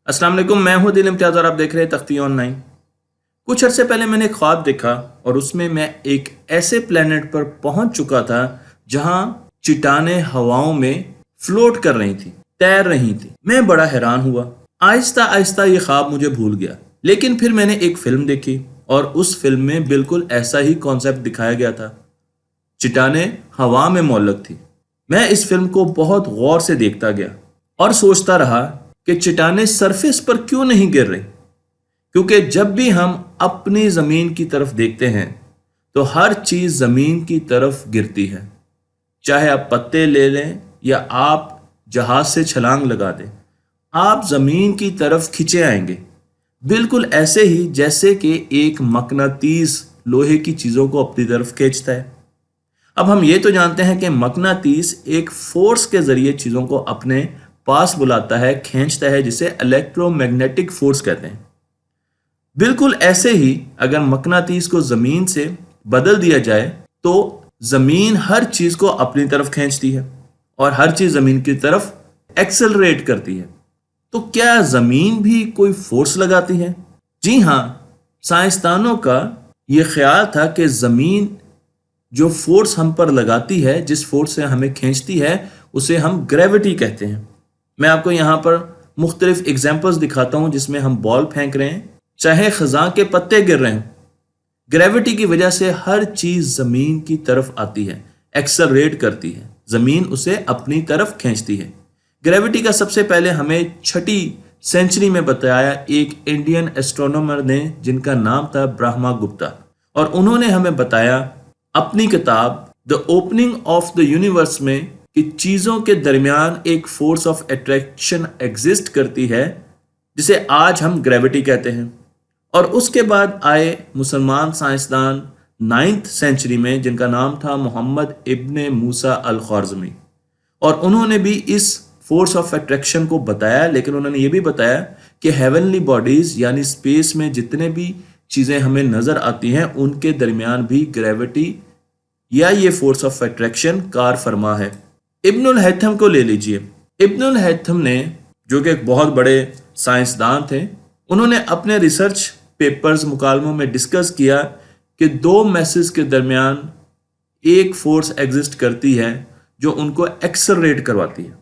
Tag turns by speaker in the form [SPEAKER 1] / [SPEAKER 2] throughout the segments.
[SPEAKER 1] अस्सलाम वालेकुम, मैं हूं दिल इम्तियाज़ और आप देख रहे हैं तख्ती ऑनलाइन। कुछ अरसे पहले मैंने एक ख्वाब देखा और उसमें मैं एक ऐसे प्लेनेट पर पहुंच चुका था जहां चट्टानें हवाओं में फ्लोट कर रही थी, तैर रही थी। मैं बड़ा हैरान हुआ। आहिस्ता आहिस्ता ये ख्वाब मुझे भूल गया, लेकिन फिर मैंने एक फिल्म देखी और उस फिल्म में बिल्कुल ऐसा ही कॉन्सेप्ट दिखाया गया था। चट्टानें हवा में मोहल्लक थी। मैं इस फिल्म को बहुत गौर से देखता गया और सोचता रहा कि चट्टानें सरफेस पर क्यों नहीं गिर रही। क्योंकि जब भी हम अपनी जमीन की तरफ देखते हैं तो हर चीज जमीन की तरफ गिरती है। चाहे आप पत्ते ले लें या आप जहाज से छलांग लगा दें, आप जमीन की तरफ खिंचे आएंगे, बिल्कुल ऐसे ही जैसे कि एक मकनातीस लोहे की चीजों को अपनी तरफ खींचता है। अब हम ये तो जानते हैं कि मकनातीस एक फोर्स के जरिए चीजों को अपने पास बुलाता है, खींचता है, जिसे इलेक्ट्रोमैग्नेटिक फोर्स कहते हैं। बिल्कुल ऐसे ही अगर मकनातीस को जमीन से बदल दिया जाए तो जमीन हर चीज को अपनी तरफ खींचती है और हर चीज जमीन की तरफ एक्सेलरेट करती है। तो क्या जमीन भी कोई फोर्स लगाती है? जी हां, साइंसदानों का यह ख्याल था कि जमीन जो फोर्स हम पर लगाती है, जिस फोर्स से हमें खींचती है, उसे हम ग्रेविटी कहते हैं। मैं आपको यहां पर मुख्तलिफ एग्जाम्पल्स दिखाता हूं जिसमें हम बॉल फेंक रहे हैं, चाहे खजां के पत्ते गिर रहे हैं। ग्रेविटी की वजह से हर चीज जमीन की तरफ आती है, एक्सेलरेट करती है, जमीन उसे अपनी तरफ खींचती है। ग्रेविटी का सबसे पहले हमें 6वीं सेंचुरी में बताया एक इंडियन एस्ट्रोनॉमर ने जिनका नाम था ब्रह्मा गुप्ता, और उन्होंने हमें बताया अपनी किताब the opening of the universe में कि चीजों के दरमियान एक फोर्स ऑफ अट्रैक्शन एग्जिस्ट करती है जिसे आज हम ग्रेविटी कहते हैं। और उसके बाद आए मुसलमान साइंसदान 9th सेंचुरी में जिनका नाम था मोहम्मद इब्ने मूसा अल ख्वारिज़मी, और उन्होंने भी इस फोर्स ऑफ अट्रैक्शन को बताया। लेकिन उन्होंने ये भी बताया कि हेवनली बॉडीज यानी स्पेस में जितने भी चीजें हमें नजर आती हैं उनके दरमियान भी ग्रेविटी या ये फोर्स ऑफ अट्रैक्शन कार फरमा है। इब्नुल हैथम को ले लीजिए। इब्नुल हैथम ने, जो कि एक बहुत बड़े साइंसदान थे, उन्होंने अपने रिसर्च पेपर्स मुकालमों में डिस्कस किया कि दो मैसेज के दरमियान एक फोर्स एग्जिस्ट करती है जो उनको एक्सेलरेट करवाती है।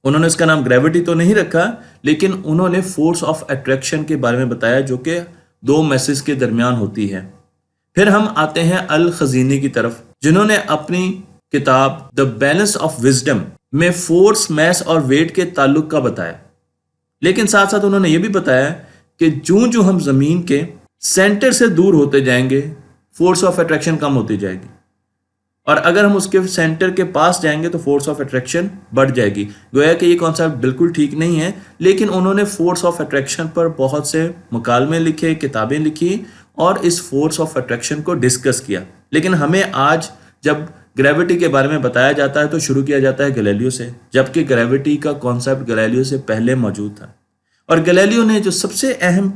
[SPEAKER 1] उन्होंने इसका नाम ग्रेविटी तो नहीं रखा, लेकिन उन्होंने फोर्स ऑफ अट्रैक्शन के बारे में बताया जो कि दो मैसेज के दरमियान होती है। फिर हम आते हैं अल खजीनी की तरफ, जिन्होंने अपनी किताब द बैलेंस ऑफ विजडम में फोर्स, मैस और वेट के ताल्लुक का बताया। लेकिन साथ साथ उन्होंने ये भी बताया कि जो हम जमीन के सेंटर से दूर होते जाएंगे, फोर्स ऑफ अट्रैक्शन कम होती जाएगी, और अगर हम उसके सेंटर के पास जाएंगे तो फोर्स ऑफ अट्रैक्शन बढ़ जाएगी। गोया कि ये कॉन्सेप्ट बिल्कुल ठीक नहीं है, लेकिन उन्होंने फोर्स ऑफ अट्रैक्शन पर बहुत से मुकालमे लिखे, किताबें लिखी और इस फोर्स ऑफ अट्रैक्शन को डिस्कस किया। लेकिन हमें आज जब ग्रेविटी के बारे में बताया जाता है तो शुरू किया जाता है गैलीलियो से, जबकि ग्रेविटी का कॉन्सेप्ट गैलीलियो से पहले मौजूद था। और गैलीलियो ने जो सबसे अहम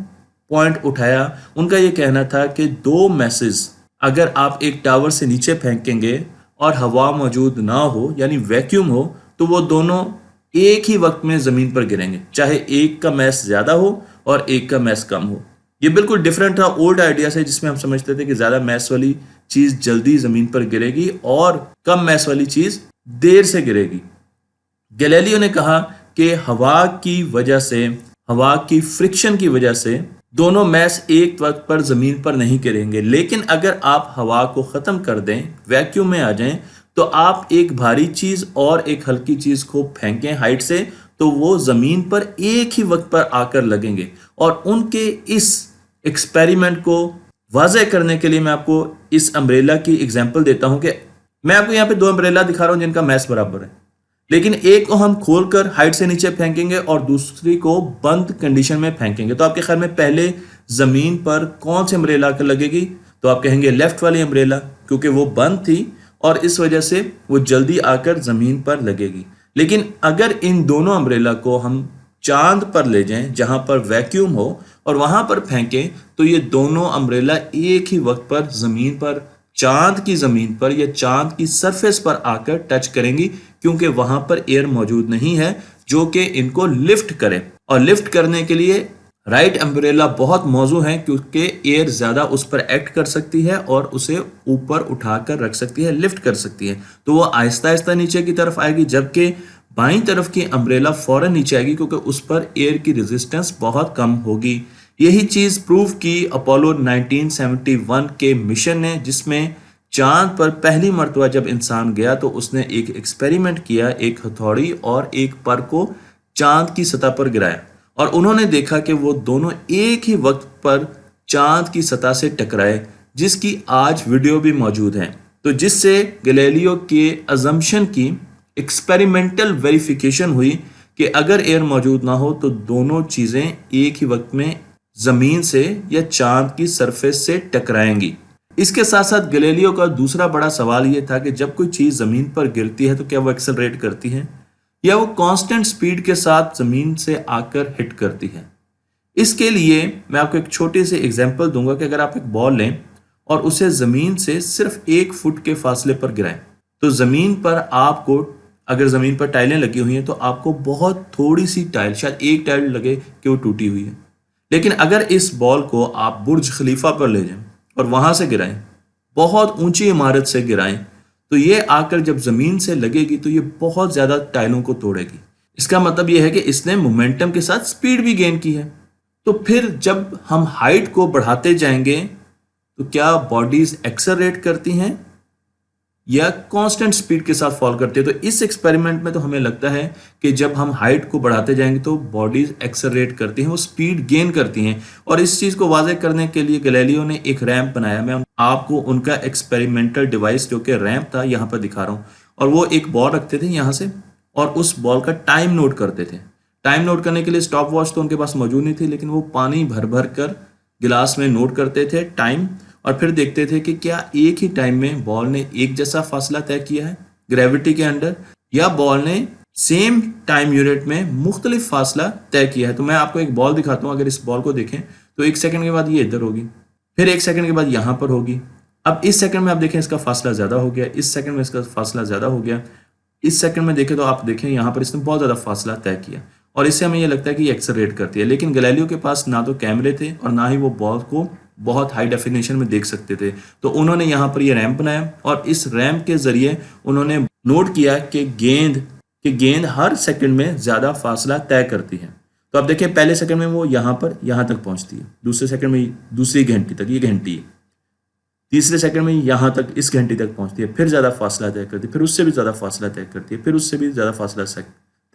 [SPEAKER 1] पॉइंट उठाया, उनका ये कहना था कि दो मैसेज अगर आप एक टावर से नीचे फेंकेंगे और हवा मौजूद ना हो यानी वैक्यूम हो, तो वो दोनों एक ही वक्त में जमीन पर गिरेंगे, चाहे एक का मैस ज्यादा हो और एक का मैस कम हो। ये बिल्कुल डिफरेंट था ओल्ड आइडिया से, जिसमें हम समझते थे कि ज्यादा मैस वाली चीज जल्दी जमीन पर गिरेगी और कम मैस वाली चीज देर से गिरेगी। गैलीलियो ने कहा कि हवा की वजह से, हवा की फ्रिक्शन की वजह से दोनों मैस एक वक्त पर जमीन पर नहीं गिरेंगे, लेकिन अगर आप हवा को खत्म कर दें, वैक्यूम में आ जाएं, तो आप एक भारी चीज और एक हल्की चीज को फेंकें हाइट से, तो वो जमीन पर एक ही वक्त पर आकर लगेंगे। और उनके इस एक्सपेरिमेंट को वाज़ह करने के लिए मैं आपको इस अम्ब्रेला की एग्जांपल देता हूं कि मैं आपको यहाँ पे दो अम्ब्रेला दिखा रहा हूं जिनका मैस बराबर है, लेकिन एक को हम खोलकर हाइट से नीचे फेंकेंगे और दूसरी को बंद कंडीशन में फेंकेंगे। तो आपके ख्याल में पहले जमीन पर कौन सी अम्ब्रेला आकर लगेगी? तो आप कहेंगे लेफ्ट वाली अम्ब्रेला, क्योंकि वो बंद थी और इस वजह से वो जल्दी आकर जमीन पर लगेगी। लेकिन अगर इन दोनों अम्ब्रेला को हम चांद पर ले जाएं जहां पर वैक्यूम हो और वहां पर फेंकें, तो ये दोनों अम्ब्रेला एक ही वक्त पर जमीन पर, चांद की जमीन पर या चांद की सरफेस पर आकर टच करेंगी, क्योंकि वहां पर एयर मौजूद नहीं है जो कि इनको लिफ्ट करे। और लिफ्ट करने के लिए राइट अम्ब्रेला बहुत मौजू है क्योंकि एयर ज़्यादा उस पर एक्ट कर सकती है और उसे ऊपर उठाकर रख सकती है, लिफ्ट कर सकती है। तो वो आहिस्ता आहिस्ता नीचे की तरफ आएगी, जबकि बाईं तरफ की अम्ब्रेला फौरन नीचे आएगी क्योंकि उस पर एयर की रेजिस्टेंस बहुत कम होगी। यही चीज़ प्रूव की अपोलो 1971 के मिशन ने, जिसमें चांद पर पहली मर्तबा जब इंसान गया तो उसने एक एक्सपेरिमेंट किया, एक हथौड़ी और एक पर को चांद की सतह पर गिराया और उन्होंने देखा कि वो दोनों एक ही वक्त पर चांद की सतह से टकराए, जिसकी आज वीडियो भी मौजूद है। तो जिससे गैलीलियो के अजम्पशन की एक्सपेरिमेंटल वेरिफिकेशन हुई कि अगर एयर मौजूद ना हो तो दोनों चीज़ें एक ही वक्त में ज़मीन से या चांद की सरफेस से टकराएंगी। इसके साथ साथ गैलीलियो का दूसरा बड़ा सवाल यह था कि जब कोई चीज़ ज़मीन पर गिरती है तो क्या वो एक्सेलरेट करती है या वो कांस्टेंट स्पीड के साथ ज़मीन से आकर हिट करती है। इसके लिए मैं आपको एक छोटी सी एग्जांपल दूंगा कि अगर आप एक बॉल लें और उसे ज़मीन से सिर्फ 1 फुट के फासले पर गिराएं तो ज़मीन पर आपको, अगर ज़मीन पर टाइलें लगी हुई हैं तो आपको बहुत थोड़ी सी टाइल, शायद एक टाइल लगे कि वो टूटी हुई है। लेकिन अगर इस बॉल को आप बुर्ज खलीफा पर ले जाएं और वहां से गिराएं, बहुत ऊंची इमारत से गिराएं, तो ये आकर जब ज़मीन से लगेगी तो ये बहुत ज़्यादा टाइलों को तोड़ेगी। इसका मतलब ये है कि इसने मोमेंटम के साथ स्पीड भी गेन की है। तो फिर जब हम हाइट को बढ़ाते जाएंगे तो क्या बॉडीज एक्सेलरेट करती हैं या कांस्टेंट स्पीड के साथ फॉल करती है? तो इस एक्सपेरिमेंट में तो हमें लगता है कि जब हम हाइट को बढ़ाते जाएंगे तो बॉडीज एक्सेलरेट करती हैं, वो स्पीड गेन करती हैं। और इस चीज़ को वाज़ेह करने के लिए गैलीलियो ने एक रैंप बनाया। मैं आपको उनका एक्सपेरिमेंटल डिवाइस जो कि रैंप था यहाँ पर दिखा रहा हूँ। और वो एक बॉल रखते थे यहाँ से और उस बॉल का टाइम नोट करते थे। टाइम नोट करने के लिए स्टॉप वॉच तो उनके पास मौजूद नहीं थी, लेकिन वो पानी भर भर कर गिलास में नोट करते थे टाइम और फिर देखते थे कि क्या एक ही टाइम में बॉल ने एक जैसा फासला तय किया है ग्रेविटी के अंडर या बॉल ने सेम टाइम यूनिट में मुख्तलिफ फासला तय किया है। तो मैं आपको एक बॉल दिखाता हूँ। अगर इस बॉल को देखें तो 1 सेकंड के बाद ये इधर होगी, फिर 1 सेकंड के बाद यहाँ पर होगी। अब इस सेकंड में आप देखें इसका फासला ज़्यादा हो गया, इस सेकंड में इसका फासला ज़्यादा हो गया, इस सेकंड में देखें तो आप देखें यहाँ पर इसने बहुत ज़्यादा फासला तय किया और इससे हमें ये लगता है कि ये एक्सेलरेट करती है। लेकिन गैलीलियो के पास ना तो कैमरे थे और ना ही वो बॉल को बहुत हाई डेफिनेशन में देख सकते थे। तो उन्होंने यहाँ पर ये रैंप बनाया और इस रैंप के जरिए उन्होंने नोट किया कि गेंद हर सेकंड में ज़्यादा फासला तय करती है। तो आप देखें पहले सेकंड में वो यहाँ तक पहुँचती है, दूसरे सेकंड में दूसरी घंटी तक, ये घंटी है, तीसरे सेकंड में यहाँ तक, इस घंटी तक पहुँचती है, फिर ज़्यादा फासला तय करती है, फिर उससे भी ज़्यादा फासला तय करती है, फिर उससे भी ज़्यादा फासला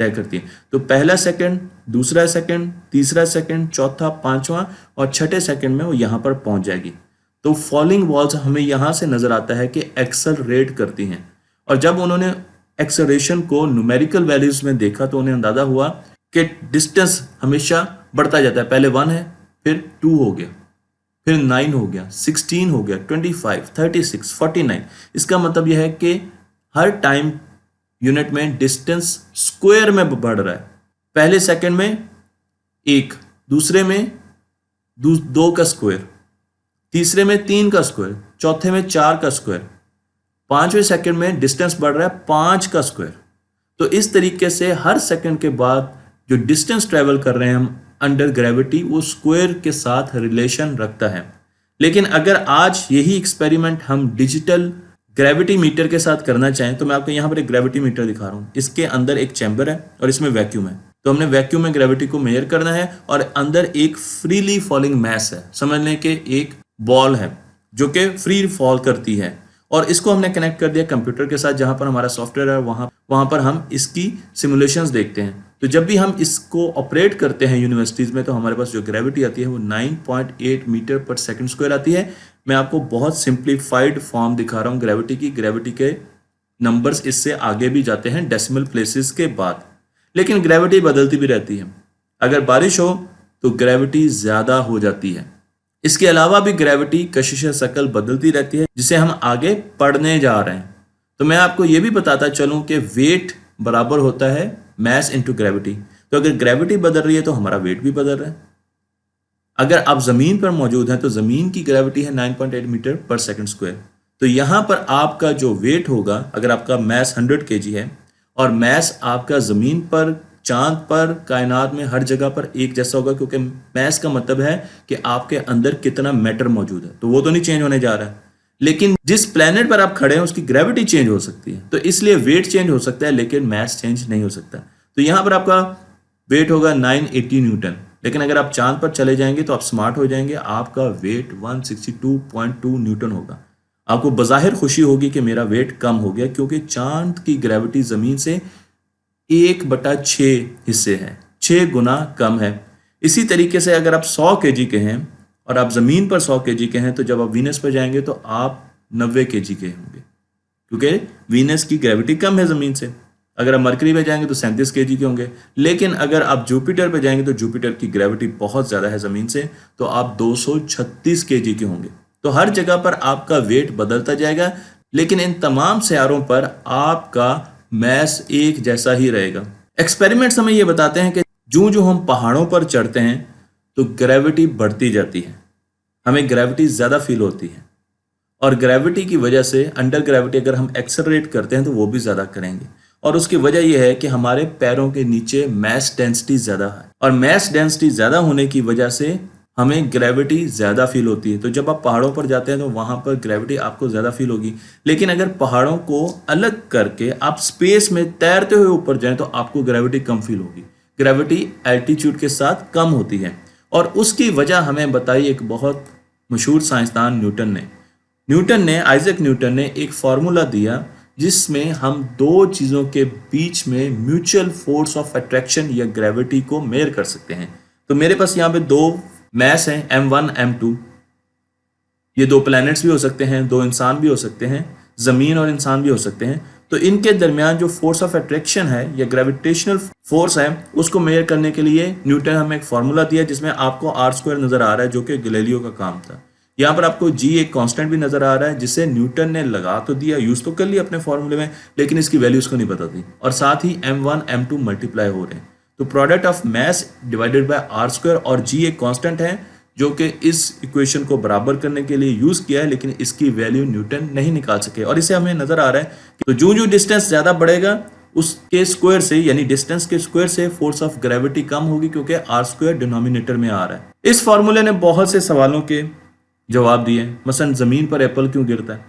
[SPEAKER 1] तय करती है। तो पहला सेकंड, दूसरा सेकंड, तीसरा सेकंड, चौथा, पांचवा और छठे सेकंड में वो यहाँ पर पहुंच जाएगी। तो फॉलिंग बॉल्स हमें यहाँ से नजर आता है कि एक्सेलरेट करती हैं। और जब उन्होंने एक्सेलरेशन को न्यूमेरिकल वैल्यूज में देखा तो उन्हें अंदाजा हुआ कि डिस्टेंस हमेशा बढ़ता जाता है। पहले 1 है, फिर 2 हो गया, फिर 9 हो गया, 16 हो गया, 25, 36, 49। इसका मतलब यह है कि हर टाइम यूनिट में डिस्टेंस स्क्वायर में बढ़ रहा है। पहले सेकंड में 1, दूसरे में 2 का स्क्वायर, तीसरे में 3 का स्क्वायर, चौथे में 4 का स्क्वायर, पांचवें सेकंड में डिस्टेंस बढ़ रहा है 5 का स्क्वायर। तो इस तरीके से हर सेकंड के बाद जो डिस्टेंस ट्रेवल कर रहे हैं हम अंडर ग्रेविटी, वो स्क्वायर के साथ रिलेशन रखता है। लेकिन अगर आज यही एक्सपेरिमेंट हम डिजिटल ग्रेविटी मीटर के साथ करना चाहें तो मैं आपको यहाँ पर एक ग्रेविटी मीटर दिखा रहा हूँ। इसके अंदर एक चैम्बर है और इसमें वैक्यूम है। तो हमने वैक्यूम में ग्रेविटी को मेजर करना है और अंदर एक फ्रीली फॉलिंग मैस है, समझ लें कि एक बॉल है जो कि फ्री फॉल करती है। और इसको हमने कनेक्ट कर दिया कंप्यूटर के साथ, जहाँ पर हमारा सॉफ्टवेयर है, वहाँ पर हम इसकी सिमुलेशंस देखते हैं। तो जब भी हम इसको ऑपरेट करते हैं यूनिवर्सिटीज़ में तो हमारे पास जो ग्रेविटी आती है वो 9.8 मीटर पर सेकंड स्क्वायर आती है। मैं आपको बहुत सिंप्लीफाइड फॉर्म दिखा रहा हूँ ग्रेविटी की। ग्रेविटी के नंबर्स इससे आगे भी जाते हैं डेसिमल प्लेसेस के बाद, लेकिन ग्रेविटी बदलती भी रहती है। अगर बारिश हो तो ग्रेविटी ज़्यादा हो जाती है। इसके अलावा भी ग्रेविटी कशिश शकल बदलती रहती है, जिसे हम आगे पढ़ने जा रहे हैं। तो मैं आपको ये भी बताता चलूँ कि वेट बराबर होता है मैस इंटू ग्रेविटी। तो अगर ग्रेविटी बदल रही है तो हमारा वेट भी बदल रहा है। अगर आप ज़मीन पर मौजूद हैं तो ज़मीन की ग्रेविटी है 9.8 मीटर पर सेकंड स्क्वायर। तो यहाँ पर आपका जो वेट होगा, अगर आपका मैस 100 kg है और मैस आपका ज़मीन पर चांद पर, कायनात में हर जगह पर एक जैसा होगा, क्योंकि मैस का मतलब है कि आपके अंदर कितना मैटर मौजूद है, तो वो तो नहीं चेंज होने जा रहा है। लेकिन जिस प्लेनेट पर आप खड़े हैं उसकी ग्रेविटी चेंज हो सकती है, तो इसलिए वेट चेंज हो सकता है लेकिन मैस चेंज नहीं हो सकता। तो यहाँ पर आपका वेट होगा 980 न्यूटन, लेकिन अगर आप चांद पर चले जाएंगे तो आप स्मार्ट हो जाएंगे, आपका वेट 162.2 न्यूटन होगा। आपको बज़ाहिर खुशी होगी कि मेरा वेट कम हो गया, क्योंकि चांद की ग्रेविटी ज़मीन से 1/6 हिस्से है, 6 गुना कम है। इसी तरीके से अगर आप 100 केजी के हैं और आप ज़मीन पर 100 केजी के हैं, तो जब आप वीनस पर जाएंगे तो आप 90 केजी के होंगे, क्योंकि वीनस की ग्रेविटी कम है ज़मीन से। अगर आप मरकरी पे जाएंगे तो 37 केजी के होंगे, लेकिन अगर आप जुपिटर पे जाएंगे तो जुपिटर की ग्रेविटी बहुत ज़्यादा है ज़मीन से, तो आप 236 केजी के होंगे। तो हर जगह पर आपका वेट बदलता जाएगा, लेकिन इन तमाम सियारों पर आपका मैस एक जैसा ही रहेगा। एक्सपेरिमेंट्स हमें ये बताते हैं कि जो हम पहाड़ों पर चढ़ते हैं तो ग्रेविटी बढ़ती जाती है, हमें ग्रेविटी ज़्यादा फील होती है, और ग्रेविटी की वजह से अंडर ग्रेविटी अगर हम एक्सेलरेट करते हैं तो वो भी ज़्यादा करेंगे। और उसकी वजह यह है कि हमारे पैरों के नीचे मैस डेंसिटी ज़्यादा है, और मैस डेंसिटी ज़्यादा होने की वजह से हमें ग्रेविटी ज़्यादा फील होती है। तो जब आप पहाड़ों पर जाते हैं तो वहाँ पर ग्रेविटी आपको ज़्यादा फील होगी, लेकिन अगर पहाड़ों को अलग करके आप स्पेस में तैरते हुए ऊपर जाएं तो आपको ग्रेविटी कम फील होगी। ग्रेविटी एल्टीट्यूड के साथ कम होती है, और उसकी वजह हमें बताई एक बहुत मशहूर साइंसदान न्यूटन ने आइजैक न्यूटन ने एक फार्मूला दिया जिसमें हम दो चीज़ों के बीच में म्यूचुअल फोर्स ऑफ अट्रैक्शन या ग्रेविटी को मेयर कर सकते हैं। तो मेरे पास यहाँ पे दो मैस हैं, M1 M2। ये दो प्लैनेट्स भी हो सकते हैं, दो इंसान भी हो सकते हैं, ज़मीन और इंसान भी हो सकते हैं। तो इनके दरमियान जो फोर्स ऑफ अट्रैक्शन है या ग्रेविटेशनल फोर्स है उसको मेयर करने के लिए न्यूटन हमें एक फार्मूला दिया जिसमें आपको R² नज़र आ रहा है, जो कि गैलीलियो का काम था। यहाँ पर आपको G एक कांस्टेंट भी नजर आ रहा है जिसे न्यूटन ने लगा तो दिया, यूज तो कर लिया अपने फॉर्मूले में, लेकिन इसकी वैल्यू उसको नहीं पता थी, और साथ ही M1 M2 मल्टीप्लाई हो रहे हैं। तो product of mass divided by R² और G एक कांस्टेंट है जो कि इस इक्वेशन को बराबर करने के लिए यूज किया है, लेकिन इसकी वैल्यू न्यूटन नहीं निकाल सके। और इसे हमें नजर आ रहा है कि तो जो डिस्टेंस ज्यादा बढ़ेगा उसके स्क्वायर से, यानी डिस्टेंस के स्क्वायर से फोर्स ऑफ ग्रेविटी कम होगी, क्योंकि R² डिनोमिनेटर में आ रहा है। इस फॉर्मूले ने बहुत से सवालों के जवाब दिए। मसलन जमीन पर एप्पल क्यों गिरता है,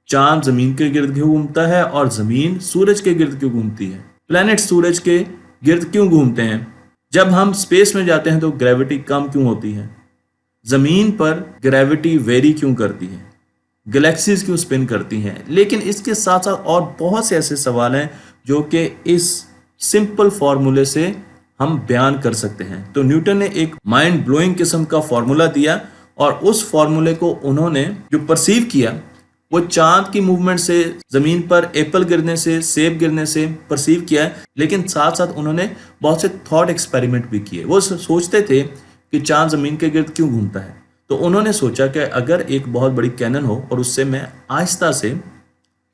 [SPEAKER 1] चांद जमीन के गिर्द क्यों घूमता है, और जमीन सूरज के गिर्द क्यों घूमती है, प्लैनेट सूरज के गिर्द क्यों घूमते हैं, जब हम स्पेस में जाते हैं तो ग्रेविटी कम क्यों होती है, जमीन पर ग्रेविटी वेरी क्यों करती है, गैलेक्सीज क्यों स्पिन करती हैं। लेकिन इसके साथ साथ और बहुत से ऐसे सवाल हैं जो कि इस सिंपल फॉर्मूले से हम बयान कर सकते हैं। तो न्यूटन ने एक माइंड ब्लोइंग किस्म का फॉर्मूला दिया, और उस फॉर्मूले को उन्होंने जो परसीव किया वो चांद की मूवमेंट से, जमीन पर एप्पल गिरने से, सेब गिरने से परसीव किया है, लेकिन साथ साथ उन्होंने बहुत से थॉट एक्सपेरिमेंट भी किए। वो सोचते थे कि चांद जमीन के गिर्द क्यों घूमता है, तो उन्होंने सोचा कि अगर एक बहुत बड़ी कैनन हो और उससे मैं आहिस्ता से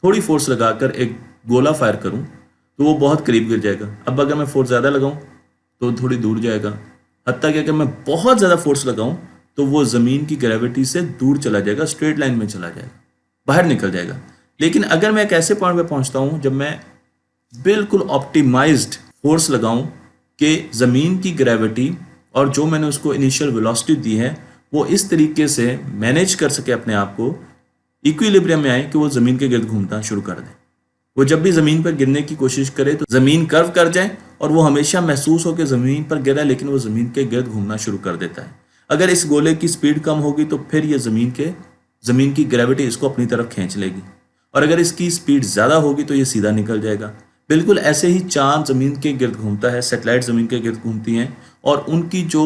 [SPEAKER 1] थोड़ी फोर्स लगाकर एक गोला फायर करूं तो वो बहुत करीब गिर जाएगा। अब अगर मैं फोर्स ज़्यादा लगाऊं तो थोड़ी दूर जाएगा, हत्ता कि अगर मैं बहुत ज़्यादा फोर्स लगाऊं तो वो ज़मीन की ग्रेविटी से दूर चला जाएगा, स्ट्रेट लाइन में चला जाएगा, बाहर निकल जाएगा। लेकिन अगर मैं एक ऐसे पॉइंट पे पहुंचता हूं जब मैं बिल्कुल ऑप्टिमाइज्ड फोर्स लगाऊं कि ज़मीन की ग्रेविटी और जो मैंने उसको इनिशियल वेलोसिटी दी है वो इस तरीके से मैनेज कर सके अपने आप को, इक्विलिब्रियम में आए कि वो ज़मीन के गिर्द घूमना शुरू कर दे। वो जब भी ज़मीन पर गिरने की कोशिश करे तो ज़मीन कर्व कर जाए और वो हमेशा महसूस हो कि ज़मीन पर गिरा, लेकिन वो ज़मीन के गिर्द घूमना शुरू कर देता है। अगर इस गोले की स्पीड कम होगी तो फिर ये ज़मीन की ग्रेविटी इसको अपनी तरफ खींच लेगी, और अगर इसकी स्पीड ज़्यादा होगी तो ये सीधा निकल जाएगा। बिल्कुल ऐसे ही चांद ज़मीन के गिर्द घूमता है, सैटेलाइट ज़मीन के गिर्द घूमती हैं, और उनकी जो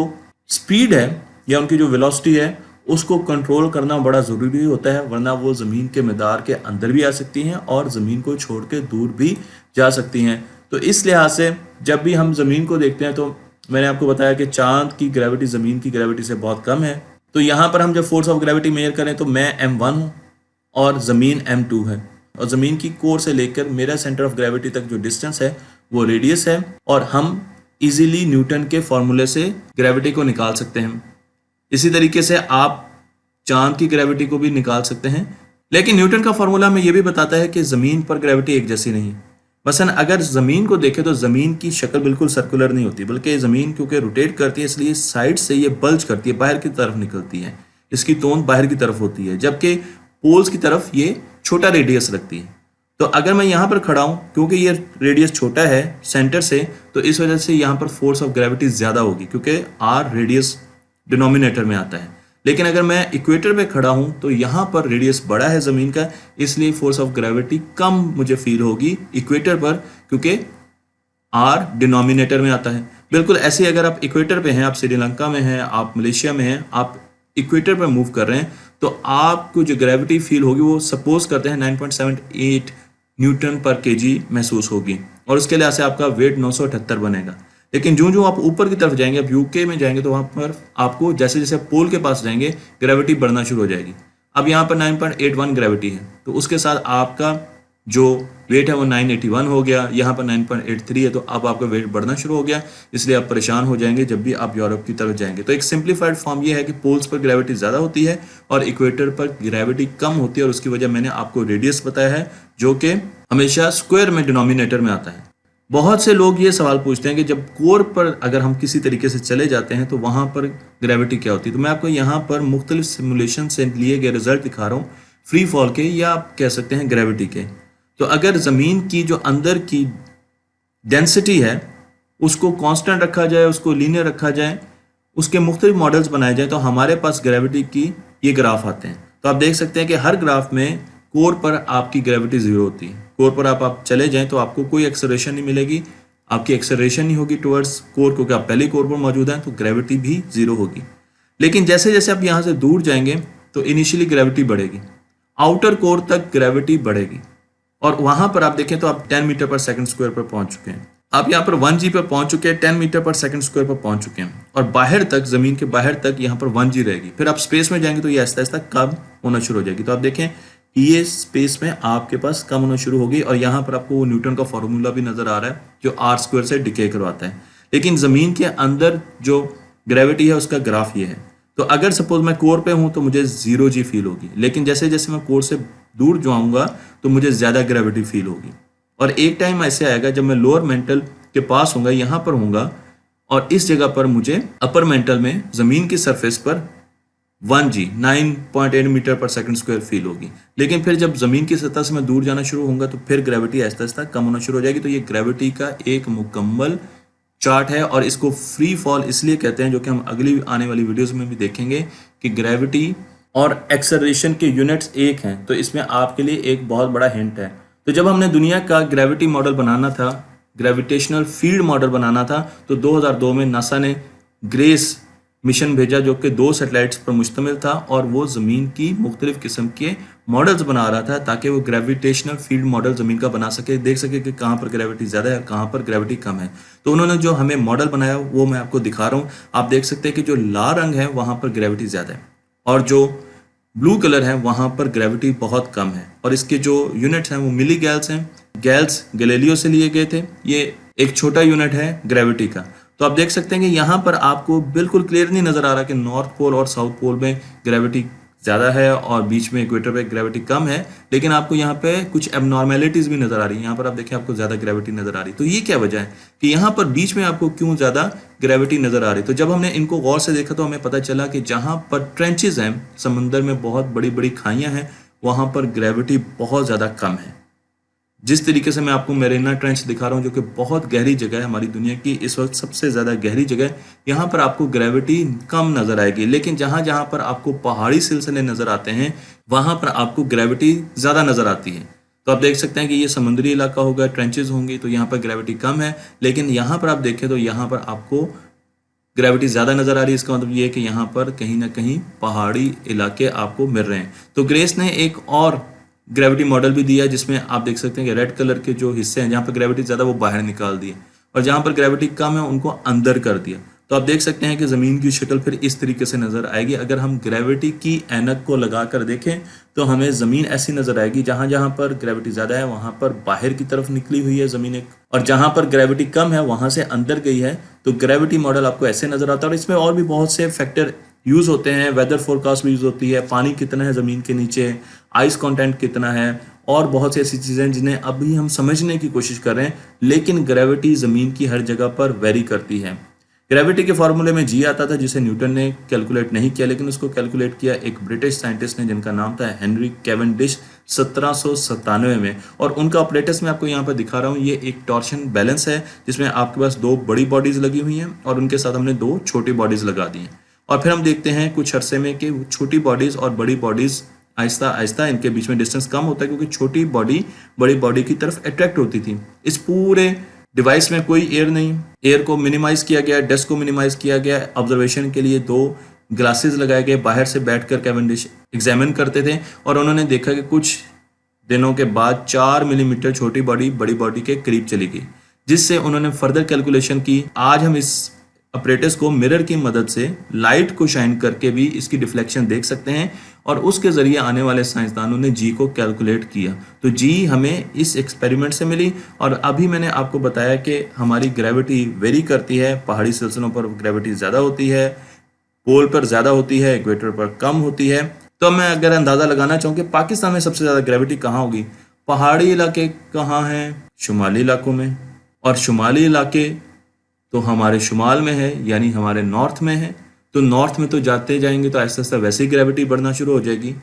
[SPEAKER 1] स्पीड है या उनकी जो वेलोसिटी है उसको कंट्रोल करना बड़ा ज़रूरी होता है, वरना वो ज़मीन के मैदार के अंदर भी आ सकती हैं और ज़मीन को छोड़ के दूर भी जा सकती हैं। तो इस लिहाज से जब भी हम ज़मीन को देखते हैं, तो मैंने आपको बताया कि चांद की ग्रेविटी ज़मीन की ग्रेविटी से बहुत कम है। तो यहाँ पर हम जब फोर्स ऑफ ग्रेविटी मेजर करें तो मैं M1 हूँ और ज़मीन M2 है, और ज़मीन की कोर से लेकर मेरा सेंटर ऑफ ग्रेविटी तक जो डिस्टेंस है वो रेडियस है, और हम इजीली न्यूटन के फॉर्मूले से ग्रेविटी को निकाल सकते हैं। इसी तरीके से आप चांद की ग्रेविटी को भी निकाल सकते हैं, लेकिन न्यूटन का फॉर्मूला में ये भी बताता है कि ज़मीन पर ग्रेविटी एक जैसी नहीं है। मसलन अगर ज़मीन को देखें तो ज़मीन की शक्ल बिल्कुल सर्कुलर नहीं होती, बल्कि ज़मीन क्योंकि रोटेट करती है इसलिए साइड से ये बल्ज करती है, बाहर की तरफ निकलती है, इसकी तोंद बाहर की तरफ होती है, जबकि पोल्स की तरफ ये छोटा रेडियस रखती है। तो अगर मैं यहाँ पर खड़ा हूँ, क्योंकि ये रेडियस छोटा है सेंटर से, तो इस वजह से यहाँ पर फोर्स ऑफ ग्रेविटी ज़्यादा होगी, क्योंकि आर रेडियस डिनोमिनेटर में आता है। लेकिन अगर मैं इक्वेटर पे खड़ा हूं तो यहाँ पर रेडियस बड़ा है ज़मीन का, इसलिए फोर्स ऑफ ग्रेविटी कम मुझे फील होगी इक्वेटर पर, क्योंकि आर डिनोमिनेटर में आता है। बिल्कुल ऐसे ही अगर आप इक्वेटर पे हैं, आप श्रीलंका में हैं, आप मलेशिया में हैं, आप इक्वेटर पर मूव कर रहे हैं, तो आपको जो ग्रेविटी फील होगी वो सपोज करते हैं 9.78 न्यूटन पर केजी महसूस होगी, और उसके लिहाज से आपका वेट 978 बनेगा। लेकिन जो आप ऊपर की तरफ जाएंगे, आप यूके में जाएंगे, तो वहाँ पर आपको जैसे जैसे पोल के पास जाएंगे ग्रेविटी बढ़ना शुरू हो जाएगी। अब यहाँ पर 9.81 ग्रेविटी है, तो उसके साथ आपका जो वेट है वो 981 हो गया, यहाँ पर 9.83 है, तो अब आपका वेट बढ़ना शुरू हो गया, इसलिए आप परेशान हो जाएंगे जब भी आप यूरोप की तरफ जाएंगे। तो एक सिंप्लीफाइड फॉर्म ये है कि पोल्स पर ग्रेविटी ज़्यादा होती है और इक्वेटर पर ग्रेविटी कम होती है, और उसकी वजह मैंने आपको रेडियस बताया है, जो कि हमेशा स्क्वायर में डिनोमिनेटर में आता है। बहुत से लोग ये सवाल पूछते हैं कि जब कोर पर अगर हम किसी तरीके से चले जाते हैं तो वहाँ पर ग्रेविटी क्या होती है। तो मैं आपको यहाँ पर मुख्तलिफ सिमुलेशन से लिए गए रिजल्ट दिखा रहा हूँ, फ्री फॉल के या आप कह सकते हैं ग्रेविटी के। तो अगर ज़मीन की जो अंदर की डेंसिटी है उसको कांस्टेंट रखा जाए, उसको लीनियर रखा जाए, उसके मुख्तलिफ मॉडल्स बनाए जाए, तो हमारे पास ग्रेविटी की ये ग्राफ आते हैं। तो आप देख सकते हैं कि हर ग्राफ में कोर पर आपकी ग्रेविटी जीरो होती है। कोर पर आप चले जाएं तो आपको कोई एक्सेलरेशन नहीं मिलेगी, आपकी एक्सेलरेशन नहीं होगी टुवर्ड्स कोर, क्योंकि आप पहले कोर पर मौजूद हैं, तो ग्रेविटी भी जीरो होगी। लेकिन जैसे जैसे आप यहाँ से दूर जाएंगे तो इनिशियली ग्रेविटी बढ़ेगी, आउटर कोर तक ग्रेविटी बढ़ेगी, और वहां पर आप देखें तो आप 10 मीटर पर सेकंड स्क्वायर पर पहुंच चुके हैं। आप यहाँ पर 1G पर पहुंच चुके हैं, 10 मीटर पर सेकंड स्क्वायर पर पहुंच चुके हैं, और बाहर तक, जमीन के बाहर तक यहाँ पर 1G रहेगी। फिर आप स्पेस में जाएंगे तो ये आहिस्ता आहिस्ता कम होना शुरू हो जाएगी। तो आप देखें ये स्पेस में आपके पास कम होना शुरू होगी, और यहाँ पर आपको न्यूटन का फॉर्मूला भी नजर आ रहा है जो आर स्क्वायर से डिके करवाता है। लेकिन जमीन के अंदर जो ग्रेविटी है उसका ग्राफ ये है। तो अगर सपोज मैं कोर पे हूँ तो मुझे 0G फील होगी, लेकिन जैसे जैसे मैं कोर से दूर जाऊंगा तो मुझे ज्यादा ग्रेविटी फील होगी। और एक टाइम ऐसे आएगा जब मैं लोअर मेंटल के पास होऊंगा, यहाँ पर होऊंगा, और इस जगह पर मुझे अपर मेंटल में जमीन की सरफेस पर 1G 9.8 मीटर पर सेकंड स्क्वायर फील होगी। लेकिन फिर जब जमीन की सतह से मैं दूर जाना शुरू होऊंगा तो फिर ग्रेविटी आहिस्ता आहिस्ता कम होना शुरू हो जाएगी। तो ये ग्रेविटी का एक मुकम्मल चार्ट है, और इसको फ्री फॉल इसलिए कहते हैं, जो कि हम अगली आने वाली वीडियोस में भी देखेंगे कि ग्रेविटी और एक्सेलरेशन के यूनिट्स एक हैं। तो इसमें आपके लिए एक बहुत बड़ा हिंट है। तो जब हमने दुनिया का ग्रेविटी मॉडल बनाना था, ग्रेविटेशनल फील्ड मॉडल बनाना था, तो 2002 में नासा ने ग्रेस मिशन भेजा, जो कि 2 सैटेलाइट्स पर मुश्तमिल था, और वो ज़मीन की मुख्तलिफ किस्म के मॉडल्स बना रहा था ताकि वो ग्रेविटेशनल फील्ड मॉडल ज़मीन का बना सके, देख सके कि कहाँ पर ग्रेविटी ज़्यादा है और कहाँ पर ग्रेविटी कम है। तो उन्होंने जो हमें मॉडल बनाया वो मैं आपको दिखा रहा हूँ। आप देख सकते हैं कि जो लाल रंग है वहाँ पर ग्रेविटी ज़्यादा है, और जो ब्लू कलर है वहाँ पर ग्रेविटी बहुत कम है, और इसके जो यूनिट्स हैं वो मिली गैल्स हैं। गैल्स गैलीलियो से लिए गए थे, ये एक छोटा यूनिट है ग्रेविटी का। तो आप देख सकते हैं कि यहाँ पर आपको बिल्कुल क्लियर नहीं नजर आ रहा कि नॉर्थ पोल और साउथ पोल में ग्रेविटी ज़्यादा है और बीच में इक्वेटर पे ग्रेविटी कम है, लेकिन आपको यहाँ पे कुछ एबनॉर्मेलिटीज़ भी नज़र आ रही है। यहाँ पर आप देखें आपको ज़्यादा ग्रेविटी नज़र आ रही है। तो ये क्या वजह है कि यहाँ पर बीच में आपको क्यों ज़्यादा ग्रेविटी नज़र आ रही है? तो जब हमने इनको गौर से देखा तो हमें पता चला कि जहाँ पर ट्रेंचेज हैं, समंदर में बहुत बड़ी बड़ी खाइयाँ हैं, वहाँ पर ग्रेविटी बहुत ज़्यादा कम है। जिस तरीके से मैं आपको मेरिना ट्रेंच दिखा रहा हूँ, जो कि बहुत गहरी जगह है, हमारी दुनिया की इस वक्त सबसे ज़्यादा गहरी जगह, यहाँ पर आपको ग्रेविटी कम नज़र आएगी। लेकिन जहाँ जहाँ पर आपको पहाड़ी सिलसिले नज़र आते हैं वहाँ पर आपको ग्रेविटी ज़्यादा नज़र आती है। तो आप देख सकते हैं कि ये समुद्री इलाका होगा, ट्रेंचेज होंगी, तो यहाँ पर ग्रेविटी कम है। लेकिन यहाँ पर आप देखें तो यहाँ पर आपको ग्रेविटी ज़्यादा नज़र आ रही है। इसका मतलब ये है कि यहाँ पर कहीं ना कहीं पहाड़ी इलाके आपको मिल रहे हैं। तो ग्रेस ने एक और ग्रेविटी मॉडल भी दिया जिसमें आप देख सकते हैं कि रेड कलर के जो हिस्से हैं जहाँ पर ग्रेविटी ज़्यादा वो बाहर निकाल दिए, और जहाँ पर ग्रेविटी कम है उनको अंदर कर दिया। तो आप देख सकते हैं कि ज़मीन की शक्ल फिर इस तरीके से नज़र आएगी। अगर हम ग्रेविटी की ऐनक को लगा कर देखें तो हमें ज़मीन ऐसी नज़र आएगी, जहाँ जहाँ पर ग्रेविटी ज़्यादा है वहाँ पर बाहर की तरफ निकली हुई है ज़मीन एक, और जहाँ पर ग्रेविटी कम है वहाँ से अंदर गई है। तो ग्रेविटी मॉडल आपको ऐसे नज़र आता है। और इसमें और भी बहुत से फैक्टर यूज़ होते हैं, वेदर फोरकास्ट भी यूज़ होती है, पानी कितना है ज़मीन के नीचे, आइस कंटेंट कितना है, और बहुत सी ऐसी चीज़ें हैं जिन्हें अभी हम समझने की कोशिश कर रहे हैं, लेकिन ग्रेविटी ज़मीन की हर जगह पर वेरी करती है। ग्रेविटी के फॉर्मूले में जी आता था, जिसे न्यूटन ने कैलकुलेट नहीं किया, लेकिन उसको कैलकुलेट किया एक ब्रिटिश साइंटिस्ट ने जिनका नाम था हेनरी कैवेंडिश 1797 में। और उनका ऑपरेटर्स मैं आपको यहाँ पर दिखा रहा हूँ। ये एक टॉर्शन बैलेंस है जिसमें आपके पास दो बड़ी बॉडीज लगी हुई हैं और उनके साथ हमने दो छोटी बॉडीज लगा दी हैं। और फिर हम देखते हैं कुछ अरसे में कि छोटी बॉडीज और बड़ी बॉडीज आहिस्ता आहिस्ता इनके बीच में डिस्टेंस कम होता है, क्योंकि छोटी बॉडी बड़ी बॉडी की तरफ अट्रैक्ट होती थी। इस पूरे डिवाइस में कोई एयर नहीं, एयर को मिनिमाइज किया गया, डस्ट को मिनिमाइज किया गया। ऑब्जर्वेशन के लिए दो ग्लासेस लगाए गए, बाहर से बैठकर कैवेंडिश एग्जामिन करते थे और उन्होंने देखा कि कुछ दिनों के बाद 4 मिलीमीटर छोटी बॉडी बड़ी बॉडी के करीब चली गई, जिससे उन्होंने फर्दर कैलकुलेशन की। आज हम इस अपरेटस को मिरर की मदद से लाइट को शाइन करके भी इसकी डिफ्लेक्शन देख सकते हैं और उसके जरिए आने वाले साइंसदानों ने जी को कैलकुलेट किया। तो जी हमें इस एक्सपेरिमेंट से मिली। और अभी मैंने आपको बताया कि हमारी ग्रेविटी वेरी करती है। पहाड़ी सिलसिलों पर ग्रेविटी ज़्यादा होती है, पोल पर ज़्यादा होती है, इक्वेटर पर कम होती है। तो मैं अगर अंदाज़ा लगाना चाहूँ कि पाकिस्तान में सबसे ज़्यादा ग्रेविटी कहाँ होगी, पहाड़ी इलाके कहाँ हैं, शुमाली इलाकों में। और शुमाली इलाके तो हमारे शुमाल में है, यानी हमारे नॉर्थ में है। तो नॉर्थ में तो जाते जाएंगे तो आहिस्ता आहिस्ता वैसे ही ग्रेविटी बढ़ना शुरू हो जाएगी।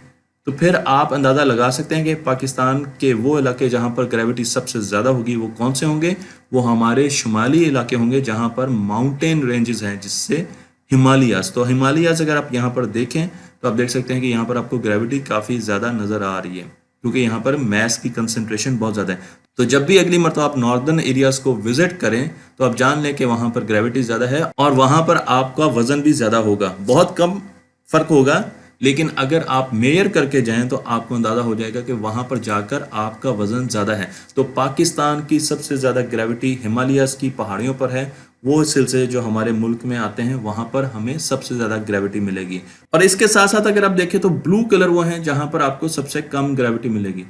[SPEAKER 1] तो फिर आप अंदाज़ा लगा सकते हैं कि पाकिस्तान के वो इलाके जहाँ पर ग्रेविटी सबसे ज़्यादा होगी वो कौन से होंगे। वो हमारे शुमाली इलाके होंगे जहाँ पर माउंटेन रेंजेस हैं, जिससे हिमालयाज। तो हिमालयाज अगर आप यहाँ पर देखें तो आप देख सकते हैं कि यहाँ पर आपको ग्रेविटी काफ़ी ज़्यादा नज़र आ रही है, क्योंकि यहाँ पर मैस की कंसंट्रेशन बहुत ज़्यादा है। तो जब भी अगली मरतबा आप नॉर्दर्न एरियाज को विजिट करें तो आप जान लें कि वहाँ पर ग्रेविटी ज़्यादा है और वहाँ पर आपका वज़न भी ज़्यादा होगा। बहुत कम फ़र्क होगा, लेकिन अगर आप मेयर करके जाएं तो आपको अंदाज़ा हो जाएगा कि वहाँ पर जाकर आपका वज़न ज़्यादा है। तो पाकिस्तान की सबसे ज़्यादा ग्रेविटी हिमालयाज की पहाड़ियों पर है। वो सिलसिले जो हमारे मुल्क में आते हैं वहाँ पर हमें सबसे ज़्यादा ग्रेविटी मिलेगी। और इसके साथ साथ अगर आप देखें तो ब्लू कलर वो हैं जहाँ पर आपको सबसे कम ग्रेविटी मिलेगी।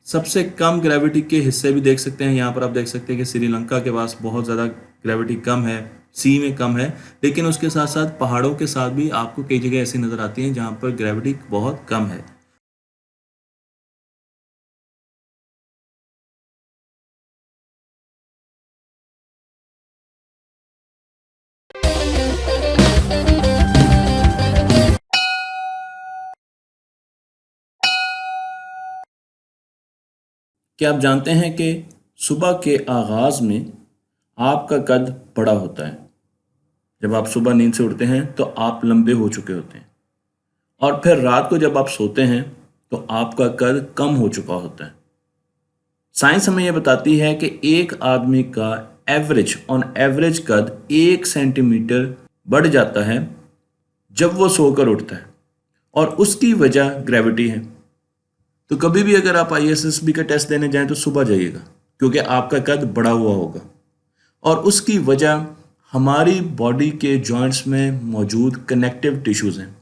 [SPEAKER 1] सबसे कम ग्रेविटी के हिस्से भी देख सकते हैं। यहाँ पर आप देख सकते हैं कि श्रीलंका के पास बहुत ज़्यादा ग्रेविटी कम है, सी में कम है, लेकिन उसके साथ साथ पहाड़ों के साथ भी आपको कई जगह ऐसी नज़र आती हैं जहाँ पर ग्रेविटी बहुत कम है। क्या आप जानते हैं कि सुबह के आगाज़ में आपका कद बड़ा होता है। जब आप सुबह नींद से उठते हैं तो आप लंबे हो चुके होते हैं, और फिर रात को जब आप सोते हैं तो आपका कद कम हो चुका होता है। साइंस हमें यह बताती है कि एक आदमी का ऑन एवरेज कद 1 सेंटीमीटर बढ़ जाता है जब वो सोकर उठता है, और उसकी वजह ग्रेविटी है। तो कभी भी अगर आप ISSB का टेस्ट देने जाएं तो सुबह जाइएगा, क्योंकि आपका कद बढ़ा हुआ होगा। और उसकी वजह हमारी बॉडी के जॉइंट्स में मौजूद कनेक्टिव टिश्यूज़ हैं,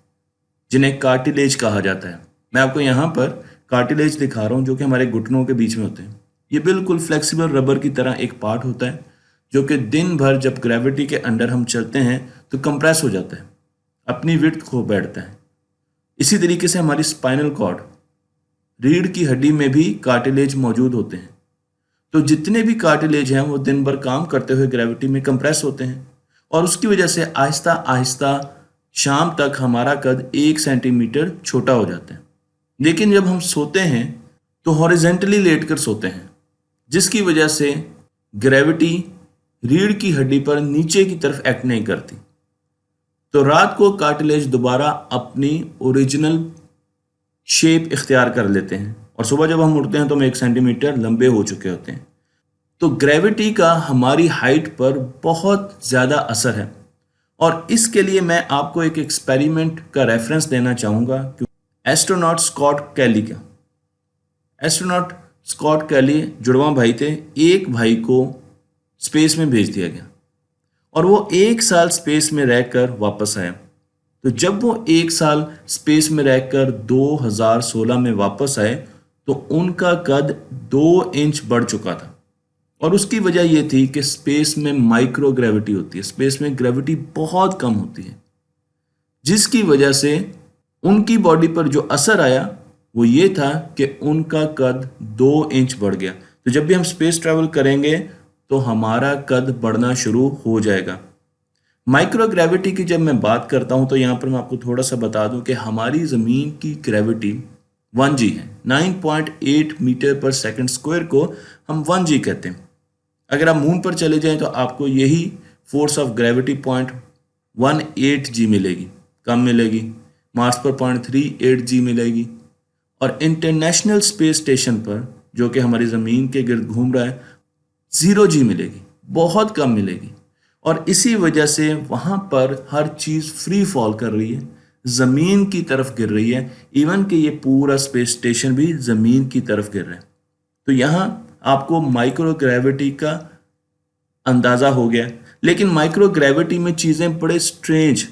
[SPEAKER 1] जिन्हें कार्टिलेज कहा जाता है। मैं आपको यहाँ पर कार्टिलेज दिखा रहा हूँ जो कि हमारे घुटनों के बीच में होते हैं। ये बिल्कुल फ्लेक्सिबल रबर की तरह एक पार्ट होता है जो कि दिन भर जब ग्रेविटी के अंडर हम चलते हैं तो कंप्रेस हो जाता है, अपनी विड्थ खो बैठता है। इसी तरीके से हमारी स्पाइनल कॉर्ड, रीढ़ की हड्डी में भी कार्टिलेज मौजूद होते हैं। तो जितने भी कार्टिलेज हैं वो दिन भर काम करते हुए ग्रेविटी में कंप्रेस होते हैं, और उसकी वजह से आहिस्ता आहिस्ता शाम तक हमारा कद 1 सेंटीमीटर छोटा हो जाता है। लेकिन जब हम सोते हैं तो हॉरिजेंटली लेटकर सोते हैं, जिसकी वजह से ग्रेविटी रीढ़ की हड्डी पर नीचे की तरफ एक्ट नहीं करती। तो रात को कार्टिलेज दोबारा अपनी ओरिजिनल शेप इख्तियार कर लेते हैं, और सुबह जब हम उठते हैं तो हम 1 सेंटीमीटर लंबे हो चुके होते हैं। तो ग्रेविटी का हमारी हाइट पर बहुत ज़्यादा असर है, और इसके लिए मैं आपको एक एक्सपेरिमेंट का रेफरेंस देना चाहूँगा। एस्ट्रोनॉट स्कॉट कैली का, एस्ट्रोनॉट स्कॉट कैली जुड़वा भाई थे। एक भाई को स्पेस में भेज दिया गया और वो 1 साल स्पेस में रहकर वापस आया। तो जब वो 1 साल स्पेस में रहकर 2016 में वापस आए तो उनका कद 2 इंच बढ़ चुका था, और उसकी वजह यह थी कि स्पेस में माइक्रो ग्रेविटी होती है, स्पेस में ग्रेविटी बहुत कम होती है, जिसकी वजह से उनकी बॉडी पर जो असर आया वो ये था कि उनका कद 2 इंच बढ़ गया। तो जब भी हम स्पेस ट्रैवल करेंगे तो हमारा कद बढ़ना शुरू हो जाएगा। माइक्रो ग्रेविटी की जब मैं बात करता हूं तो यहां पर मैं आपको थोड़ा सा बता दूं कि हमारी ज़मीन की ग्रेविटी 1G है। 9.8 मीटर पर सेकंड स्क्वायर को हम 1G कहते हैं। अगर आप मून पर चले जाएं तो आपको यही फोर्स ऑफ ग्रेविटी 0.18G मिलेगी, कम मिलेगी। मार्स पर 0.38G मिलेगी और इंटरनेशनल स्पेस स्टेशन पर जो कि हमारी ज़मीन के गिर्द घूम रहा है 0G मिलेगी, बहुत कम मिलेगी। और इसी वजह से वहाँ पर हर चीज़ फ्री फॉल कर रही है, ज़मीन की तरफ गिर रही है। इवन कि ये पूरा स्पेस स्टेशन भी ज़मीन की तरफ गिर रहा है। तो यहाँ आपको माइक्रो ग्रेविटी का अंदाज़ा हो गया। लेकिन माइक्रो ग्रेविटी में चीज़ें बड़े स्ट्रेंज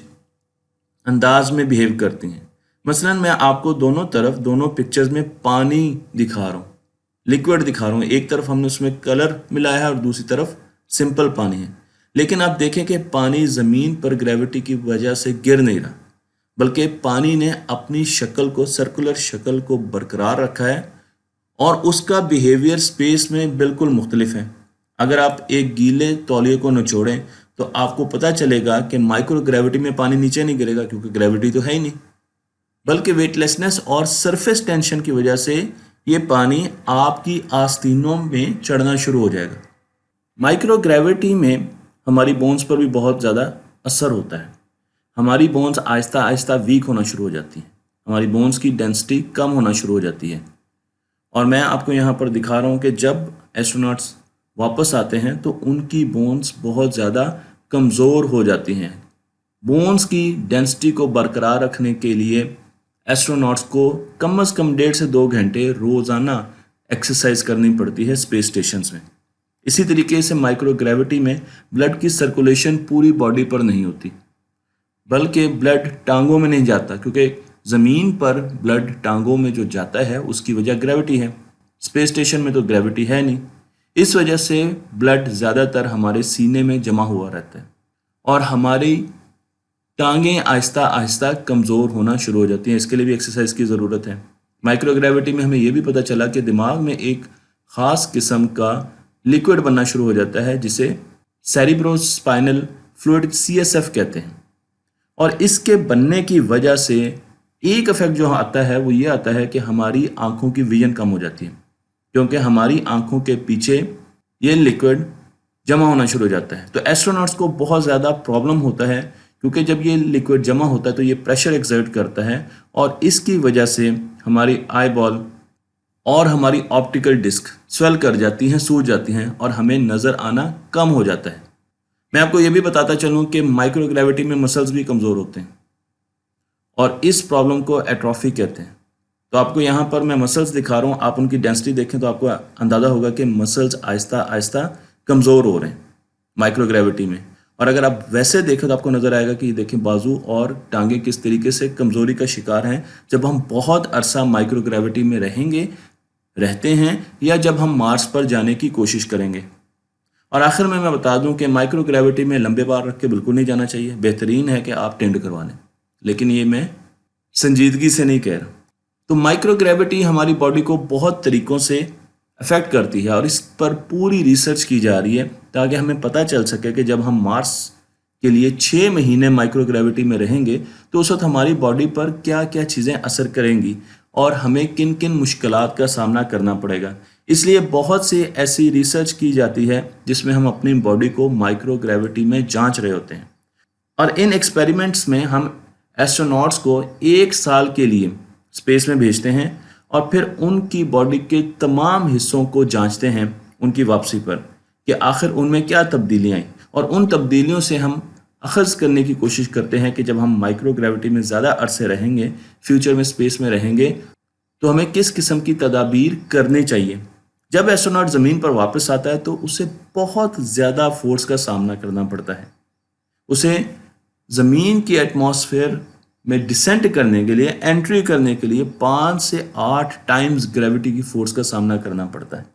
[SPEAKER 1] अंदाज में बिहेव करती हैं। मसलन मैं आपको दोनों तरफ, दोनों पिक्चर्स में पानी दिखा रहा हूँ, लिक्विड दिखा रहा हूँ। एक तरफ हमने उसमें कलर मिलाया है और दूसरी तरफ सिंपल पानी है। लेकिन आप देखें कि पानी ज़मीन पर ग्रेविटी की वजह से गिर नहीं रहा, बल्कि पानी ने अपनी शक्ल को, सर्कुलर शक्ल को बरकरार रखा है और उसका बिहेवियर स्पेस में बिल्कुल मुख्तलिफ है। अगर आप एक गीले तौलिए को निचोड़ें तो आपको पता चलेगा कि माइक्रो ग्रेविटी में पानी नीचे नहीं गिरेगा, क्योंकि ग्रेविटी तो है ही नहीं, बल्कि वेटलेसनेस और सरफेस टेंशन की वजह से ये पानी आपकी आस्तीनों में चढ़ना शुरू हो जाएगा। माइक्रो ग्रेविटी में हमारी बोन्स पर भी बहुत ज़्यादा असर होता है। हमारी बोन्स आहिस्ता आहिस्ता वीक होना शुरू हो जाती हैं, हमारी बोन्स की डेंसिटी कम होना शुरू हो जाती है। और मैं आपको यहाँ पर दिखा रहा हूँ कि जब एस्ट्रोनॉट्स वापस आते हैं तो उनकी बोन्स बहुत ज़्यादा कमज़ोर हो जाती हैं। बोन्स की डेंसिटी को बरकरार रखने के लिए एस्ट्रोनॉट्स को कम से कम 1.5 से 2 घंटे रोज़ाना एक्सरसाइज करनी पड़ती है स्पेस स्टेशंस में। इसी तरीके से माइक्रो ग्रेविटी में ब्लड की सर्कुलेशन पूरी बॉडी पर नहीं होती, बल्कि ब्लड टांगों में नहीं जाता, क्योंकि ज़मीन पर ब्लड टांगों में जो जाता है उसकी वजह ग्रेविटी है। स्पेस स्टेशन में तो ग्रेविटी है नहीं। इस वजह से ब्लड ज़्यादातर हमारे सीने में जमा हुआ रहता है और हमारी टांगें आहिस्ता आहिस्ता कमज़ोर होना शुरू हो जाती हैं। इसके लिए भी एक्सरसाइज की ज़रूरत है। माइक्रो ग्रेविटी में हमें यह भी पता चला कि दिमाग में एक ख़ास किस्म का लिक्विड बनना शुरू हो जाता है जिसे सेरिब्रोस्पाइनल फ्लूइड CSF कहते हैं। और इसके बनने की वजह से एक इफेक्ट जो आता है वो ये आता है कि हमारी आंखों की विजन कम हो जाती है, क्योंकि हमारी आंखों के पीछे ये लिक्विड जमा होना शुरू हो जाता है। तो एस्ट्रोनॉट्स को बहुत ज़्यादा प्रॉब्लम होता है, क्योंकि जब ये लिक्विड जमा होता है तो ये प्रेशर एक्सर्ट करता है और इसकी वजह से हमारी आई बॉल और हमारी ऑप्टिकल डिस्क स्वेल कर जाती हैं, सूज जाती हैं और हमें नज़र आना कम हो जाता है। मैं आपको ये भी बताता चलूँ कि माइक्रो ग्रेविटी में मसल्स भी कमज़ोर होते हैं और इस प्रॉब्लम को एट्रोफी कहते हैं। तो आपको यहाँ पर मैं मसल्स दिखा रहा हूँ, आप उनकी डेंसिटी देखें तो आपको अंदाज़ा होगा कि मसल्स आहिस्ता आहिस्ता कमज़ोर हो रहे हैं माइक्रो ग्रेविटी में। और अगर आप वैसे देखें तो आपको नज़र आएगा कि देखें बाजू और टांगे किस तरीके से कमज़ोरी का शिकार हैं जब हम बहुत अरसा माइक्रो ग्रेविटी में रहते हैं या जब हम मार्स पर जाने की कोशिश करेंगे। और आखिर में मैं बता दूं कि माइक्रो ग्रेविटी में लंबे बार रख के बिल्कुल नहीं जाना चाहिए। बेहतरीन है कि आप टेंड करवा लें, लेकिन ये मैं संजीदगी से नहीं कह रहा। तो माइक्रो ग्रेविटी हमारी बॉडी को बहुत तरीक़ों से अफेक्ट करती है और इस पर पूरी रिसर्च की जा रही है ताकि हमें पता चल सके कि जब हम मार्स के लिए 6 महीने माइक्रो ग्रेविटी में रहेंगे तो उस वक्त हमारी बॉडी पर क्या क्या चीज़ें असर करेंगी और हमें किन किन मुश्किलात का सामना करना पड़ेगा। इसलिए बहुत सी ऐसी रिसर्च की जाती है जिसमें हम अपनी बॉडी को माइक्रो ग्रेविटी में जांच रहे होते हैं और इन एक्सपेरिमेंट्स में हम एस्ट्रोनॉट्स को 1 साल के लिए स्पेस में भेजते हैं और फिर उनकी बॉडी के तमाम हिस्सों को जांचते हैं उनकी वापसी पर कि आखिर उनमें क्या तब्दीलियाँ आई और उन तब्दीलियों से हम अखज़ करने की कोशिश करते हैं कि जब हम माइक्रो ग्रेविटी में ज़्यादा अरसे रहेंगे, फ्यूचर में स्पेस में रहेंगे, तो हमें किस किस्म की तदाबीर करनी चाहिए। जब एस्ट्रोनॉट ज़मीन पर वापस आता है तो उसे बहुत ज़्यादा फोर्स का सामना करना पड़ता है। उसे ज़मीन की एटमॉस्फेयर में डिसेंट करने के लिए, एंट्री करने के लिए 5 से 8 टाइम्स ग्रेविटी की फोर्स का सामना करना पड़ता है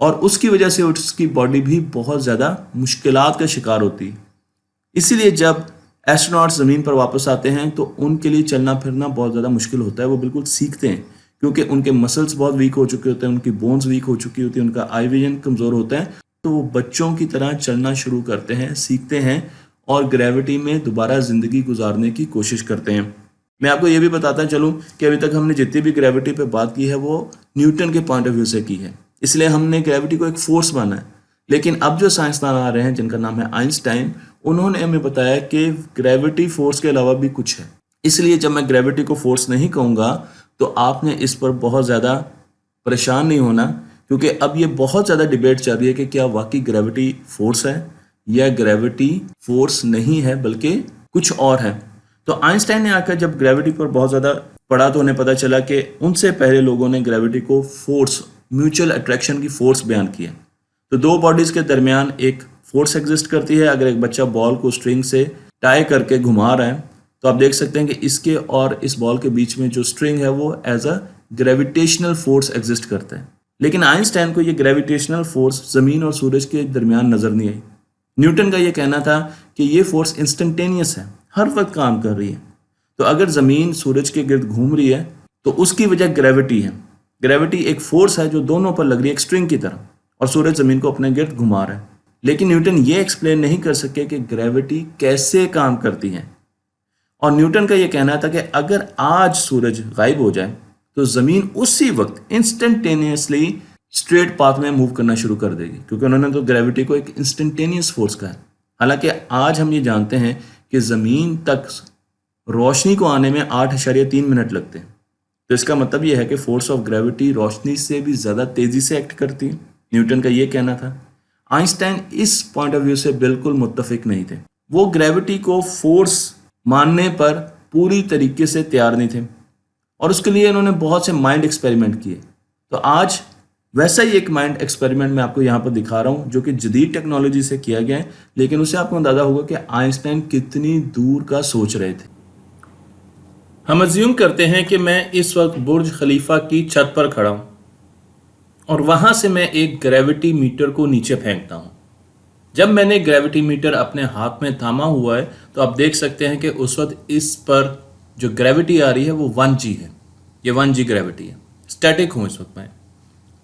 [SPEAKER 1] और उसकी वजह से उसकी बॉडी भी बहुत ज़्यादा मुश्किलात का शिकार होती है। इसीलिए जब एस्ट्रोनॉट्स ज़मीन पर वापस आते हैं तो उनके लिए चलना फिरना बहुत ज़्यादा मुश्किल होता है, वो बिल्कुल सीखते हैं क्योंकि उनके मसल्स बहुत वीक हो चुके होते हैं, उनकी बोन्स वीक हो चुकी होती है, उनका आई विजन कमज़ोर होता है, तो वो बच्चों की तरह चलना शुरू करते हैं, सीखते हैं और ग्रेविटी में दोबारा ज़िंदगी गुजारने की कोशिश करते हैं। मैं आपको ये भी बताता चलूँ कि अभी तक हमने जितनी भी ग्रेविटी पे बात की है वो न्यूटन के पॉइंट ऑफ व्यू से की है, इसलिए हमने ग्रेविटी को एक फोर्स माना है। लेकिन अब जो साइंसदान आ रहे हैं जिनका नाम है आइंस्टाइन, उन्होंने हमें बताया कि ग्रेविटी फोर्स के अलावा भी कुछ है। इसलिए जब मैं ग्रेविटी को फोर्स नहीं कहूँगा तो आपने इस पर बहुत ज़्यादा परेशान नहीं होना, क्योंकि अब ये बहुत ज़्यादा डिबेट चल रही है कि क्या वाकई ग्रेविटी फोर्स है या ग्रेविटी फोर्स नहीं है बल्कि कुछ और है। तो आइंस्टाइन ने आकर जब ग्रेविटी पर बहुत ज़्यादा पढ़ा तो उन्हें पता चला कि उनसे पहले लोगों ने ग्रेविटी को फोर्स, म्यूचुअल अट्रैक्शन की फोर्स बयान किया। तो दो बॉडीज़ के दरमियान एक फोर्स एग्जिस्ट करती है। अगर एक बच्चा बॉल को स्ट्रिंग से टाई करके घुमा रहा है तो आप देख सकते हैं कि इसके और इस बॉल के बीच में जो स्ट्रिंग है वो as a gravitational force exist करता है। लेकिन आइंस्टाइन को ये ग्रेविटेशनल फोर्स ज़मीन और सूरज के दरमियान नज़र नहीं आई। न्यूटन का ये कहना था कि ये फोर्स इंस्टेंटेनियस है, हर वक्त काम कर रही है। तो अगर ज़मीन सूरज के गिर्द घूम रही है तो उसकी वजह ग्रेविटी है। ग्रेविटी एक फोर्स है जो दोनों पर लग रही है एक स्ट्रिंग की तरह, और सूरज ज़मीन को अपने गिर्द घुमा रहा है। लेकिन न्यूटन ये एक्सप्लेन नहीं कर सके कि ग्रेविटी कैसे काम करती है। और न्यूटन का ये कहना था कि अगर आज सूरज गायब हो जाए तो ज़मीन उसी वक्त इंस्टेंटेनियसली स्ट्रेट पाथ में मूव करना शुरू कर देगी, क्योंकि उन्होंने तो ग्रेविटी को एक इंस्टेंटेनियस फोर्स कहा है। हालांकि आज हम ये जानते हैं कि ज़मीन तक रोशनी को आने में 8.3 मिनट लगते हैं। तो इसका मतलब ये है कि फोर्स ऑफ ग्रेविटी रोशनी से भी ज़्यादा तेज़ी से एक्ट करती है। न्यूटन का ये कहना था। आइंस्टाइन इस पॉइंट ऑफ व्यू से बिल्कुल मुत्तफिक नहीं थे। वो ग्रेविटी को फोर्स मानने पर पूरी तरीके से तैयार नहीं थे और उसके लिए उन्होंने बहुत से माइंड एक्सपेरिमेंट किए। तो आज वैसा ही एक माइंड एक्सपेरिमेंट मैं आपको यहाँ पर दिखा रहा हूँ जो कि जदीद टेक्नोलॉजी से किया गया है, लेकिन उससे आपको अंदाज़ा होगा कि आइंस्टाइन कितनी दूर का सोच रहे थे। हम अज्यूम करते हैं कि मैं इस वक्त बुर्ज खलीफा की छत पर खड़ा हूँ और वहाँ से मैं एक ग्रेविटी मीटर को नीचे फेंकता हूँ। जब मैंने ग्रेविटी मीटर अपने हाथ में थामा हुआ है तो आप देख सकते हैं कि उस वक्त इस पर जो ग्रेविटी आ रही है वो 1G है। ये 1G ग्रेविटी है। स्टैटिक हूँ इस वक्त मैं।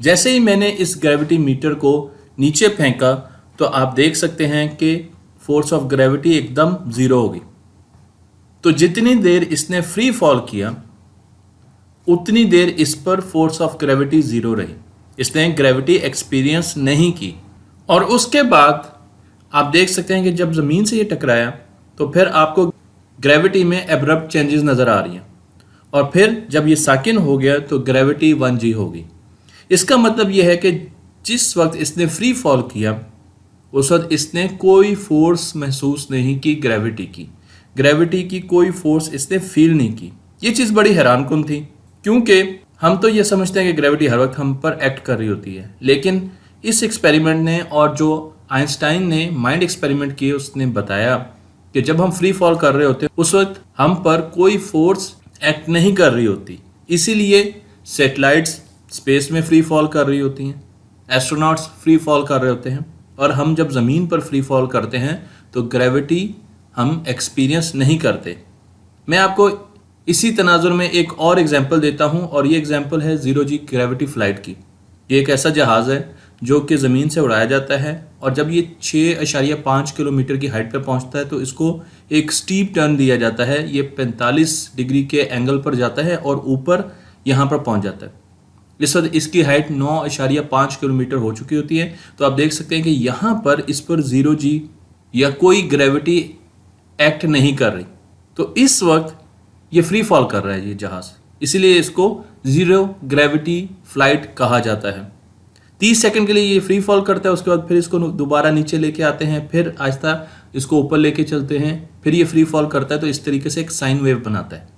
[SPEAKER 1] जैसे ही मैंने इस ग्रेविटी मीटर को नीचे फेंका तो आप देख सकते हैं कि फोर्स ऑफ ग्रेविटी एकदम ज़ीरो हो गई। तो जितनी देर इसने फ्री फॉल किया उतनी देर इस पर फोर्स ऑफ ग्रेविटी ज़ीरो रही। इसने ग्रेविटी एक्सपीरियंस नहीं की। और उसके बाद आप देख सकते हैं कि जब ज़मीन से ये टकराया तो फिर आपको ग्रेविटी में एब्रप्ट चेंजेस नज़र आ रही हैं, और फिर जब ये साकिन हो गया तो ग्रेविटी 1G होगी। इसका मतलब ये है कि जिस वक्त इसने फ्री फॉल किया उस वक्त इसने कोई फोर्स महसूस नहीं की, ग्रेविटी की कोई फोर्स इसने फील नहीं की। ये चीज़ बड़ी हैरानकुन थी, क्योंकि हम तो ये समझते हैं कि ग्रेविटी हर वक्त हम पर एक्ट कर रही होती है, लेकिन इस एक्सपेरिमेंट ने और जो आइंस्टाइन ने माइंड एक्सपेरिमेंट किए उसने बताया कि जब हम फ्री फॉल कर रहे होते हैं उस वक्त हम पर कोई फोर्स एक्ट नहीं कर रही होती। इसीलिए सैटेलाइट्स स्पेस में फ्री फॉल कर रही होती हैं, एस्ट्रोनॉट्स फ्री फॉल कर रहे होते हैं, और हम जब ज़मीन पर फ्री फॉल करते हैं तो ग्रेविटी हम एक्सपीरियंस नहीं करते। मैं आपको इसी तनाजुर में एक और एग्जांपल देता हूं, और ये एग्जांपल है 0G ग्रेविटी फ़्लाइट की। ये एक ऐसा जहाज़ है जो कि ज़मीन से उड़ाया जाता है, और जब ये 6.5 किलोमीटर की हाइट पर पहुंचता है तो इसको एक स्टीप टर्न दिया जाता है। ये 45 डिग्री के एंगल पर जाता है और ऊपर यहाँ पर पहुँच जाता है। इस वक्त इसकी हाइट 9.5 किलोमीटर हो चुकी होती है। तो आप देख सकते हैं कि यहाँ पर इस पर 0G या कोई ग्रेविटी एक्ट नहीं कर रही। तो इस वक्त ये फ्री फॉल कर रहा है ये जहाज़, इसीलिए इसको 0 ग्रेविटी फ्लाइट कहा जाता है। 30 सेकंड के लिए ये फ्री फॉल करता है, उसके बाद फिर इसको दोबारा नीचे लेके आते हैं, फिर आहिस्ता इसको ऊपर लेके चलते हैं, फिर ये फ्री फॉल करता है। तो इस तरीके से एक साइन वेव बनाता है।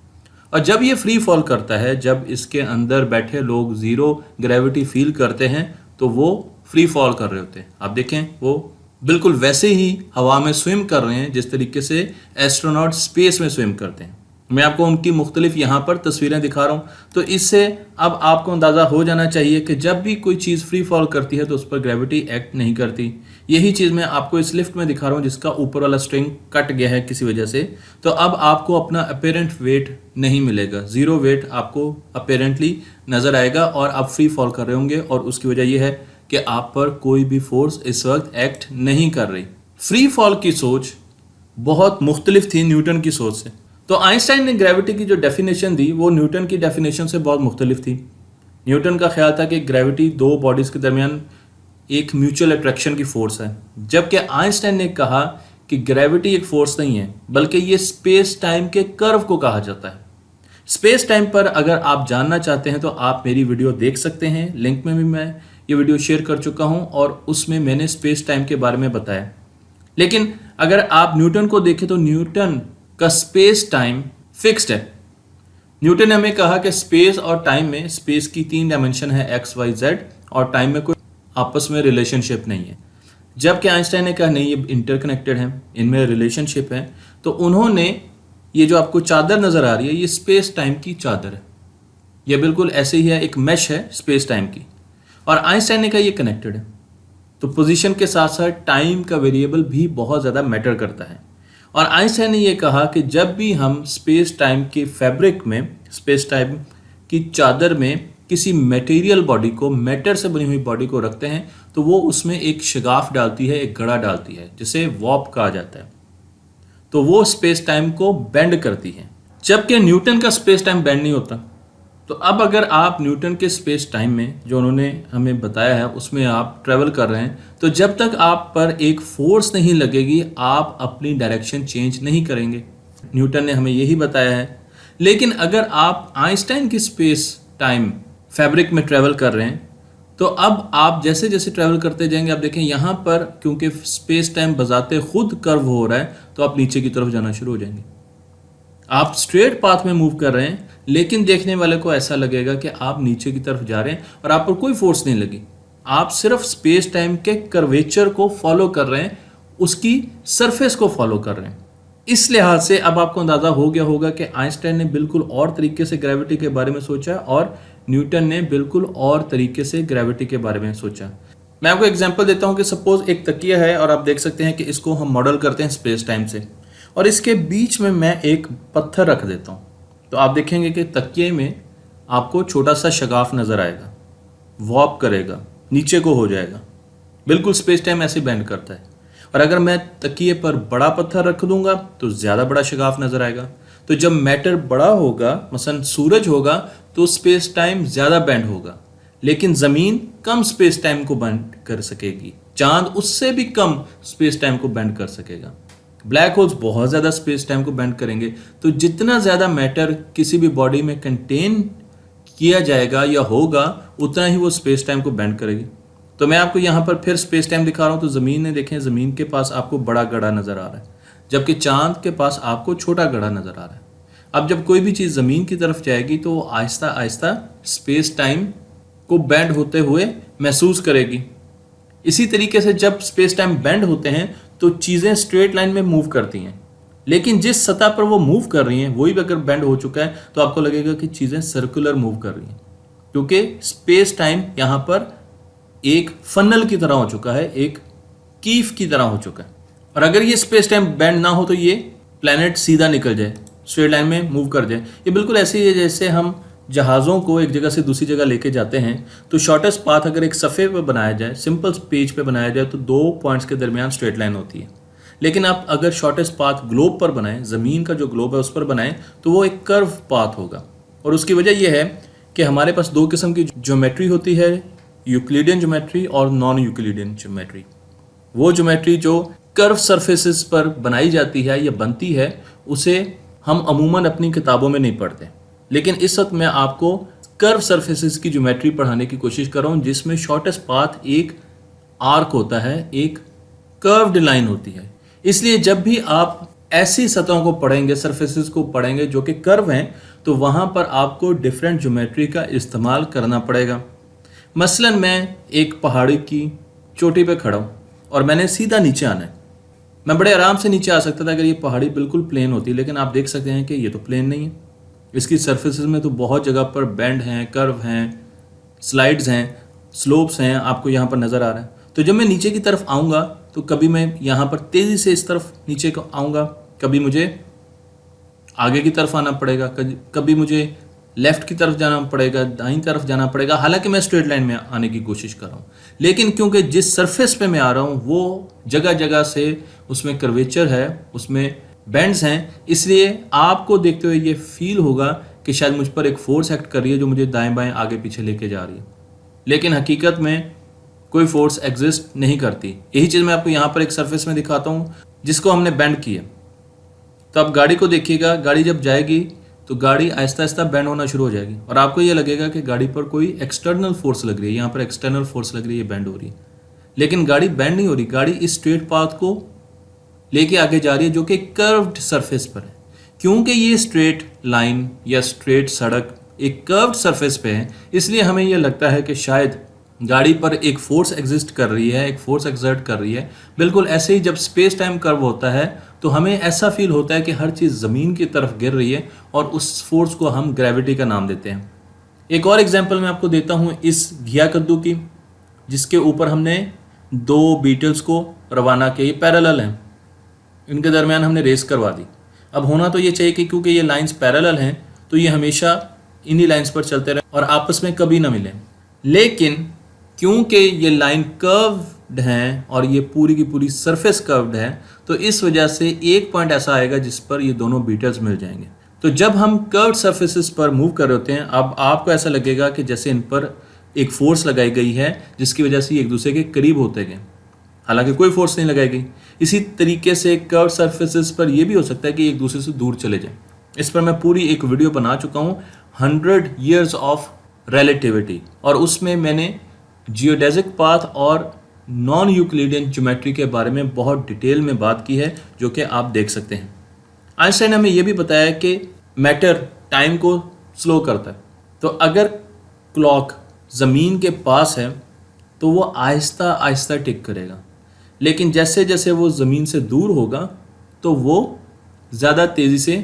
[SPEAKER 1] और जब ये फ्री फॉल करता है, जब इसके अंदर बैठे लोग 0 ग्रेविटी फील करते हैं तो वो फ्री फॉल कर रहे होते हैं। आप देखें वो बिल्कुल वैसे ही हवा में स्विम कर रहे हैं जिस तरीके से एस्ट्रोनॉट स्पेस में स्विम करते हैं। मैं आपको उनकी मुख्तलिफ यहाँ पर तस्वीरें दिखा रहा हूँ। तो इससे अब आपको अंदाज़ा हो जाना चाहिए कि जब भी कोई चीज़ फ्री फॉल करती है तो उस पर ग्रेविटी एक्ट नहीं करती। यही चीज़ मैं आपको इस लिफ्ट में दिखा रहा हूँ जिसका ऊपर वाला स्ट्रिंग कट गया है किसी वजह से। तो अब आपको अपना अपेरेंट वेट नहीं मिलेगा, ज़ीरो वेट आपको अपेरेंटली नज़र आएगा और आप फ्री फॉल कर रहे होंगे, और उसकी वजह यह है कि आप पर कोई भी फोर्स इस वक्त एक्ट नहीं कर रही। फ्री फॉल की सोच बहुत मुख्तलिफ थी न्यूटन की सोच से। तो आइंस्टाइन ने ग्रेविटी की जो डेफिनेशन दी वो न्यूटन की डेफिनेशन से बहुत मुख्तलिफ थी। न्यूटन का ख्याल था कि ग्रेविटी दो बॉडीज़ के दरमियान एक म्यूचुअल अट्रैक्शन की फोर्स है, जबकि आइंस्टाइन ने कहा कि ग्रेविटी एक फोर्स नहीं है बल्कि ये स्पेस टाइम के कर्व को कहा जाता है। स्पेस टाइम पर अगर आप जानना चाहते हैं तो आप मेरी वीडियो देख सकते हैं, लिंक में भी मैं ये वीडियो शेयर कर चुका हूँ और उसमें मैंने स्पेस टाइम के बारे में बताया। लेकिन अगर आप न्यूटन को देखें तो न्यूटन का स्पेस टाइम फिक्स्ड है। न्यूटन ने हमें कहा कि स्पेस और टाइम में, स्पेस की 3 डायमेंशन है एक्स वाई जेड, और टाइम में कोई आपस में रिलेशनशिप नहीं है। जबकि आइंस्टाइन ने कहा नहीं, ये इंटरकनेक्टेड है, इनमें रिलेशनशिप है। तो उन्होंने ये जो आपको चादर नज़र आ रही है ये स्पेस टाइम की चादर है, ये बिल्कुल ऐसे ही है, एक मैश है स्पेस टाइम की। और आइंस्टाइन ने कहा ये कनेक्टेड है। तो पोजीशन के साथ साथ टाइम का वेरिएबल भी बहुत ज़्यादा मैटर करता है। और आइंस्टाइन ने यह कहा कि जब भी हम स्पेस टाइम के फैब्रिक में, स्पेस टाइम की चादर में किसी मटेरियल बॉडी को, मैटर से बनी हुई बॉडी को रखते हैं तो वो उसमें एक शगाफ डालती है, एक गड़ा डालती है, जिसे वॉर्प कहा जाता है। तो वो स्पेस टाइम को बेंड करती है, जबकि न्यूटन का स्पेस टाइम बेंड नहीं होता। तो अब अगर आप न्यूटन के स्पेस टाइम में जो उन्होंने हमें बताया है उसमें आप ट्रैवल कर रहे हैं, तो जब तक आप पर एक फोर्स नहीं लगेगी आप अपनी डायरेक्शन चेंज नहीं करेंगे। न्यूटन ने हमें यही बताया है। लेकिन अगर आप आइंस्टाइन की स्पेस टाइम फैब्रिक में ट्रैवल कर रहे हैं तो अब आप जैसे जैसे ट्रैवल करते जाएंगे आप देखें यहाँ पर क्योंकि स्पेस टाइम बजाते खुद कर्व हो रहा है तो आप नीचे की तरफ जाना शुरू हो जाएंगे। आप स्ट्रेट पाथ में मूव कर रहे हैं लेकिन देखने वाले को ऐसा लगेगा कि आप नीचे की तरफ जा रहे हैं और आप पर कोई फोर्स नहीं लगी, आप सिर्फ स्पेस टाइम के कर्वेचर को फॉलो कर रहे हैं, उसकी सरफेस को फॉलो कर रहे हैं। इस लिहाज से अब आपको अंदाजा हो गया होगा कि आइंस्टाइन ने बिल्कुल और तरीके से ग्रेविटी के बारे में सोचा और न्यूटन ने बिल्कुल और तरीके से ग्रेविटी के बारे में सोचा। मैं आपको एग्जांपल देता हूं कि सपोज एक तकिया है और आप देख सकते हैं कि इसको हम मॉडल करते हैं स्पेस टाइम से, और इसके बीच में मैं एक पत्थर रख देता हूं। तो आप देखेंगे कि तकिए में आपको छोटा सा शगाफ नज़र आएगा, वॉर्प करेगा, नीचे को हो जाएगा, बिल्कुल स्पेस टाइम ऐसे बेंड करता है। और अगर मैं तकिए पर बड़ा पत्थर रख दूंगा तो ज़्यादा बड़ा शगाफ नज़र आएगा। तो जब मैटर बड़ा होगा, मसलन सूरज होगा, तो स्पेस टाइम ज़्यादा बेंड होगा, लेकिन ज़मीन कम स्पेस टाइम को बेंड कर सकेगी, चांद उससे भी कम स्पेस टाइम को बेंड कर सकेगा, ब्लैक होल्स बहुत ज़्यादा स्पेस टाइम को बेंड करेंगे। तो जितना ज़्यादा मैटर किसी भी बॉडी में कंटेन किया जाएगा या होगा उतना ही वो स्पेस टाइम को बेंड करेगी। तो मैं आपको यहाँ पर फिर स्पेस टाइम दिखा रहा हूँ। तो ज़मीन ने देखें, ज़मीन के पास आपको बड़ा गड़ा नज़र आ रहा है जबकि चांद के पास आपको छोटा गड़ा नज़र आ रहा है। अब जब कोई भी चीज़ ज़मीन की तरफ जाएगी तो वो आहिस्ता आहिस्ता स्पेस टाइम को बेंड होते हुए महसूस करेगी। इसी तरीके से जब स्पेस टाइम बेंड होते हैं तो चीज़ें स्ट्रेट लाइन में मूव करती हैं, लेकिन जिस सतह पर वो मूव कर रही हैं वही अगर बेंड हो चुका है तो आपको लगेगा कि चीज़ें सर्कुलर मूव कर रही हैं, क्योंकि स्पेस टाइम यहाँ पर एक फनल की तरह हो चुका है, एक कीफ की तरह हो चुका है। और अगर ये स्पेस टाइम बेंड ना हो तो ये प्लैनेट सीधा निकल जाए, स्ट्रेट लाइन में मूव कर जाए। ये बिल्कुल ऐसे ही है जैसे हम जहाज़ों को एक जगह से दूसरी जगह लेके जाते हैं तो शॉर्टेस्ट पाथ अगर एक सफ़े पे बनाया जाए, सिंपल पेज पे बनाया जाए तो 2 पॉइंट्स के दरमियान स्ट्रेट लाइन होती है। लेकिन आप अगर शॉर्टेस्ट पाथ ग्लोब पर बनाएं, ज़मीन का जो ग्लोब है उस पर बनाएं, तो वो एक कर्व पाथ होगा। और उसकी वजह यह है कि हमारे पास 2 किस्म की ज्योमेट्री होती है, यूक्लिडियन ज्योमेट्री और नॉन यूक्लिडियन ज्योमेट्री। वो ज्योमेट्री जो कर्व सरफेसेस पर बनाई जाती है या बनती है उसे हम अमूमन अपनी किताबों में नहीं पढ़ते, लेकिन इस वक्त मैं आपको कर्व सरफेसेस की ज्योमेट्री पढ़ाने की कोशिश कर रहा हूँ जिसमें शॉर्टेस्ट पाथ एक आर्क होता है, एक कर्व्ड लाइन होती है। इसलिए जब भी आप ऐसी सतहों को पढ़ेंगे, सरफेसेस को पढ़ेंगे जो कि कर्व हैं, तो वहाँ पर आपको डिफरेंट ज्योमेट्री का इस्तेमाल करना पड़ेगा। मसलन मैं एक पहाड़ी की चोटी पे खड़ा हूँ और मैंने सीधा नीचे आना है, मैं बड़े आराम से नीचे आ सकता था अगर ये पहाड़ी बिल्कुल प्लेन होती, लेकिन आप देख सकते हैं कि ये तो प्लेन नहीं है। इसकी सर्फेसिस में तो बहुत जगह पर बेंड हैं, कर्व हैं, स्लाइड्स हैं, स्लोप्स हैं, आपको यहाँ पर नज़र आ रहा है। तो जब मैं नीचे की तरफ आऊँगा तो कभी मैं यहाँ पर तेज़ी से इस तरफ नीचे को आऊँगा, कभी मुझे आगे की तरफ आना पड़ेगा, कभी मुझे लेफ़्ट की तरफ जाना पड़ेगा, दाईं तरफ जाना पड़ेगा। हालांकि मैं स्ट्रेट लाइन में आने की कोशिश कर रहा हूँ, लेकिन क्योंकि जिस सरफेस पे मैं आ रहा हूँ वो जगह जगह से उसमें कर्वेचर है, उसमें बेंड्स हैं, इसलिए आपको देखते हुए ये फील होगा कि शायद मुझ पर एक फोर्स एक्ट कर रही है जो मुझे दाएं बाएं आगे पीछे लेके जा रही है, लेकिन हकीकत में कोई फोर्स एग्जिस्ट नहीं करती। यही चीज़ मैं आपको यहाँ पर एक सरफेस में दिखाता हूँ जिसको हमने बेंड किया। तो आप गाड़ी को देखिएगा, गाड़ी जब जाएगी तो गाड़ी आहिस्ता आहिस्ता बेंड होना शुरू हो जाएगी और आपको ये लगेगा कि गाड़ी पर कोई एक्सटर्नल फोर्स लग रही है, यहाँ पर एक्सटर्नल फोर्स लग रही है, बेंड हो रही है, लेकिन गाड़ी बेंड नहीं हो रही। गाड़ी इस स्ट्रेट पाथ को लेके आगे जा रही है जो कि कर्व्ड सरफेस पर है। क्योंकि ये स्ट्रेट लाइन या स्ट्रेट सड़क एक कर्व्ड सरफेस पे है, इसलिए हमें यह लगता है कि शायद गाड़ी पर एक फोर्स एग्जिस्ट कर रही है, एक फोर्स एक्सर्ट कर रही है। बिल्कुल ऐसे ही जब स्पेस टाइम कर्व होता है तो हमें ऐसा फील होता है कि हर चीज़ ज़मीन की तरफ गिर रही है और उस फोर्स को हम ग्रेविटी का नाम देते हैं। एक और एग्जांपल मैं आपको देता हूँ इस घिया कद्दू की, जिसके ऊपर हमने 2 बीटल्स को रवाना किया। ये पैरेलल हैं, इनके दरमियान हमने रेस करवा दी। अब होना तो ये चाहिए कि क्योंकि ये लाइंस पैरेलल हैं तो ये हमेशा इन्हीं लाइंस पर चलते रहें और आपस में कभी ना मिलें, लेकिन क्योंकि ये लाइन कर्व्ड हैं और ये पूरी की पूरी सरफेस कर्व्ड है तो इस वजह से एक पॉइंट ऐसा आएगा जिस पर ये दोनों बीटल्स मिल जाएंगे। तो जब हम कर्व्ड सरफेसेस पर मूव कर रहे होते हैं, अब आपको ऐसा लगेगा कि जैसे इन पर एक फोर्स लगाई गई है जिसकी वजह से ये एक दूसरे के करीब होते गए, हालांकि कोई फोर्स नहीं लगाई गई। इसी तरीके से कर्व्ड सरफेसेस पर यह भी हो सकता है कि एक दूसरे से दूर चले जाएं। इस पर मैं पूरी एक वीडियो बना चुका हूँ 100 years ऑफ रिलेटिविटी, और उसमें मैंने जियोडेसिक पाथ और नॉन यूक्लिडियन ज्योमेट्री के बारे में बहुत डिटेल में बात की है, जो कि आप देख सकते हैं। आइंस्टाइन ने हमें यह भी बताया कि मैटर टाइम को स्लो करता है। तो अगर क्लॉक ज़मीन के पास है तो वो आहिस्ता आहिस्ता टिक करेगा, लेकिन जैसे जैसे वो ज़मीन से दूर होगा तो वो ज़्यादा तेज़ी से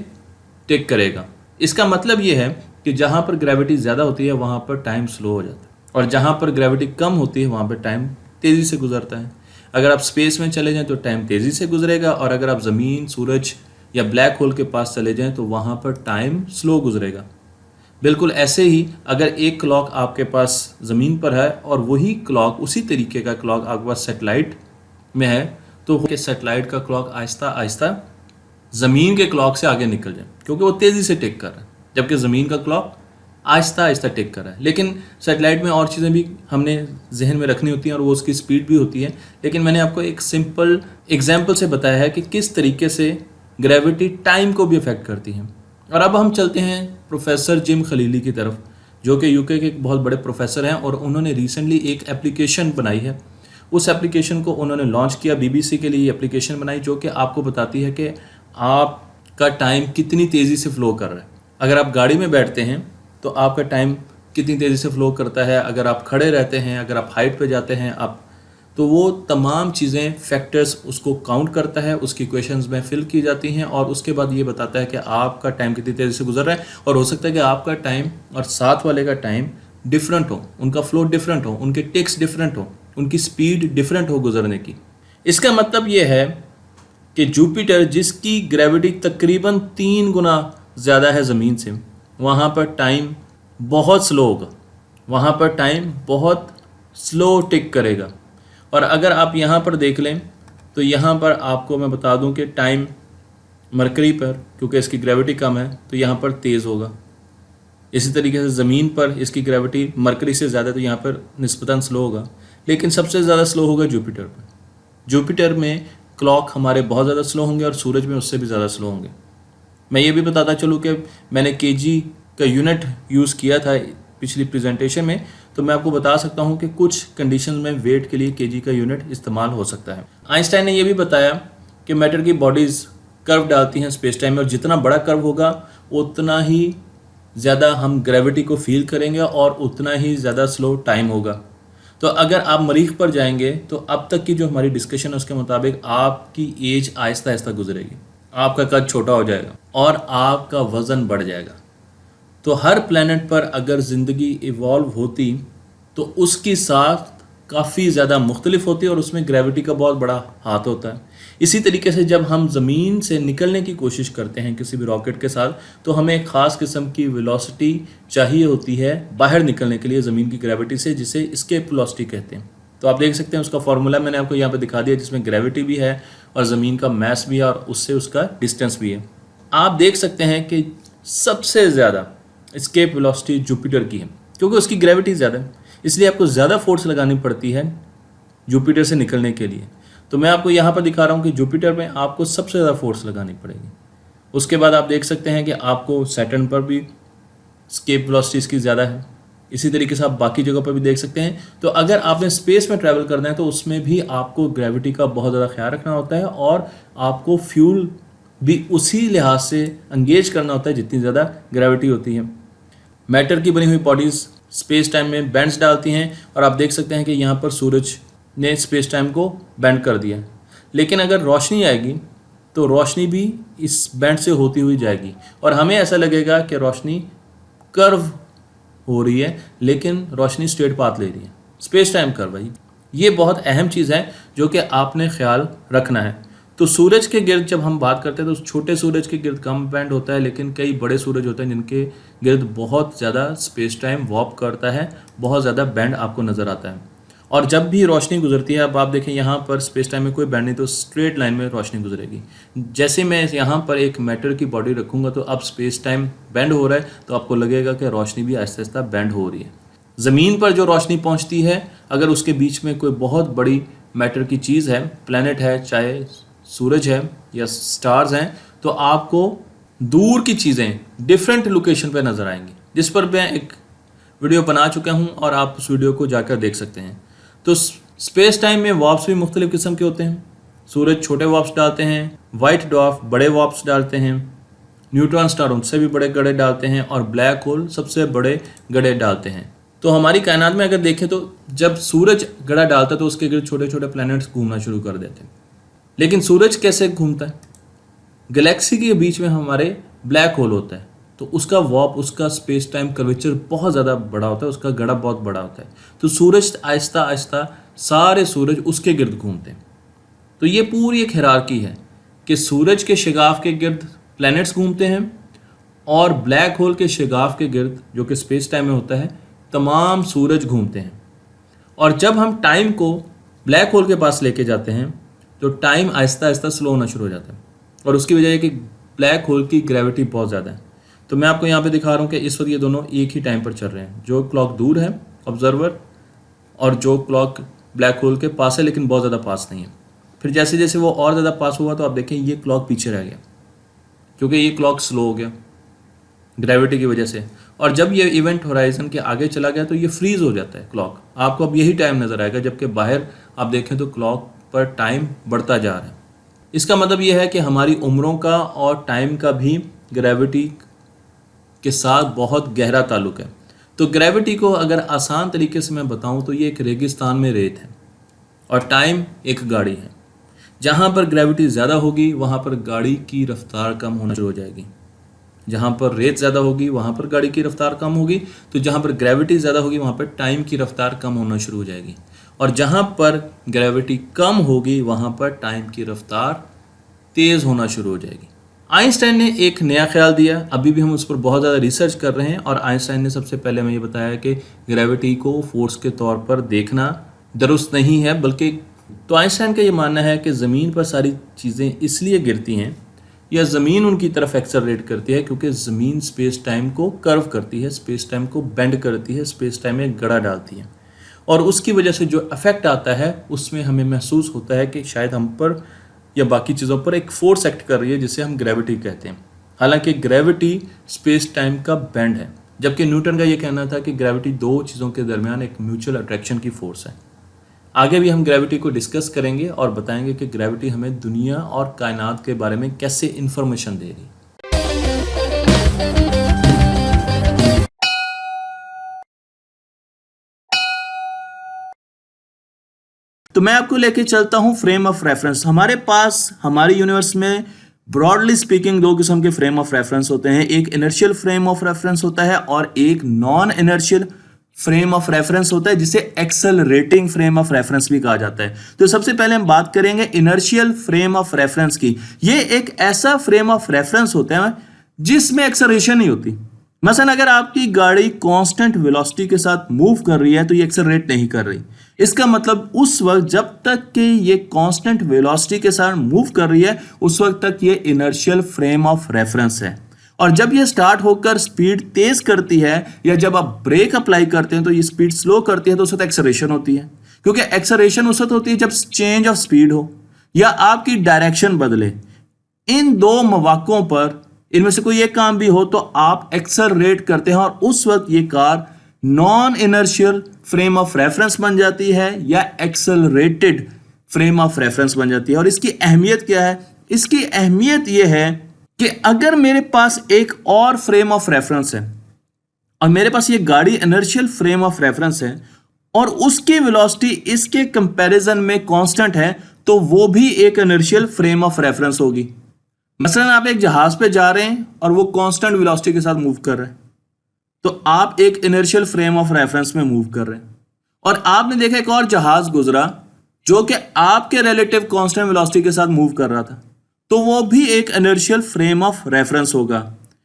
[SPEAKER 1] टिक करेगा। इसका मतलब ये है कि जहाँ पर ग्रेविटी ज़्यादा होती है वहाँ पर टाइम स्लो हो जाता है, और जहाँ पर ग्रेविटी कम होती है वहाँ पर टाइम तेज़ी से गुजरता है। अगर आप स्पेस में चले जाएं तो टाइम तेज़ी से गुजरेगा, और अगर आप ज़मीन, सूरज या ब्लैक होल के पास चले जाएं तो वहाँ पर टाइम स्लो गुजरेगा। बिल्कुल ऐसे ही अगर एक क्लॉक आपके पास ज़मीन पर है और वही क्लॉक, उसी तरीके का क्लॉक आपके पास सेटेलाइट में है, तो सेटेलाइट का क्लॉक आहिस्ता आहिस्ता ज़मीन के क्लॉक से आगे निकल जाए, क्योंकि वो तेज़ी से टिक कर रहा है, जबकि ज़मीन का क्लॉक आहिस्ता आहिस्ता टिक कर रहा है। लेकिन सेटेलाइट में और चीज़ें भी हमने जहन में रखनी होती हैं और वो उसकी स्पीड भी होती है, लेकिन मैंने आपको एक सिंपल एग्जाम्पल से बताया है कि किस तरीके से ग्रेविटी टाइम को भी अफेक्ट करती है। और अब हम चलते हैं प्रोफेसर जिम खलीली की तरफ, जो कि यूके के एक बहुत बड़े प्रोफेसर हैं, और उन्होंने रिसेंटली एक एप्लीकेशन बनाई है। उस एप्लीकेशन को उन्होंने लॉन्च किया, BBC के लिए एप्लीकेशन बनाई, जो कि आपको बताती है कि आपका टाइम कितनी तेज़ी से फ़्लो कर रहा है। अगर आप गाड़ी में बैठते हैं तो आपका टाइम कितनी तेज़ी से फ़्लो करता है, अगर आप खड़े रहते हैं, अगर आप हाइट पे जाते हैं आप, तो वो तमाम चीज़ें, फैक्टर्स उसको काउंट करता है, उसकी क्वेश्चंस में फिल की जाती हैं, और उसके बाद ये बताता है कि आपका टाइम कितनी तेज़ी से गुजर रहा है। और हो सकता है कि आपका टाइम और साथ वाले का टाइम डिफरेंट हो, उनका फ़्लो डिफरेंट हो, उनके टिक्स डिफरेंट हो, उनकी स्पीड डिफरेंट हो गुजरने की। इसका मतलब ये है कि जुपिटर, जिसकी ग्रेविटी तकरीबन 3 गुना ज़्यादा है ज़मीन से, वहाँ पर टाइम बहुत स्लो होगा, वहाँ पर टाइम बहुत स्लो टिक करेगा। और अगर आप यहाँ पर देख लें तो यहाँ पर आपको मैं बता दूँ कि टाइम मरकरी पर, क्योंकि इसकी ग्रेविटी कम है, तो यहाँ पर तेज़ होगा। इसी तरीके से ज़मीन पर इसकी ग्रेविटी मरकरी से ज़्यादा, तो यहाँ पर निस्बतन स्लो होगा, लेकिन सबसे ज़्यादा स्लो होगा जुपिटर पर। जुपिटर में क्लॉक हमारे बहुत ज़्यादा स्लो होंगे और सूरज में उससे भी ज़्यादा स्लो होंगे। मैं ये भी बताता चलूँ कि मैंने केजी का यूनिट यूज़ किया था पिछली प्रेजेंटेशन में, तो मैं आपको बता सकता हूँ कि कुछ कंडीशन में वेट के लिए केजी का यूनिट इस्तेमाल हो सकता है। आइंस्टाइन ने यह भी बताया कि मैटर की बॉडीज़ कर्व डालती हैं स्पेस टाइम में, और जितना बड़ा कर्व होगा उतना ही ज़्यादा हम ग्रेविटी को फील करेंगे और उतना ही ज़्यादा स्लो टाइम होगा। तो अगर आप मरीख पर जाएंगे तो अब तक की जो हमारी डिस्कशन है उसके मुताबिक आपकी एज आहिस्ता आहिस्ता गुजरेगी, आपका कद छोटा हो जाएगा और आपका वज़न बढ़ जाएगा। तो हर प्लेनेट पर अगर ज़िंदगी इवॉल्व होती तो उसकी साथ काफ़ी ज़्यादा मुख्तलिफ होती और उसमें ग्रेविटी का बहुत बड़ा हाथ होता है। इसी तरीके से जब हम ज़मीन से निकलने की कोशिश करते हैं किसी भी रॉकेट के साथ, तो हमें एक ख़ास किस्म की वेलोसिटी चाहिए होती है बाहर निकलने के लिए ज़मीन की ग्रेविटी से, जिसे एस्केप वेलोसिटी कहते हैं। तो आप देख सकते हैं उसका फॉर्मूला मैंने आपको यहाँ पर दिखा दिया, जिसमें ग्रेविटी भी है और ज़मीन का मैस भी है और उससे उसका डिस्टेंस भी है। आप देख सकते हैं कि सबसे ज़्यादा एस्केप वेलोसिटी जुपिटर की है, क्योंकि उसकी ग्रेविटी ज़्यादा है, इसलिए आपको ज़्यादा फोर्स लगानी पड़ती है जुपिटर से निकलने के लिए। तो मैं आपको यहाँ पर दिखा रहा हूँ कि जुपिटर में आपको सबसे ज़्यादा फोर्स लगानी पड़ेगी। उसके बाद आप देख सकते हैं कि आपको सैटर्न पर भी एस्केप वेलोसिटी इसकी ज़्यादा है। इसी तरीके से आप बाकी जगह पर भी देख सकते हैं। तो अगर आपने स्पेस में ट्रैवल करना है तो उसमें भी आपको ग्रेविटी का बहुत ज़्यादा ख्याल रखना होता है और आपको फ्यूल भी उसी लिहाज से एंगेज करना होता है जितनी ज़्यादा ग्रेविटी होती है। मैटर की बनी हुई बॉडीज़ स्पेस टाइम में बैंड्स डालती हैं और आप देख सकते हैं कि यहाँ पर सूरज ने स्पेस टाइम को बैंड कर दिया। लेकिन अगर रोशनी आएगी तो रोशनी भी इस बैंड से होती हुई जाएगी और हमें ऐसा लगेगा कि रोशनी कर्व हो रही है, लेकिन रोशनी स्ट्रेट पाथ ले रही है। स्पेस टाइम कर्व है। ये बहुत अहम चीज़ है जो कि आपने ख्याल रखना है। तो सूरज के गिर्द जब हम बात करते हैं तो छोटे सूरज के गिर्द कम बैंड होता है, लेकिन कई बड़े सूरज होते हैं जिनके गिर्द बहुत ज़्यादा स्पेस टाइम वॉर्प करता है, बहुत ज़्यादा बैंड आपको नज़र आता है। और जब भी रोशनी गुजरती है, अब आप देखें यहाँ पर स्पेस टाइम में कोई बैंड नहीं, तो स्ट्रेट लाइन में रोशनी गुजरेगी। जैसे मैं यहाँ पर एक मैटर की बॉडी रखूँगा तो अब स्पेस टाइम बैंड हो रहा है, तो आपको लगेगा कि रोशनी भी आहिस्ता आहिस्ता बैंड हो रही है। ज़मीन पर जो रोशनी पहुँचती है, अगर उसके बीच में कोई बहुत बड़ी मैटर की चीज़ है, प्लैनेट है, चाहे सूरज है या स्टार्स हैं, तो आपको दूर की चीज़ें डिफरेंट लोकेशन पे नज़र आएंगी, जिस पर मैं एक वीडियो बना चुका हूं और आप उस वीडियो को जाकर देख सकते हैं। तो स्पेस टाइम में वार्प्स भी मुख्तलिफ़ किस्म के होते हैं। सूरज छोटे वार्प्स डालते हैं, वाइट ड्वार्फ बड़े वार्प्स डालते हैं, न्यूट्रॉन स्टार उनसे भी बड़े गड्ढे डालते हैं और ब्लैक होल सबसे बड़े गड्ढे डालते हैं। तो हमारी कायनात में अगर देखें तो जब सूरज गड्ढा डालता है तो उसके गिर्द छोटे छोटे प्लैनेट्स घूमना शुरू कर देते हैं। लेकिन सूरज कैसे घूमता है? गैलेक्सी के बीच में हमारे ब्लैक होल होता है, तो उसका वॉर्प, उसका स्पेस टाइम कर्वेचर बहुत ज़्यादा बड़ा होता है, उसका गड़ा बहुत बड़ा होता है। तो सूरज आहिस्ता आहिस्ता सारे सूरज उसके गिर्द घूमते हैं। तो ये पूरी एक हिरार्की है कि सूरज के शिगाफ के गिर्द प्लैनेट्स घूमते हैं और ब्लैक होल के शिगाफ के गिर्द, जो कि स्पेस टाइम में होता है, तमाम सूरज घूमते हैं। और जब हम टाइम को ब्लैक होल के पास लेके जाते हैं तो टाइम आहिस्ता आहिस्ता स्लो होना शुरू हो जाता है और उसकी वजह है कि ब्लैक होल की ग्रेविटी बहुत ज़्यादा है। तो मैं आपको यहाँ पे दिखा रहा हूँ कि इस वक्त ये दोनों एक ही टाइम पर चल रहे हैं। जो क्लॉक दूर है ऑब्जर्वर और जो क्लॉक ब्लैक होल के पास है, लेकिन बहुत ज़्यादा पास नहीं है। फिर जैसे जैसे वो और ज़्यादा पास हुआ तो आप देखें ये क्लॉक पीछे रह गया, क्योंकि ये क्लॉक स्लो हो गया ग्रेविटी की वजह से। और जब ये इवेंट होराइजन के आगे चला गया तो ये फ्रीज हो जाता है क्लॉक। आपको अब यही टाइम नज़र आएगा, जबकि बाहर आप देखें तो क्लॉक पर टाइम बढ़ता जा रहा है। इसका मतलब यह है कि हमारी उम्रों का और टाइम का भी ग्रेविटी के साथ बहुत गहरा ताल्लुक है। तो ग्रेविटी को अगर आसान तरीके से मैं बताऊं तो ये एक रेगिस्तान में रेत है और टाइम एक गाड़ी है। जहां पर ग्रेविटी ज़्यादा होगी वहां पर गाड़ी की रफ्तार कम होना शुरू हो जाएगी। जहां पर रेत ज़्यादा होगी वहां पर गाड़ी की रफ्तार कम होगी। तो जहां पर ग्रेविटी ज़्यादा होगी वहां पर टाइम की रफ्तार कम होना शुरू हो जाएगी और जहां पर ग्रेविटी कम होगी वहां पर टाइम की रफ्तार तेज़ होना शुरू हो जाएगी। आइंस्टाइन ने एक नया ख्याल दिया, अभी भी हम उस पर बहुत ज़्यादा रिसर्च कर रहे हैं। और आइंस्टाइन ने सबसे पहले हमें ये बताया कि ग्रेविटी को फोर्स के तौर पर देखना दुरुस्त नहीं है, बल्कि तो आइंस्टाइन का ये मानना है कि ज़मीन पर सारी चीज़ें इसलिए गिरती हैं या ज़मीन उनकी तरफ एक्सेलरेट करती है क्योंकि ज़मीन स्पेस टाइम को कर्व करती है, स्पेस टाइम को बेंड करती है, स्पेस टाइम में गड़ा डालती है। और उसकी वजह से जो इफेक्ट आता है उसमें हमें महसूस होता है कि शायद हम पर या बाकी चीज़ों पर एक फोर्स एक्ट कर रही है, जिसे हम ग्रेविटी कहते हैं। हालांकि ग्रेविटी स्पेस टाइम का बैंड है, जबकि न्यूटन का ये कहना था कि ग्रेविटी दो चीज़ों के दरमियान एक म्यूचुअल अट्रैक्शन की फोर्स है। आगे भी हम ग्रेविटी को डिस्कस करेंगे और बताएंगे कि ग्रेविटी हमें दुनिया और कायनात के बारे में कैसे इन्फॉर्मेशन दे रही है। तो मैं आपको लेके चलता हूं फ्रेम ऑफ रेफरेंस। हमारे पास हमारी यूनिवर्स में ब्रॉडली स्पीकिंग दो किस्म के फ्रेम ऑफ रेफरेंस होते हैं। एक इनर्शियल फ्रेम ऑफ रेफरेंस होता है और एक non inertial frame of reference होता है, जिसे एक्सेलरेटिंग फ्रेम ऑफ रेफरेंस भी कहा जाता है। तो सबसे पहले हम बात करेंगे इनर्शियल फ्रेम ऑफ रेफरेंस की। ये एक ऐसा फ्रेम ऑफ रेफरेंस होता है जिसमें एक्सेलरेशन नहीं होती। मसलन अगर आपकी गाड़ी कांस्टेंट वेलोसिटी के साथ मूव कर रही है तो ये एक्सेलरेट नहीं कर रही। इसका मतलब उस वक्त जब तक कि ये कांस्टेंट वेलोसिटी के साथ मूव कर रही है उस वक्त तक ये इनर्शियल फ्रेम ऑफ रेफरेंस है। और जब ये स्टार्ट होकर स्पीड तेज करती है या जब आप ब्रेक अप्लाई करते हैं तो ये स्पीड स्लो करती है तो उस वक्त एक्सेलरेशन होती है, क्योंकि एक्सेलरेशन उस वक्त होती है जब चेंज ऑफ स्पीड हो या आपकी डायरेक्शन बदले। इन दो मौकों पर इनमें से कोई एक काम भी हो तो आप एक्सेलरेट करते हैं और उस वक्त ये car non inertial frame of reference बन जाती है या एक्सेलरेटेड फ्रेम ऑफ रेफरेंस बन जाती है। और इसकी अहमियत क्या है? इसकी अहमियत यह है कि अगर मेरे पास एक और फ्रेम ऑफ रेफरेंस है और मेरे पास ये गाड़ी इनर्शियल फ्रेम ऑफ रेफरेंस है और उसकी वेलोसिटी इसके कंपैरिजन में कांस्टेंट है तो वो भी एक इनर्शियल फ्रेम ऑफ रेफरेंस होगी। मसलन आप एक जहाज पे जा रहे हैं और वो कांस्टेंट वेलोसिटी के साथ मूव कर रहे हैं तो आप एक इनर्शियल फ्रेम ऑफ रेफरेंस में मूव कर रहे हैं। और आपने देखा एक और जहाज गुजरा जो कि आपके रिलेटिव कांस्टेंट वेलोसिटी के साथ मूव कर रहा था तो वो भी एक इनर्शियल फ्रेम ऑफ रेफरेंस होगा।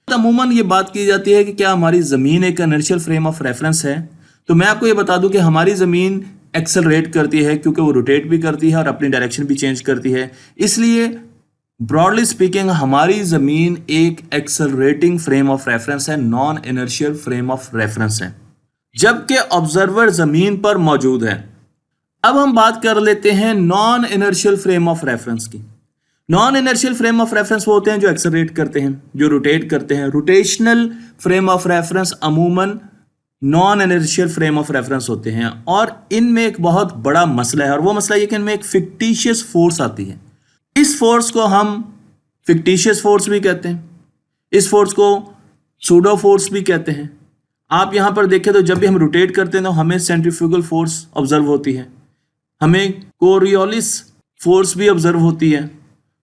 [SPEAKER 1] तो अमूमन ये बात की जाती है कि क्या हमारी ज़मीन एक इनर्शियल फ्रेम ऑफ रेफरेंस है। तो मैं आपको ये बता दूं कि हमारी ज़मीन एक्सेलरेट करती है क्योंकि वो रोटेट भी करती है और अपनी डायरेक्शन भी चेंज करती है। इसलिए ब्रॉडली स्पीकिंग हमारी ज़मीन एक एक्सेलरेटिंग फ्रेम ऑफ रेफरेंस है, non inertial frame of reference है, जबकि ऑब्जर्वर ज़मीन पर मौजूद है। अब हम बात कर लेते हैं non inertial frame of reference की। Non inertial frame of reference वो होते हैं जो एक्सेलरेट करते हैं, जो रोटेट करते हैं। रोटेशनल फ्रेम ऑफ रेफरेंस अमूमन non inertial frame of reference होते हैं और इनमें एक बहुत बड़ा मसला है और वो मसला ये कि इनमें एक फिक्टिशियस फोर्स आती है। इस फोर्स को हम फिक्टिशियस फोर्स भी कहते हैं, इस फोर्स को सूडो फोर्स भी कहते हैं। आप यहां पर देखें तो जब भी हम रोटेट करते हैं तो हमें सेंट्रीफ्यूगल फोर्स ऑब्जर्व होती है, हमें कोरियोलिस फोर्स भी ऑब्जर्व होती है।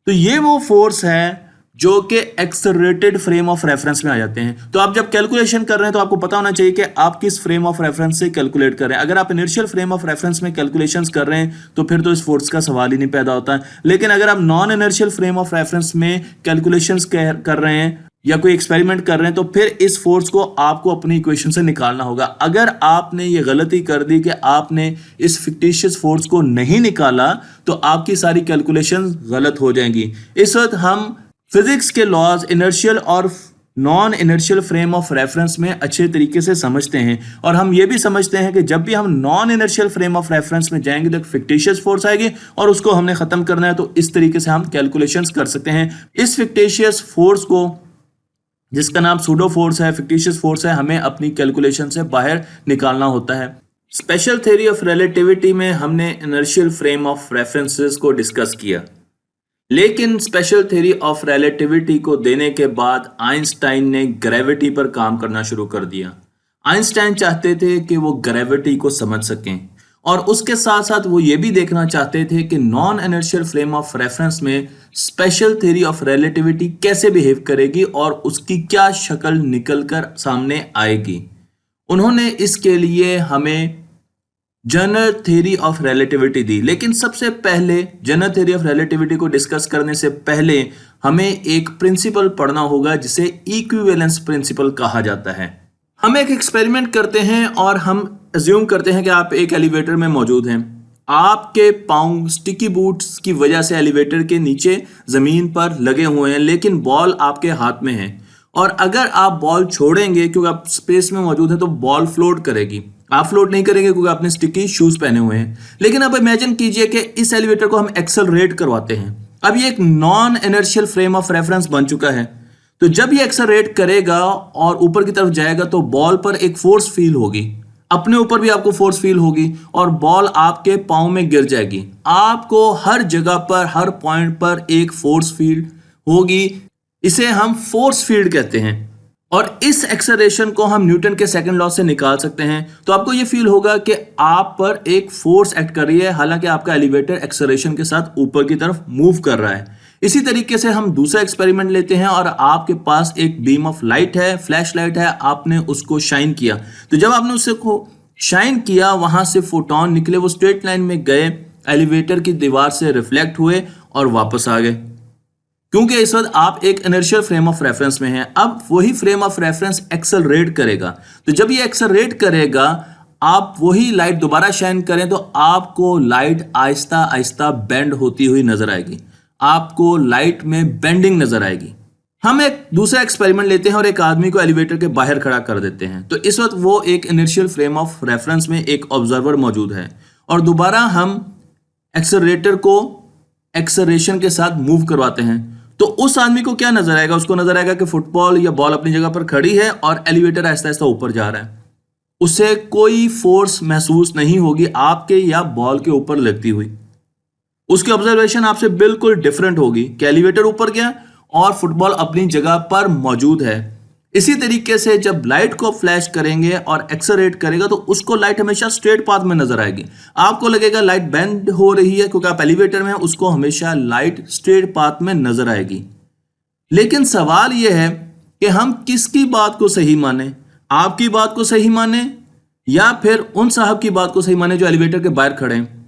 [SPEAKER 1] तो ये वो फोर्स है जो कि एक्सेलरेटेड फ्रेम ऑफ रेफरेंस में आ जाते हैं। तो आप जब कैलकुलेशन कर रहे हैं तो आपको पता होना चाहिए कि आप किस फ्रेम ऑफ रेफरेंस से कैलकुलेट कर रहे हैं। अगर आप इनर्शियल फ्रेम ऑफ रेफरेंस में कैलकुलेशंस कर रहे हैं तो फिर तो इस फोर्स का सवाल ही नहीं पैदा होता है। लेकिन अगर आप non inertial frame of reference में कैलकुलेशंस कर रहे हैं या कोई एक्सपेरिमेंट कर रहे हैं तो फिर इस फोर्स को आपको अपनी इक्वेशन से निकालना होगा। अगर आपने ये गलती कर दी कि आपने इस फिक्टिशियस फोर्स को नहीं निकाला तो आपकी सारी कैलकुलेशन गलत हो जाएंगी। इस वक्त हम फिजिक्स के लॉज इनर्शियल और non inertial frame of reference में अच्छे तरीके से समझते हैं और हम ये भी समझते हैं कि जब भी हम non inertial frame of reference में जाएंगे तो फिक्टिशियस फोर्स आएगी और उसको हमने खत्म करना है। तो इस तरीके से हम कैलकुलेशंस कर सकते हैं। इस फिक्टिशियस फोर्स को, जिसका नाम सूडो फोर्स है, फिक्टिशियस फोर्स है, हमें अपनी कैलकुलेशन से बाहर निकालना होता है। स्पेशल थ्योरी ऑफ रिलेटिविटी में हमने इनर्शियल फ्रेम ऑफ रेफरेंसेस को डिस्कस किया, लेकिन स्पेशल थ्योरी ऑफ रिलेटिविटी को देने के बाद आइंस्टाइन ने ग्रेविटी पर काम करना शुरू कर दिया। आइंस्टाइन चाहते थे कि वो ग्रेविटी को समझ सकें और उसके साथ साथ वो ये भी देखना चाहते थे कि non inertial frame of reference में स्पेशल थ्योरी ऑफ रिलेटिविटी कैसे बिहेव करेगी और उसकी क्या शक्ल निकल कर सामने आएगी। उन्होंने इसके लिए हमें जनरल थ्योरी ऑफ रिलेटिविटी दी। लेकिन सबसे पहले जनरल थ्योरी ऑफ रिलेटिविटी को डिस्कस करने से पहले हमें एक प्रिंसिपल पढ़ना होगा जिसे इक्विवेलेंस प्रिंसिपल कहा जाता है। हम एक एक्सपेरिमेंट करते हैं और हम अज्यूम करते हैं कि आप एक एलिवेटर में मौजूद हैं। आपके पाँव स्टिकी बूट्स की वजह से एलिवेटर के नीचे जमीन पर लगे हुए हैं, लेकिन बॉल आपके हाथ में है और अगर आप बॉल छोड़ेंगे क्योंकि आप स्पेस में मौजूद है तो बॉल फ्लोट करेगी। आप फ्लोट नहीं करेंगे क्योंकि आपने स्टिकी शूज पहने हुए हैं। लेकिन अब इमेजिन कीजिए कि इस एलिवेटर को हम एक्सेलरेट करवाते हैं। अब ये एक non inertial frame of reference बन चुका है, तो जब ये एक्सेलरेट करेगा और ऊपर की तरफ जाएगा तो बॉल पर एक फोर्स फील होगी, अपने ऊपर भी आपको फोर्स फील होगी और बॉल आपके पाँव में गिर जाएगी। आपको हर जगह पर, हर पॉइंट पर एक फोर्स फील्ड होगी। इसे हम फोर्स फील्ड कहते हैं। और इस एक्सेलरेशन को हम न्यूटन के सेकंड लॉ से निकाल सकते हैं। तो आपको ये फील होगा कि आप पर एक फोर्स एक्ट कर रही है, हालांकि आपका एलिवेटर एक्सेलरेशन के साथ ऊपर की तरफ मूव कर रहा है। इसी तरीके से हम दूसरा एक्सपेरिमेंट लेते हैं और आपके पास एक बीम ऑफ लाइट है, फ्लैश लाइट है, आपने उसको शाइन किया। तो जब आपने उसको शाइन किया, वहां से फोटोन निकले, वो स्ट्रेट लाइन में गए, एलिवेटर की दीवार से रिफ्लेक्ट हुए और वापस आ गए। क्योंकि इस वक्त आप एक इनर्शियल फ्रेम ऑफ रेफरेंस में हैं, अब वही फ्रेम ऑफ रेफरेंस एक्सेलरेट करेगा। तो जब ये एक्सेलरेट करेगा, आप वही लाइट दोबारा शाइन करें तो आपको लाइट आहिस्ता आहिस्ता बेंड होती हुई नजर आएगी, आपको लाइट में बेंडिंग नजर आएगी। हम एक दूसरा एक्सपेरिमेंट लेते हैं और एक आदमी को एलिवेटर के बाहर खड़ा कर देते हैं। तो इस वक्त वो एक इनर्शियल फ्रेम ऑफ रेफरेंस में एक ऑब्जर्वर मौजूद है और दोबारा हम एक्सेलरेटर को एक्सेलरेशन के साथ मूव करवाते हैं। तो उस आदमी को क्या नजर आएगा? उसको नजर आएगा कि फुटबॉल या बॉल अपनी जगह पर खड़ी है और एलिवेटर आहिस्ता आहिस्ता ऊपर जा रहा है। उसे कोई फोर्स महसूस नहीं होगी आपके या बॉल के ऊपर लगती हुई। उसकी ऑब्जर्वेशन आपसे बिल्कुल डिफरेंट होगी कि एलिवेटर ऊपर गया और फुटबॉल अपनी जगह पर मौजूद है। इसी तरीके से जब लाइट को फ्लैश करेंगे और एक्सेलरेट करेगा तो उसको लाइट हमेशा स्ट्रेट पाथ में नजर आएगी। आपको लगेगा लाइट बेंड हो रही है क्योंकि आप एलिवेटर में हैं, उसको हमेशा लाइट स्ट्रेट पाथ में नजर आएगी। लेकिन सवाल यह है कि हम किसकी बात को सही माने, आपकी बात को सही माने या फिर उन साहब की बात को सही माने जो एलिवेटर के बाहर खड़े हैं।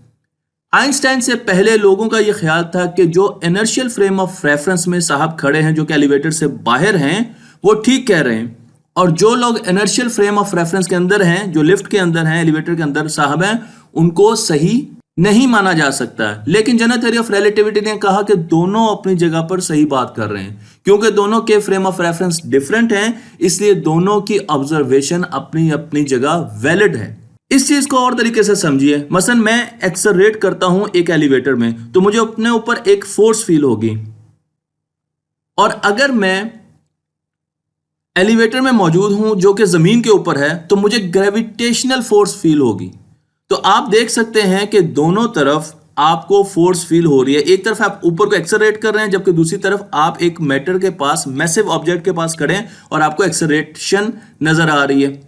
[SPEAKER 1] आइंस्टाइन से पहले लोगों का यह ख्याल था कि जो इनर्शियल फ्रेम ऑफ रेफरेंस में साहब खड़े हैं, जो कि एलिवेटर से बाहर हैं, वो ठीक कह रहे हैं, और जो लोग इनर्शियल फ्रेम ऑफ रेफरेंस के अंदर हैं, जो लिफ्ट के अंदर हैं, एलिवेटर के अंदर साहब हैं, उनको सही नहीं माना जा सकता। लेकिन जनरल थ्योरी ऑफ रिलेटिविटी ने कहा कि दोनों अपनी जगह पर सही बात कर रहे हैं। क्योंकि दोनों के फ्रेम ऑफ रेफरेंस डिफरेंट हैं, इसलिए दोनों की ऑब्जर्वेशन अपनी अपनी जगह वैलिड है। इस चीज को और तरीके से समझिए। मसलन मैं एक्सेलरेट करता हूं एक एलिवेटर में, तो मुझे अपने ऊपर एक फोर्स फील होगी, और अगर मैं एलिवेटर में मौजूद हूं जो कि जमीन के ऊपर है, तो मुझे ग्रेविटेशनल फोर्स फील होगी। तो आप देख सकते हैं कि दोनों तरफ आपको फोर्स फील हो रही है। एक तरफ आप ऊपर को एक्सेलरेट कर रहे हैं, जबकि दूसरी तरफ आप एक मैटर के पास, मैसिव ऑब्जेक्ट के पास खड़े हैं और आपको एक्सेलरेशन नजर आ रही है।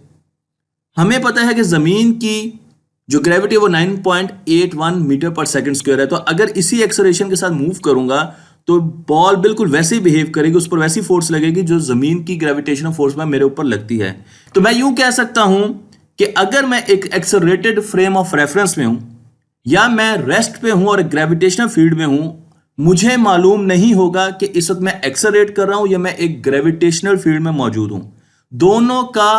[SPEAKER 1] हमें पता है कि जमीन की जो ग्रेविटी है वो 9.81 मीटर पर सेकंड स्क्वायर है। तो अगर इसी एक्सेलरेशन के साथ मूव करूंगा तो बॉल बिल्कुल वैसे ही बिहेव करेगी, उस पर वैसी फोर्स लगेगी जो जमीन की ग्रेविटेशनल फोर्स में मेरे ऊपर लगती है। तो मैं यूं कह सकता हूं कि अगर मैं एक एक्सेलरेटेड फ्रेम ऑफ रेफरेंस में हूं या मैं रेस्ट पे हूं और ग्रेविटेशनल फील्ड में हूं, मुझे मालूम नहीं होगा कि इस वक्त मैं एक्सेलरेट कर रहा हूं या मैं एक ग्रेविटेशनल फील्ड में मौजूद हूं। दोनों का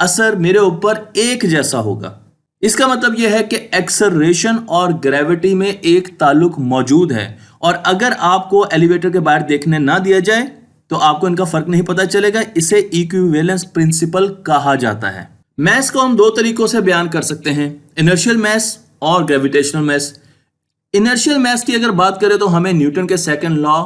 [SPEAKER 1] असर मेरे ऊपर एक जैसा होगा। इसका मतलब यह है कि एक्सेलरेशन और ग्रेविटी में एक ताल्लुक मौजूद है, और अगर आपको एलिवेटर के बाहर देखने ना दिया जाए तो आपको इनका फर्क नहीं पता चलेगा। इसे इक्विवेलेंस प्रिंसिपल कहा जाता है। मैस को हम दो तरीकों से बयान कर सकते हैं, इनर्शियल मैस और ग्रेविटेशनल मैस। इनर्शियल मैस की अगर बात करें तो हमें न्यूटन के सेकंड लॉ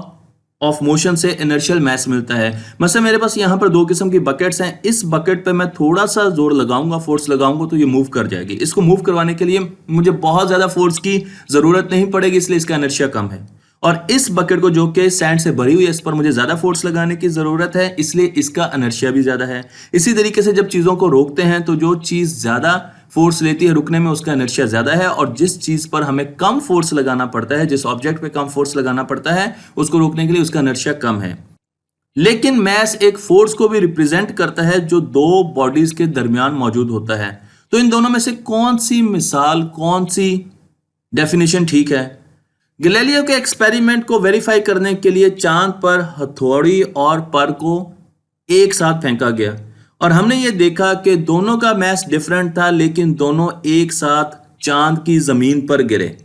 [SPEAKER 1] ऑफ मोशन से इनर्शियल मैस मिलता है। मतलब मेरे पास यहां पर दो किस्म की बकेट्स हैं, इस बकेट पे मैं थोड़ा सा जोर लगाऊंगा, फोर्स लगाऊंगा तो ये मूव कर जाएगी। इसको मूव करवाने के लिए मुझे बहुत ज्यादा फोर्स की जरूरत नहीं पड़ेगी, इसलिए इसका इनर्शिया कम है। और इस बकेट को जो कि सैंड से भरी हुई है, इस पर मुझे ज्यादा फोर्स लगाने की जरूरत है, इसलिए इसका इनर्शिया भी ज्यादा है। इसी तरीके से जब चीजों को रोकते हैं तो जो चीज ज्यादा फोर्स लेती है रुकने में, उसका इनर्शिया ज्यादा है, और जिस चीज पर हमें कम फोर्स लगाना पड़ता है, जिस ऑब्जेक्ट पे कम फोर्स लगाना पड़ता है, उसको रोकने के लिए उसका इनर्शिया कम है। लेकिन मैस एक फोर्स को भी रिप्रेजेंट करता है जो दो बॉडीज के दरमियान मौजूद होता है। तो इन दोनों में से कौन सी मिसाल, कौन सी डेफिनेशन ठीक है? गैलीलियो के एक्सपेरिमेंट को वेरीफाई करने के लिए चांद पर हथौड़ी और पर को एक साथ फेंका गया, और हमने ये देखा कि दोनों का मैस डिफरेंट था, लेकिन दोनों एक साथ चांद की जमीन पर गिरे।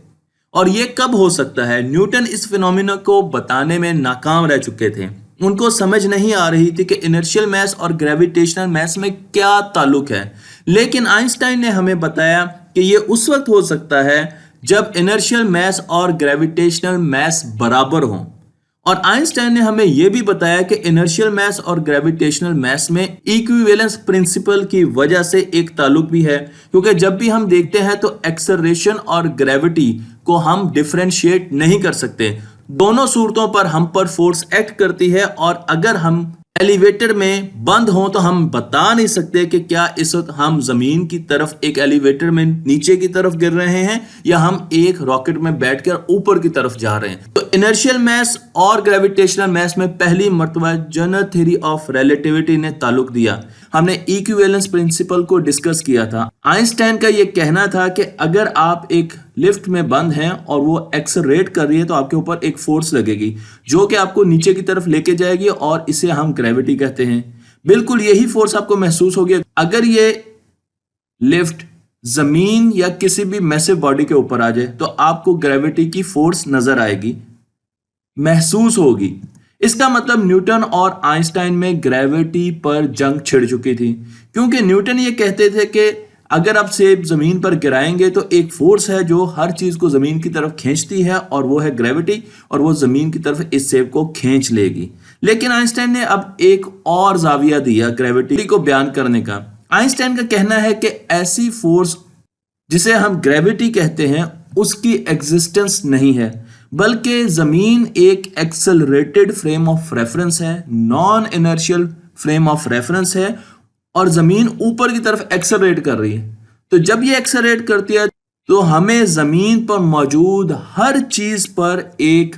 [SPEAKER 1] और ये कब हो सकता है? न्यूटन इस फिनोमिना को बताने में नाकाम रह चुके थे। उनको समझ नहीं आ रही थी कि इनर्शियल मैस और ग्रेविटेशनल मैस में क्या ताल्लुक है। लेकिन आइंस्टाइन ने हमें बताया कि ये उस वक्त हो सकता है जब इनर्शियल मैस और ग्रेविटेशनल मैस बराबर हों। और आइंस्टाइन ने हमें यह भी बताया कि इनर्शियल मैस और ग्रेविटेशनल मैस में इक्विवेलेंस प्रिंसिपल की वजह से एक ताल्लुक भी है, क्योंकि जब भी हम देखते हैं तो एक्सेलरेशन और ग्रेविटी को हम डिफरेंशिएट नहीं कर सकते। दोनों सूरतों पर हम पर फोर्स एक्ट करती है, और अगर हम एलिवेटर में बंद हो तो हम बता नहीं सकते कि क्या इस वक्त हम जमीन की तरफ एक एलिवेटर में नीचे की तरफ गिर रहे हैं या हम एक रॉकेट में बैठकर ऊपर की तरफ जा रहे हैं। तो इनर्शियल मैस और ग्रेविटेशनल मैस में पहली मर्तबा जनरल थ्योरी ऑफ रिलेटिविटी ने ताल्लुक दिया। हमने इक्विवेलेंस प्रिंसिपल को डिस्कस किया था। आइंस्टाइन का यह कहना था कि अगर आप एक लिफ्ट में बंद हैं और वो एक्सेलरेट कर रही है तो आपके ऊपर एक फोर्स लगेगी जो कि आपको नीचे की तरफ लेके जाएगी और इसे हम ग्रेविटी कहते हैं। बिल्कुल यही फोर्स आपको महसूस होगी अगर ये लिफ्ट जमीन या किसी भी मैसिव बॉडी के ऊपर आ जाए तो आपको ग्रेविटी की फोर्स नजर आएगी, महसूस होगी। इसका मतलब न्यूटन और आइंस्टाइन में ग्रेविटी पर जंग छिड़ चुकी थी, क्योंकि न्यूटन ये कहते थे कि अगर आप सेब जमीन पर गिराएंगे तो एक फोर्स है जो हर चीज को जमीन की तरफ खींचती है और वो है ग्रेविटी, और वो जमीन की तरफ इस सेब को खींच लेगी। लेकिन आइंस्टाइन ने अब एक और जाविया दिया ग्रेविटी को बयान करने का। आइंस्टाइन का कहना है कि ऐसी फोर्स जिसे हम ग्रेविटी कहते हैं उसकी एग्जिस्टेंस नहीं है, बल्कि जमीन एक एक्सेलरेटेड फ्रेम ऑफ रेफरेंस है, non inertial frame of reference है, और जमीन ऊपर की तरफ एक्सेलरेट कर रही है। तो जब ये एक्सेलरेट करती है तो हमें जमीन पर मौजूद हर चीज पर एक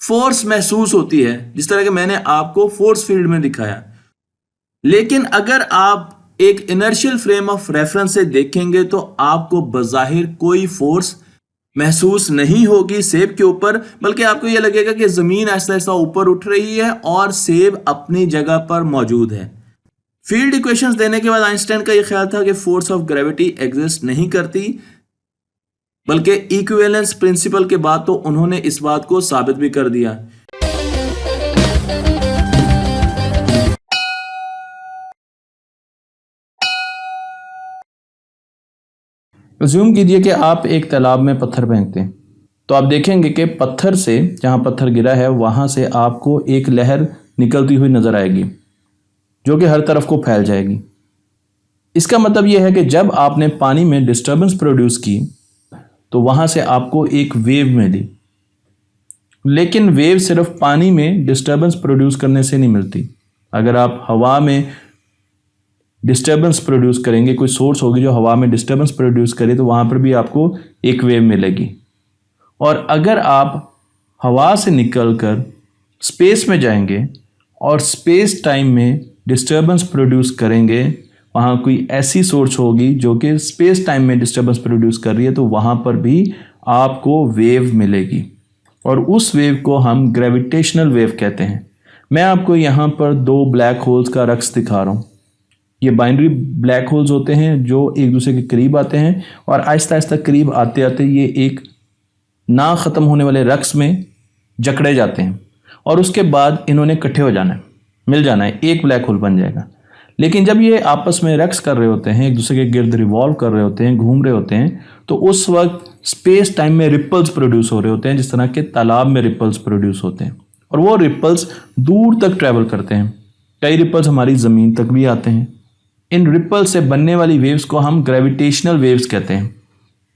[SPEAKER 1] फोर्स महसूस होती है, जिस तरह के मैंने आपको फोर्स फील्ड में दिखाया। लेकिन अगर आप एक इनर्शियल फ्रेम ऑफ रेफरेंस से देखेंगे तो आपको बज़ाहिर कोई फोर्स महसूस नहीं होगी सेब के ऊपर, बल्कि आपको यह लगेगा कि जमीन ऐसा ऐसा ऊपर उठ रही है और सेब अपनी जगह पर मौजूद है। फील्ड इक्वेशंस देने के बाद आइंस्टाइन का यह ख्याल था कि फोर्स ऑफ ग्रेविटी एग्जिस्ट नहीं करती, बल्कि इक्विवेलेंस प्रिंसिपल के बाद तो उन्होंने इस बात को साबित भी कर दिया।
[SPEAKER 2] अज्यूम कीजिए कि आप एक तालाब में पत्थर फेंकते हैं, तो आप देखेंगे कि पत्थर से, जहां पत्थर गिरा है वहां से आपको एक लहर निकलती हुई नजर आएगी जो कि हर तरफ को फैल जाएगी। इसका मतलब यह है कि जब आपने पानी में डिस्टर्बेंस प्रोड्यूस की तो वहां से आपको एक वेव मिली, लेकिन वेव सिर्फ पानी में डिस्टर्बेंस प्रोड्यूस करने से नहीं मिलती। अगर आप हवा में डिस्टर्बेंस प्रोड्यूस करेंगे, कोई सोर्स होगी जो हवा में डिस्टर्बेंस प्रोड्यूस करे, तो वहां पर भी आपको एक वेव मिलेगी। और अगर आप हवा से निकलकर स्पेस में जाएंगे और स्पेस टाइम में डिस्टर्बेंस प्रोड्यूस करेंगे, वहाँ कोई ऐसी सोर्स होगी जो कि स्पेस टाइम में डिस्टर्बेंस प्रोड्यूस कर रही है, तो वहाँ पर भी आपको वेव मिलेगी और उस वेव को हम ग्रेविटेशनल वेव कहते हैं। मैं आपको यहाँ पर दो ब्लैक होल्स का रक्स दिखा रहा हूँ। ये बाइनरी ब्लैक होल्स होते हैं जो एक दूसरे के करीब आते हैं और आहिस्ता आहिस्ता करीब आते आते ये एक ना ख़त्म होने वाले रक्स में जकड़े जाते हैं और उसके बाद इन्होंने इकट्ठे हो जाना है, मिल जाना है, एक ब्लैक होल बन जाएगा। लेकिन जब ये आपस में रक्स कर रहे होते हैं, एक दूसरे के गिर्द रिवॉल्व कर रहे होते हैं, घूम रहे होते हैं, तो उस वक्त स्पेस टाइम में रिपल्स प्रोड्यूस हो रहे होते हैं, जिस तरह के तालाब में रिपल्स प्रोड्यूस होते हैं, और वो रिपल्स दूर तक ट्रैवल करते हैं। कई रिपल्स हमारी ज़मीन तक भी आते हैं। इन रिपल्स से बनने वाली वेव्स को हम ग्रेविटेशनल वेव्स कहते हैं।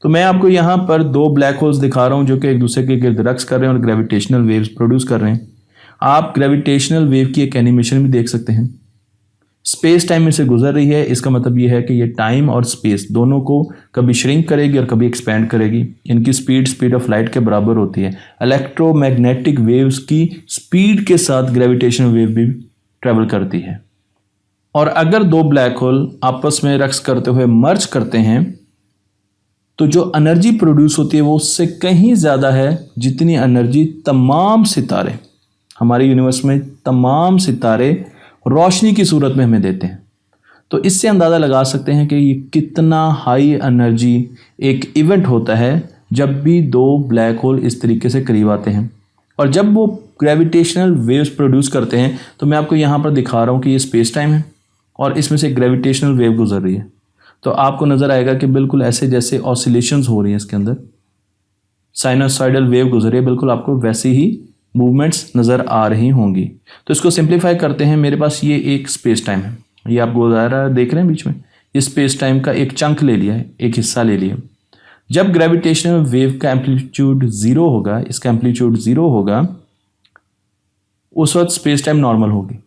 [SPEAKER 2] तो मैं आपको यहाँ पर दो ब्लैक होल्स दिखा रहा हूँ जो कि एक दूसरे के गिर्द रक्स कर रहे हैं और ग्रेविटेशनल वेव्स प्रोड्यूस कर रहे हैं। आप ग्रेविटेशनल वेव की एक एनिमेशन भी देख सकते हैं। स्पेस टाइम में से गुजर रही है, इसका मतलब ये है कि ये टाइम और स्पेस दोनों को कभी श्रिंक करेगी और कभी एक्सपैंड करेगी। इनकी स्पीड ऑफ लाइट के बराबर होती है। इलेक्ट्रोमैग्नेटिक वेव्स की स्पीड के साथ ग्रेविटेशनल वेव भी ट्रैवल करती है। और अगर दो ब्लैक होल आपस में रक्स करते हुए मर्ज करते हैं तो जो एनर्जी प्रोड्यूस होती है वो उससे कहीं ज़्यादा है जितनी एनर्जी तमाम सितारे, हमारे यूनिवर्स में तमाम सितारे रोशनी की सूरत में हमें देते हैं। तो इससे अंदाज़ा लगा सकते हैं कि ये कितना हाई एनर्जी एक इवेंट होता है जब भी दो ब्लैक होल इस तरीके से करीब आते हैं। और जब वो ग्रेविटेशनल वेव्स प्रोड्यूस करते हैं तो मैं आपको यहाँ पर दिखा रहा हूँ कि ये स्पेस टाइम है और इसमें से ग्रेविटेशनल वेव गुजर रही है। तो आपको नज़र आएगा कि बिल्कुल ऐसे जैसे ऑसिलेशंस हो रही हैं, इसके अंदर साइनोसॉइडल वेव गुजर रही है, बिल्कुल आपको वैसी ही मूवमेंट्स नज़र आ रही होंगी। तो इसको सिंप्लीफाई करते हैं। मेरे पास ये एक स्पेस टाइम है, ये आप गुजारा देख रहे हैं बीच में, इस स्पेस टाइम का एक चंक ले लिया है, एक हिस्सा ले लिया। जब ग्रेविटेशनल वेव का एम्पलीट्यूड ज़ीरो होगा, इसका एम्पलीट्यूड ज़ीरो होगा, उस वक्त स्पेस टाइम नॉर्मल होगी।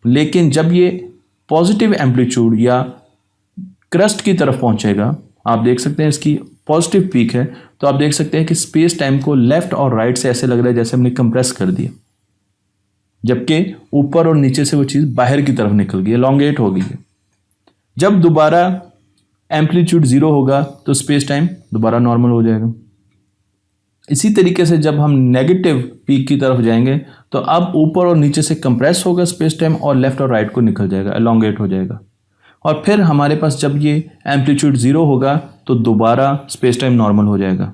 [SPEAKER 2] लेकिन जब ये पॉजिटिव एम्पलीट्यूड या क्रस्ट की तरफ पहुंचेगा, आप देख सकते हैं इसकी पॉजिटिव पीक है, तो आप देख सकते हैं कि स्पेस टाइम को लेफ्ट और राइट से ऐसे लग रहा है जैसे हमने कंप्रेस कर दिया, जबकि ऊपर और नीचे से वो चीज़ बाहर की तरफ निकल गई, एलोंगेट हो गई है। जब दोबारा एम्पलीट्यूड 0 होगा तो स्पेस टाइम दोबारा नॉर्मल हो जाएगा। इसी तरीके से जब हम नेगेटिव पीक की तरफ जाएंगे तो अब ऊपर और नीचे से कंप्रेस होगा स्पेस टाइम और लेफ्ट और राइट को निकल जाएगा, एलोंगेट हो जाएगा। और फिर हमारे पास जब ये एम्पलीट्यूड 0 होगा तो दोबारा स्पेस टाइम नॉर्मल हो जाएगा।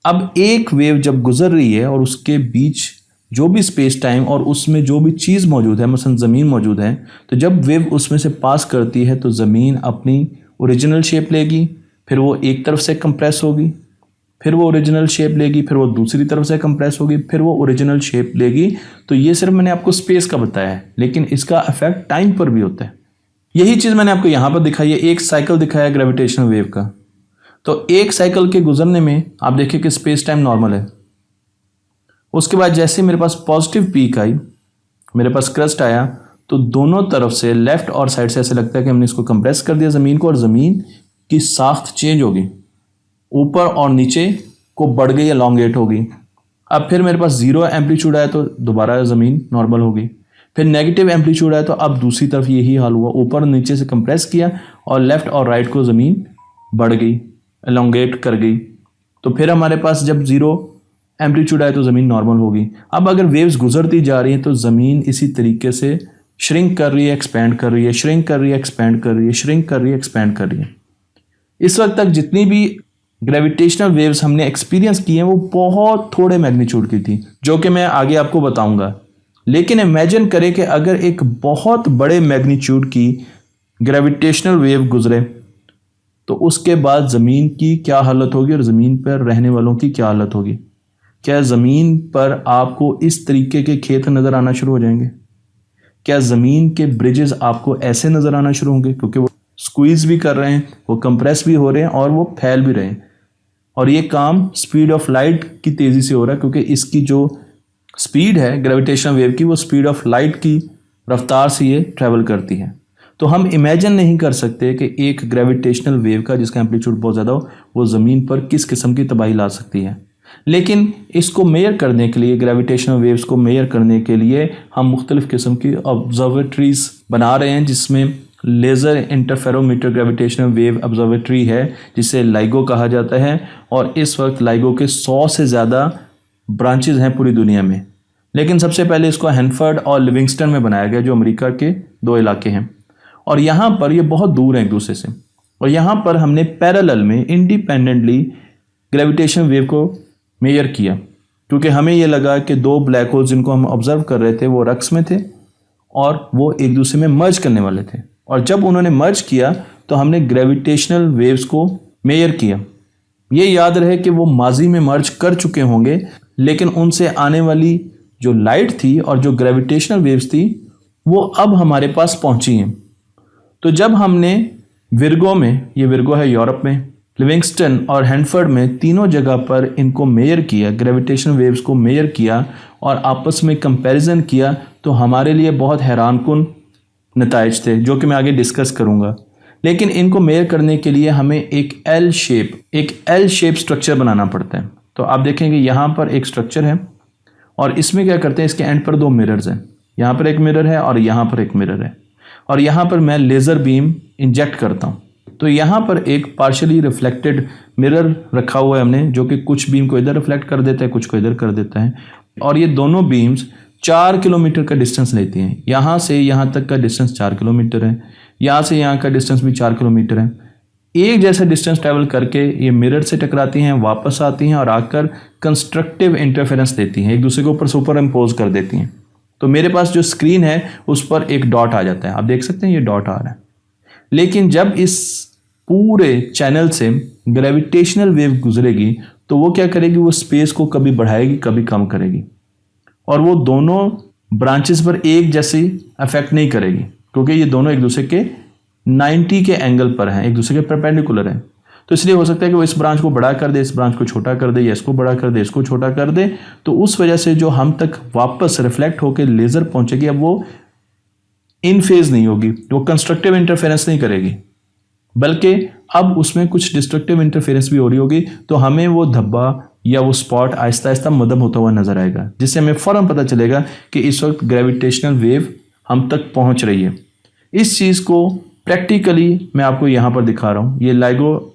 [SPEAKER 2] अब एक वेव जब गुजर रही है और उसके बीच जो भी स्पेस टाइम और उसमें जो भी चीज़ मौजूद है, मसलन ज़मीन मौजूद है, तो जब वेव उसमें से पास करती है तो ज़मीन अपनी ओरिजिनल शेप लेगी, फिर वो एक तरफ से कंप्रेस होगी, फिर वो ओरिजिनल शेप लेगी, फिर वो दूसरी तरफ से कंप्रेस होगी, फिर वो ओरिजिनल शेप लेगी। तो ये सिर्फ मैंने आपको स्पेस का बताया है, लेकिन इसका इफेक्ट टाइम पर भी होता है। यही चीज़ मैंने आपको यहाँ पर दिखाई है, एक साइकिल दिखाया ग्रेविटेशनल वेव का। तो एक साइकिल के गुजरने में आप देखिए कि स्पेस टाइम नॉर्मल है। उसके बाद जैसे मेरे पास पॉजिटिव पीक आई, मेरे पास क्रस्ट आया, तो दोनों तरफ से लेफ्ट और साइड से ऐसे लगता है कि हमने इसको कंप्रेस कर दिया ज़मीन को, और ज़मीन की साख्त चेंज होगी, ऊपर और नीचे को बढ़ गई, एलोंगेट होगी। अब फिर मेरे पास 0 एम्पलीट्यूड आया तो दोबारा ज़मीन नॉर्मल होगी। फिर नेगेटिव एम्पलीट्यूड आया तो अब दूसरी तरफ यही हाल हुआ, ऊपर नीचे से कंप्रेस किया और लेफ्ट और राइट को ज़मीन बढ़ गई, एलोंगेट कर गई। तो फिर हमारे पास जब 0 एम्पलीट्यूड आया तो ज़मीन नॉर्मल होगी। अब अगर वेव्स गुजरती जा रही हैं तो ज़मीन इसी तरीके से श्रिंक कर रही है, एक्सपैंड कर रही है, श्रिंक कर रही है, एक्सपैंड कर रही है, श्रिंक कर रही है, एक्सपैंड कर रही है। इस वक्त तक जितनी भी ग्रेविटेशनल वेव्स हमने एक्सपीरियंस की हैं वो बहुत थोड़े मैग्नीट्यूड की थी, जो कि मैं आगे आपको बताऊंगा। लेकिन इमेजिन करें कि अगर एक बहुत बड़े मैग्नीट्यूड की ग्रेविटेशनल वेव गुजरे तो उसके बाद ज़मीन की क्या हालत होगी और ज़मीन पर रहने वालों की क्या हालत होगी। क्या ज़मीन पर आपको इस तरीके के खेत नज़र आना शुरू हो जाएंगे? क्या ज़मीन के ब्रिजेस आपको ऐसे नज़र आना शुरू होंगे? क्योंकि वो स्क्वीज भी कर रहे हैं, वो कंप्रेस भी हो रहे हैं और वो फैल भी रहे हैं। और ये काम स्पीड ऑफ लाइट की तेज़ी से हो रहा है, क्योंकि इसकी जो स्पीड है ग्रेविटेशनल वेव की, वो स्पीड ऑफ लाइट की रफ्तार से ये ट्रैवल करती है। तो हम इमेजिन नहीं कर सकते कि एक ग्रेविटेशनल वेव का जिसका एम्पलीट्यूड बहुत ज़्यादा हो वो ज़मीन पर किस किस्म की तबाही ला सकती है। लेकिन इसको मेयर करने के लिए, ग्रेविटेशनल वेव्स को मेयर करने के लिए हम मुख्तलिफ़ किस्म की ऑब्जर्वेटरीज बना रहे हैं, जिसमें laser interferometer gravitational wave observatory है जिसे लाइगो कहा जाता है। और इस वक्त लाइगो के 100 से ज़्यादा ब्रांचेज हैं पूरी दुनिया में। लेकिन सबसे पहले इसको हैनफर्ड और लिविंगस्टन में बनाया गया, जो अमेरिका के 2 इलाके हैं। और यहाँ पर ये बहुत दूर हैं एक दूसरे से, और यहाँ पर हमने पैरेलल में इंडिपेंडेंटली ग्रेविटेशन वेव को मेजर किया, क्योंकि हमें ये लगा कि 2 ब्लैक होल्स जिनको हम ऑब्जर्व कर रहे थे वो रक्स में थे और वो एक दूसरे में मर्ज करने वाले थे। और जब उन्होंने मर्ज किया तो हमने ग्रेविटेशनल वेव्स को मेजर किया। ये याद रहे कि वो माजी में मर्ज कर चुके होंगे, लेकिन उनसे आने वाली जो लाइट थी और जो ग्रेविटेशनल वेव्स थी वो अब हमारे पास पहुंची हैं। तो जब हमने विर्गो में, ये विर्गो है यूरोप में, लिविंगस्टन और हैनफर्ड में, तीनों जगह पर इनको मेजर किया, ग्रेविटेशनल वेव्स को मेजर किया और आपस में कंपैरिजन किया, तो हमारे लिए बहुत हैरानकुन नताइज थे, जो कि मैं आगे डिस्कस करूंगा। लेकिन इनको मेजर करने के लिए हमें एक एल शेप स्ट्रक्चर बनाना पड़ता है। तो आप देखेंगे यहाँ पर एक स्ट्रक्चर है और इसमें क्या करते हैं, इसके एंड पर 2 मिरर्स हैं। यहाँ पर एक मिरर है और यहाँ पर एक मिरर है, और यहाँ पर मैं लेज़र बीम इंजेक्ट करता हूँ। तो यहाँ पर एक पार्शली रिफ्लेक्टेड मिरर रखा हुआ है हमने, जो कि कुछ बीम को इधर रिफ्लेक्ट कर देता है, कुछ को इधर कर देता है। और ये दोनों बीम्स 4 किलोमीटर का डिस्टेंस लेती हैं। यहाँ से यहाँ तक का डिस्टेंस 4 किलोमीटर है, यहाँ से यहाँ का डिस्टेंस भी 4 किलोमीटर है। एक जैसा डिस्टेंस ट्रैवल करके ये मिरर से टकराती हैं, वापस आती हैं और आकर कंस्ट्रक्टिव इंटरफेरेंस देती हैं, एक दूसरे के ऊपर सुपर इम्पोज कर देती हैं। तो मेरे पास जो स्क्रीन है उस पर एक डॉट आ जाता है, आप देख सकते हैं ये डॉट आ रहा है। लेकिन जब इस पूरे चैनल से ग्रेविटेशनल वेव गुजरेगी तो वो क्या करेगी, वो स्पेस को कभी बढ़ाएगी कभी कम करेगी, और वो दोनों ब्रांचेस पर एक जैसी अफेक्ट नहीं करेगी, क्योंकि ये दोनों एक दूसरे के 90 के एंगल पर हैं, एक दूसरे के परपेंडिकुलर हैं। तो इसलिए हो सकता है कि वो इस ब्रांच को बड़ा कर दे, इस ब्रांच को छोटा कर दे, या इसको बड़ा कर दे, इसको छोटा कर दे। तो उस वजह से जो हम तक वापस रिफ्लेक्ट होकर लेज़र पहुंचेगी, अब वो इन फेज नहीं होगी, वो कंस्ट्रक्टिव इंटरफेरेंस नहीं करेगी, बल्कि अब उसमें कुछ डिस्ट्रक्टिव इंटरफेरेंस भी हो रही होगी। तो हमें वो धब्बा या वो स्पॉट आहिस्ता आहिस्ता मदम होता हुआ नजर आएगा, जिससे हमें फौरन पता चलेगा कि इस वक्त ग्रेविटेशनल वेव हम तक पहुंच रही है। इस चीज़ को प्रैक्टिकली मैं आपको यहाँ पर दिखा रहा हूँ। ये लाइगो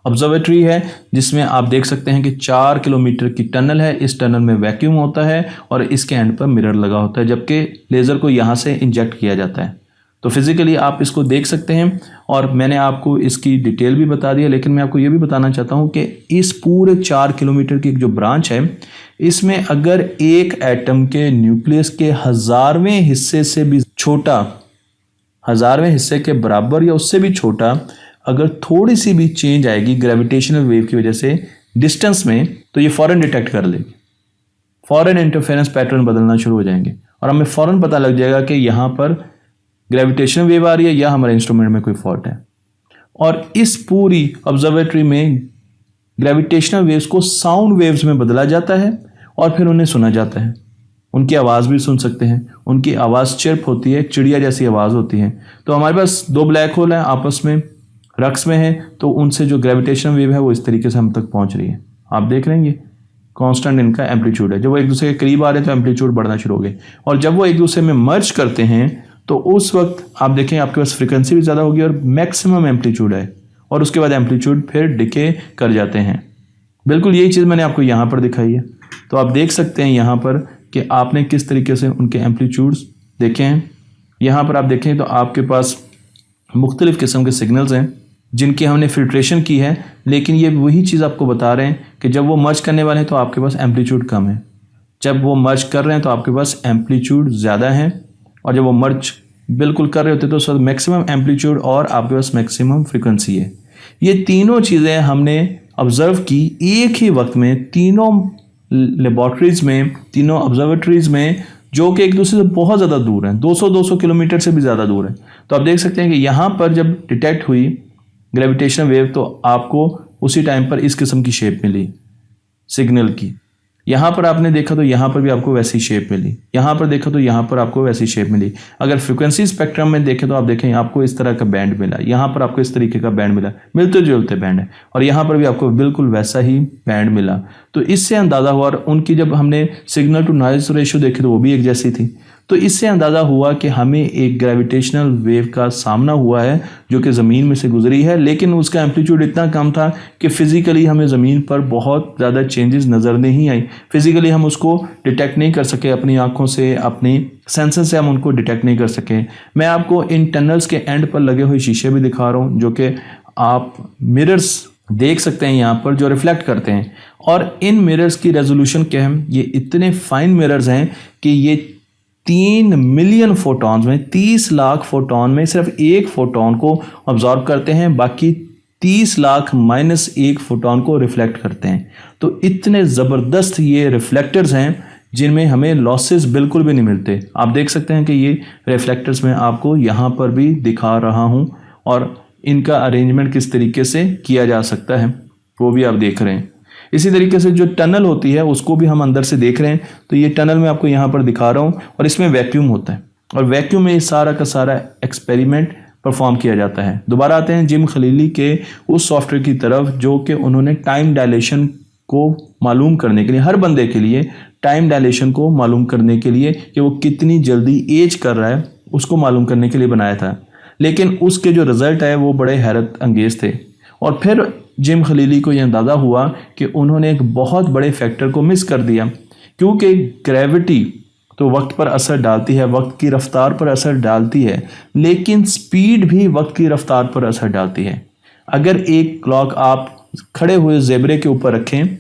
[SPEAKER 2] ऑब्जर्वेटरी है, जिसमें आप देख सकते हैं कि 4 किलोमीटर की टनल है। इस टनल में वैक्यूम होता है और इसके एंड पर मिरर लगा होता है, जबकि लेज़र को यहाँ से इंजेक्ट किया जाता है। तो फिजिकली आप इसको देख सकते हैं और मैंने आपको इसकी डिटेल भी बता दी है, लेकिन मैं आपको ये भी बताना चाहता हूँ कि इस पूरे 4 किलोमीटर की जो ब्रांच है, इसमें अगर एक एटम के न्यूक्लियस के 1000वें हिस्से से भी छोटा, 1000वें हिस्से के बराबर या उससे भी छोटा अगर थोड़ी सी भी चेंज आएगी ग्रेविटेशनल वेव की वजह से डिस्टेंस में, तो ये फौरन डिटेक्ट कर लेगी। फौरन इंटरफेरेंस पैटर्न बदलना शुरू हो जाएंगे और हमें फौरन पता लग जाएगा कि यहाँ पर ग्रेविटेशनल वेव आ रही है या हमारे इंस्ट्रूमेंट में कोई फॉल्ट है। और इस पूरी ऑब्जर्वेटरी में ग्रेविटेशनल वेव्स को साउंड वेव्स में बदला जाता है और फिर उन्हें सुना जाता है। उनकी आवाज़ भी सुन सकते हैं, उनकी आवाज़ चिर्प होती है, चिड़िया जैसी आवाज़ होती है। तो हमारे पास 2 ब्लैक होल हैं, आपस में रक्स में हैं, तो उनसे जो ग्रेविटेशनल वेव है वो इस तरीके से हम तक पहुंच रही है। आप देख रहे हैं ये कांस्टेंट इनका एम्पलीट्यूड है। जब वो एक दूसरे के करीब आ रहे हैं तो एम्पलीट्यूड बढ़ना शुरू हो गए, और जब वो एक दूसरे में मर्ज करते हैं तो उस वक्त आप देखें आपके पास फ्रीक्वेंसी भी ज़्यादा होगी और मैक्सिमम एम्पलीट्यूड है, और उसके बाद एम्पलीट्यूड फिर डिके कर जाते हैं। बिल्कुल यही चीज़ मैंने आपको यहाँ पर दिखाई है। तो आप देख सकते हैं यहाँ पर कि आपने किस तरीके से उनके एम्पलीट्यूड्स देखे हैं। यहाँ पर आप देखें तो आपके पास मुख्तलिफ़ किस्म के सिग्नल्स हैं जिनकी हमने फिल्ट्रेशन की है, लेकिन ये वही चीज़ आपको बता रहे हैं कि जब वो मर्ज करने वाले हैं तो आपके पास एम्पलीट्यूड कम है, जब वो मर्ज कर रहे हैं तो आपके पास एम्पलीट्यूड ज़्यादा है, और जब वो मर्ज बिल्कुल कर रहे होते तो उस वक्त मैक्सिमम एम्पलीट्यूड और आपके पास मैक्सिमम फ्रीक्वेंसी है। ये तीनों चीज़ें हमने ऑब्ज़र्व की एक ही वक्त में, तीनों लेबॉर्ट्रीज़ में, तीनों ऑब्जर्वेटरीज़ में, जो कि एक दूसरे से बहुत ज़्यादा दूर हैं, 200 किलोमीटर से भी ज़्यादा दूर है। तो आप देख सकते हैं कि यहाँ पर जब डिटेक्ट हुई ग्रेविटेशनल वेव तो आपको उसी टाइम पर इस किस्म की शेप मिली सिग्नल की। यहाँ पर आपने देखा तो यहाँ पर भी आपको वैसी शेप मिली, यहाँ पर देखा तो यहाँ पर आपको वैसी शेप मिली। अगर फ्रीक्वेंसी स्पेक्ट्रम में देखें तो आप देखें आपको इस तरह का बैंड मिला, यहाँ पर आपको इस तरीके का बैंड मिला, मिलते जुलते बैंड है, और यहाँ पर भी आपको बिल्कुल वैसा ही बैंड मिला। तो इससे अंदाज़ा हुआ, और उनकी जब हमने सिग्नल टू नॉइज रेशियो देखे तो वो भी एक जैसी थी। तो इससे अंदाज़ा हुआ कि हमें एक ग्रेविटेशनल वेव का सामना हुआ है जो कि ज़मीन में से गुजरी है, लेकिन उसका एम्पलीट्यूड इतना कम था कि फ़िज़िकली हमें ज़मीन पर बहुत ज़्यादा चेंजेस नज़र नहीं आई। फ़िज़िकली हम उसको डिटेक्ट नहीं कर सके, अपनी आँखों से, अपनी सेंसर से हम उनको डिटेक्ट नहीं कर सके। मैं आपको इन टनल्स के एंड पर लगे हुए शीशे भी दिखा रहा हूँ, जो कि आप मिरर्स देख सकते हैं यहाँ पर जो रिफ्लेक्ट करते हैं। और इन मिरर्स की रेजोल्यूशन क्या है, ये इतने फाइन मिरर्स हैं कि ये 3 मिलियन फोटॉन्स में, 30 लाख फोटॉन में सिर्फ एक फोटॉन को ऑब्जॉर्व करते हैं, बाकी 30 लाख -1 फोटॉन को रिफ्लेक्ट करते हैं। तो इतने ज़बरदस्त ये रिफ्लेक्टर्स हैं जिनमें हमें लॉसेस बिल्कुल भी नहीं मिलते। आप देख सकते हैं कि ये रिफ्लेक्टर्स मैं आपको यहाँ पर भी दिखा रहा हूँ, और इनका अरेंजमेंट किस तरीके से किया जा सकता है वो भी आप देख रहे हैं। इसी तरीके से जो टनल होती है उसको भी हम अंदर से देख रहे हैं। तो ये टनल मैं आपको यहाँ पर दिखा रहा हूँ, और इसमें वैक्यूम होता है, और वैक्यूम में सारा का सारा एक्सपेरिमेंट परफॉर्म किया जाता है। दोबारा आते हैं जिम खलीली के उस सॉफ्टवेयर की तरफ जो कि उन्होंने टाइम डायलेशन को मालूम करने के लिए, हर बंदे के लिए टाइम डायलेशन को मालूम करने के लिए कि वो कितनी जल्दी एज कर रहा है, उसको मालूम करने के लिए बनाया था। लेकिन उसके जो रिज़ल्ट है वो बड़े हैरत अंगेज़ थे। और फिर जिम खलीली को यह अंदाज़ा हुआ कि उन्होंने एक बहुत बड़े फैक्टर को मिस कर दिया, क्योंकि ग्रेविटी तो वक्त पर असर डालती है, वक्त की रफ्तार पर असर डालती है, लेकिन स्पीड भी वक्त की रफ्तार पर असर डालती है। अगर एक क्लॉक आप खड़े हुए ज़ेबरे के ऊपर रखें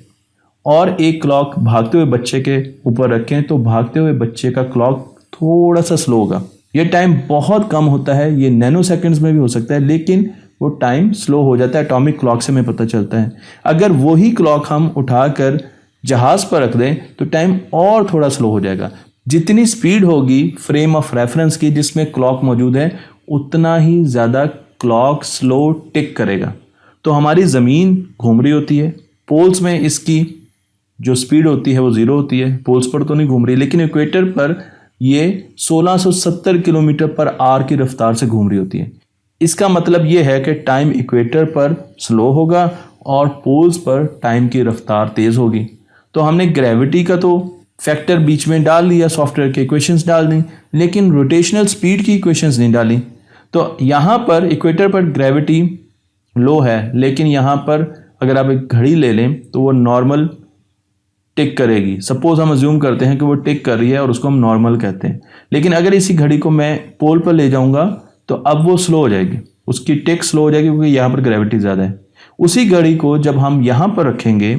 [SPEAKER 2] और एक क्लॉक भागते हुए बच्चे के ऊपर रखें, तो भागते हुए बच्चे का क्लॉक थोड़ा सा स्लो होगा। ये टाइम बहुत कम होता है, ये नैनो सेकेंड्स में भी हो सकता है, लेकिन वो टाइम स्लो हो जाता है। एटॉमिक क्लॉक से हमें पता चलता है। अगर वही क्लॉक हम उठाकर जहाज़ पर रख दें तो टाइम और थोड़ा स्लो हो जाएगा। जितनी स्पीड होगी फ्रेम ऑफ रेफरेंस की जिसमें क्लॉक मौजूद है, उतना ही ज़्यादा क्लॉक स्लो टिक करेगा। तो हमारी ज़मीन घूम रही होती है, पोल्स में इसकी जो स्पीड होती है वो 0 होती है, पोल्स पर तो नहीं घूम रही, लेकिन इक्वेटर पर ये 1670 किलोमीटर पर आवर की रफ्तार से घूम रही होती है। इसका मतलब ये है कि टाइम इक्वेटर पर स्लो होगा और पोल्स पर टाइम की रफ्तार तेज़ होगी। तो हमने ग्रेविटी का तो फैक्टर बीच में डाल दिया, सॉफ्टवेयर के इक्वेशंस डाल दी, लेकिन रोटेशनल स्पीड की इक्वेशंस नहीं डाली। तो यहाँ पर इक्वेटर पर ग्रेविटी लो है, लेकिन यहाँ पर अगर आप एक घड़ी ले लें तो वो नॉर्मल टिक करेगी। सपोज हम अज्यूम करते हैं कि वो टिक कर रही है और उसको हम नॉर्मल कहते हैं, लेकिन अगर इसी घड़ी को मैं पोल पर ले जाऊंगा तो अब वो स्लो हो जाएगी, उसकी टिक स्लो हो जाएगी क्योंकि यहाँ पर ग्रेविटी ज़्यादा है। उसी घड़ी को जब हम यहाँ पर रखेंगे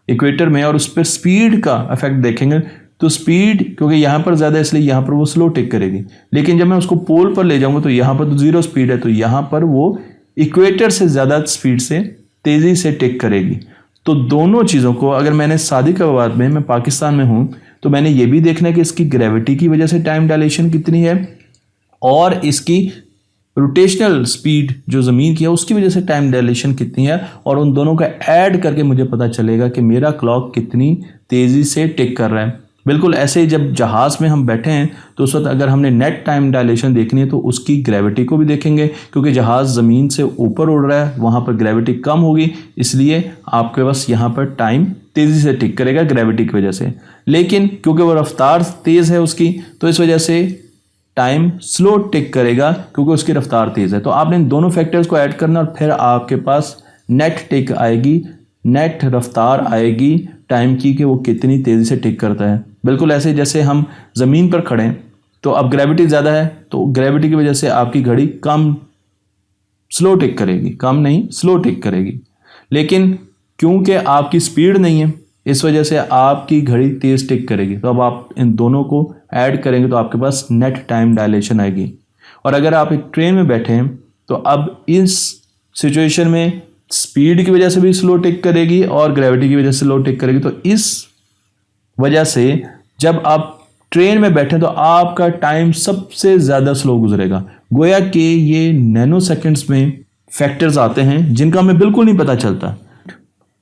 [SPEAKER 2] इक्वेटर में और उस पर स्पीड का इफेक्ट देखेंगे तो स्पीड क्योंकि यहाँ पर ज़्यादा है इसलिए यहाँ पर वो स्लो टिक करेगी, लेकिन जब मैं उसको पोल पर ले जाऊँगा तो यहाँ पर तो ज़ीरो स्पीड है, तो यहाँ पर वो इक्वेटर से ज़्यादा स्पीड से तेज़ी से टिक करेगी। तो दोनों चीज़ों को अगर मैंने शादी के बाद में मैं पाकिस्तान में हूँ तो मैंने ये भी देखना है कि इसकी ग्रेविटी की वजह से टाइम डायलेशन कितनी है और इसकी रोटेशनल स्पीड जो ज़मीन की है उसकी वजह से टाइम डायलेशन कितनी है, और उन दोनों का ऐड करके मुझे पता चलेगा कि मेरा क्लॉक कितनी तेज़ी से टिक कर रहा है। बिल्कुल ऐसे ही जब जहाज़ में हम बैठे हैं तो उस वक्त अगर हमने नेट टाइम डायलेशन देखनी है तो उसकी ग्रेविटी को भी देखेंगे, क्योंकि जहाज़ ज़मीन से ऊपर उड़ रहा है वहाँ पर ग्रेविटी कम होगी, इसलिए आपके पास यहाँ पर टाइम तेज़ी से टिक करेगा ग्रेविटी की वजह से। लेकिन क्योंकि वो रफ्तार तेज़ है उसकी तो इस वजह से टाइम स्लो टिक करेगा क्योंकि उसकी रफ्तार तेज़ है। तो आपने इन दोनों फैक्टर्स को ऐड करना और फिर आपके पास नेट टिक आएगी, नेट रफ्तार आएगी टाइम की कि वो कितनी तेज़ी से टिक करता है। बिल्कुल ऐसे जैसे हम ज़मीन पर खड़े हैं तो अब ग्रेविटी ज़्यादा है तो ग्रेविटी की वजह से आपकी घड़ी कम स्लो टिक करेगी, कम नहीं स्लो टिक करेगी, लेकिन क्योंकि आपकी स्पीड नहीं है इस वजह से आपकी घड़ी तेज़ टिक करेगी। तो अब आप इन दोनों को ऐड करेंगे तो आपके पास नेट टाइम डायलेशन आएगी। और अगर आप एक ट्रेन में बैठे हैं तो अब इस सिचुएशन में स्पीड की वजह से भी स्लो टिक करेगी और ग्रेविटी की वजह से स्लो टिक करेगी। तो इस वजह से जब आप ट्रेन में बैठे तो आपका टाइम सबसे ज़्यादा स्लो गुजरेगा। गोया कि ये नैनो सेकेंड्स में फैक्टर्स आते हैं जिनका हमें बिल्कुल नहीं पता चलता।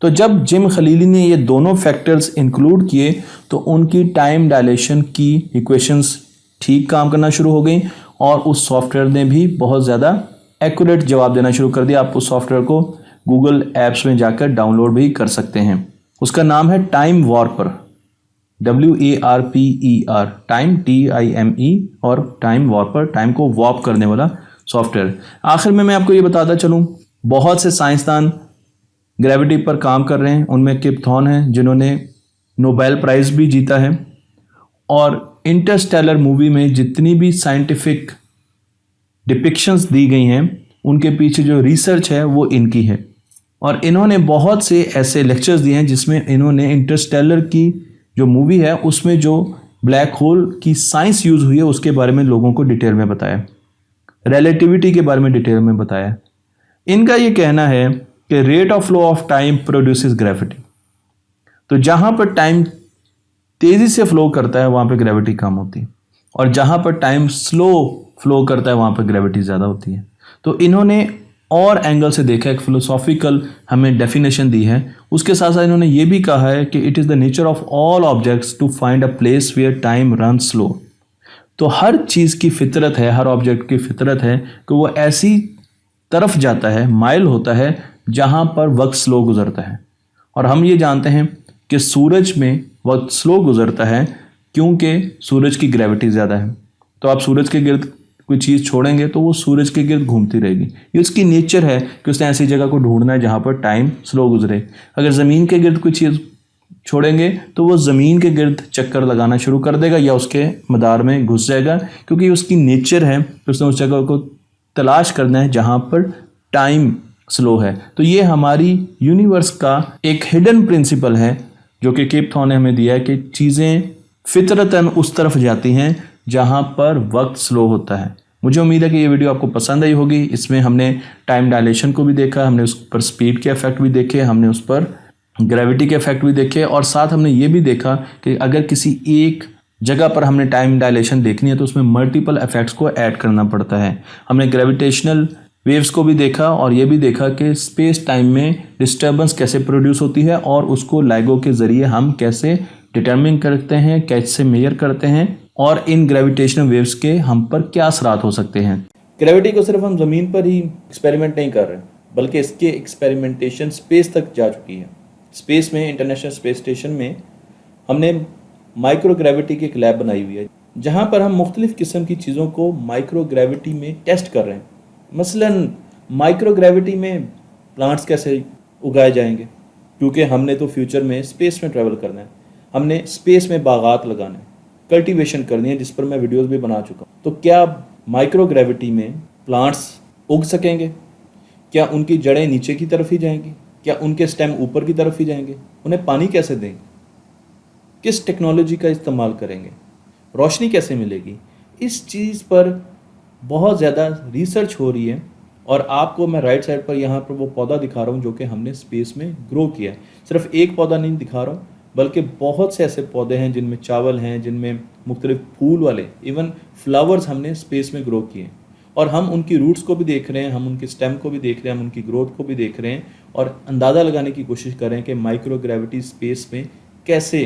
[SPEAKER 2] तो जब जिम खलीली ने ये दोनों फैक्टर्स इंक्लूड किए तो उनकी टाइम डायलेशन की इक्वेशंस ठीक काम करना शुरू हो गई और उस सॉफ्टवेयर ने भी बहुत ज़्यादा एक्यूरेट जवाब देना शुरू कर दिया। आप उस सॉफ्टवेयर को गूगल ऐप्स में जाकर डाउनलोड भी कर सकते हैं। उसका नाम है टाइम वॉर्पर, WARPER, टाइम TIME और टाइम वॉर्पर, टाइम को वॉर्प करने वाला सॉफ्टवेयर। आखिर में मैं आपको ये बताता चलूँ, बहुत से साइंसदान ग्रेविटी पर काम कर रहे हैं, उनमें किप थॉर्न हैं जिन्होंने नोबेल प्राइज़ भी जीता है, और इंटरस्टेलर मूवी में जितनी भी साइंटिफिक डिपिक्शंस दी गई हैं उनके पीछे जो रिसर्च है वो इनकी है। और इन्होंने बहुत से ऐसे लेक्चर्स दिए हैं जिसमें इन्होंने इंटरस्टेलर की जो मूवी है उसमें जो ब्लैक होल की साइंस यूज़ हुई है उसके बारे में लोगों को डिटेल में बताया, रिलेटिविटी के बारे में डिटेल में बताया। इनका ये कहना है कि rate of flow of time produces gravity. तो जहाँ पर टाइम तेज़ी से फ्लो करता है वहाँ पर ग्रेविटी कम होती है और जहाँ पर टाइम स्लो फ्लो करता है वहाँ पर ग्रेविटी ज़्यादा होती है। तो इन्होंने और एंगल से देखा, एक फिलोसॉफिकल हमें डेफिनेशन दी है। उसके साथ साथ इन्होंने ये भी कहा है कि it is the nature of all objects to find a place where time run slow. तो हर चीज़ की फितरत है, हर ऑब्जेक्ट की फितरत है कि वो ऐसी तरफ जाता है, माइल होता है जहाँ पर वक्त स्लो गुजरता है। और हम ये जानते हैं कि सूरज में वक्त स्लो गुजरता है क्योंकि सूरज की ग्रेविटी ज़्यादा है। तो आप सूरज के गिर्द कोई चीज़ छोड़ेंगे तो वो सूरज के गिर्द घूमती रहेगी। ये उसकी नेचर है कि उसने ऐसी जगह को ढूंढना है जहाँ पर टाइम स्लो गुजरे। अगर ज़मीन के गिर्द कोई चीज़ छोड़ेंगे तो वो ज़मीन के गिर्द चक्कर लगाना शुरू कर देगा या उसके मदार में घुस जाएगा, क्योंकि उसकी नेचर है कि उसने उस जगह को तलाश करना है जहाँ पर टाइम स्लो है। तो ये हमारी यूनिवर्स का एक हिडन प्रिंसिपल है जो कि किप थॉर्न ने हमें दिया है कि चीज़ें फितरतन उस तरफ जाती हैं जहाँ पर वक्त स्लो होता है। मुझे उम्मीद है कि ये वीडियो आपको पसंद आई होगी। इसमें हमने टाइम डायलेशन को भी देखा, हमने उस पर स्पीड के इफेक्ट भी देखे, हमने उस पर ग्रेविटी के इफेक्ट भी देखे, और साथ हमने ये भी देखा कि अगर किसी एक जगह पर हमने टाइम डायलेशन देखनी है तो उसमें मल्टीपल इफेक्ट्स को ऐड करना पड़ता है। हमने ग्रेविटेशनल वेव्स को भी देखा और ये भी देखा कि स्पेस टाइम में डिस्टर्बेंस कैसे प्रोड्यूस होती है और उसको LIGO के ज़रिए हम कैसे डिटर्मिन करते हैं, कैसे मेजर करते हैं, और इन ग्रेविटेशनल वेव्स के हम पर क्या असरात हो सकते हैं।
[SPEAKER 1] ग्रेविटी को सिर्फ हम ज़मीन पर ही एक्सपेरिमेंट नहीं कर रहे, बल्कि इसके एक्सपेरिमेंटेशन स्पेस तक जा चुकी है। स्पेस में, इंटरनेशनल स्पेस स्टेशन में हमने माइक्रो ग्रेविटी की एक लैब बनाई हुई है, जहाँ पर हम मुख्तलिफ़ किस्म की चीज़ों को माइक्रो ग्रेविटी में टेस्ट कर रहे हैं। मसलन माइक्रो ग्रेविटी में प्लांट्स कैसे उगाए जाएंगे, क्योंकि हमने तो फ्यूचर में स्पेस में ट्रैवल करना है। हमने स्पेस में बागात लगाने हैं, कल्टीवेशन करनी है, जिस पर मैं वीडियोस भी बना चुका हूँ। तो क्या माइक्रो ग्रेविटी में प्लांट्स उग सकेंगे? क्या उनकी जड़ें नीचे की तरफ ही जाएंगी? क्या उनके स्टेम ऊपर की तरफ ही जाएंगे? उन्हें पानी कैसे देंगे? किस टेक्नोलॉजी का इस्तेमाल करेंगे? रोशनी कैसे मिलेगी? इस चीज़ पर बहुत ज़्यादा रिसर्च हो रही है। और आपको मैं राइट साइड पर यहाँ पर वो पौधा दिखा रहा हूँ जो कि हमने स्पेस में ग्रो किया है। सिर्फ एक पौधा नहीं दिखा रहा हूँ, बल्कि बहुत से ऐसे पौधे हैं जिनमें चावल हैं, जिनमें मुख्तलिफ फूल वाले इवन फ्लावर्स हमने स्पेस में ग्रो किए। और हम उनकी रूट्स को भी देख रहे हैं, हम उनकी स्टेम को भी देख रहे हैं, हम उनकी ग्रोथ को भी देख रहे हैं और अंदाज़ा लगाने की कोशिश कर रहे हैं कि माइक्रो ग्रेविटी स्पेस में कैसे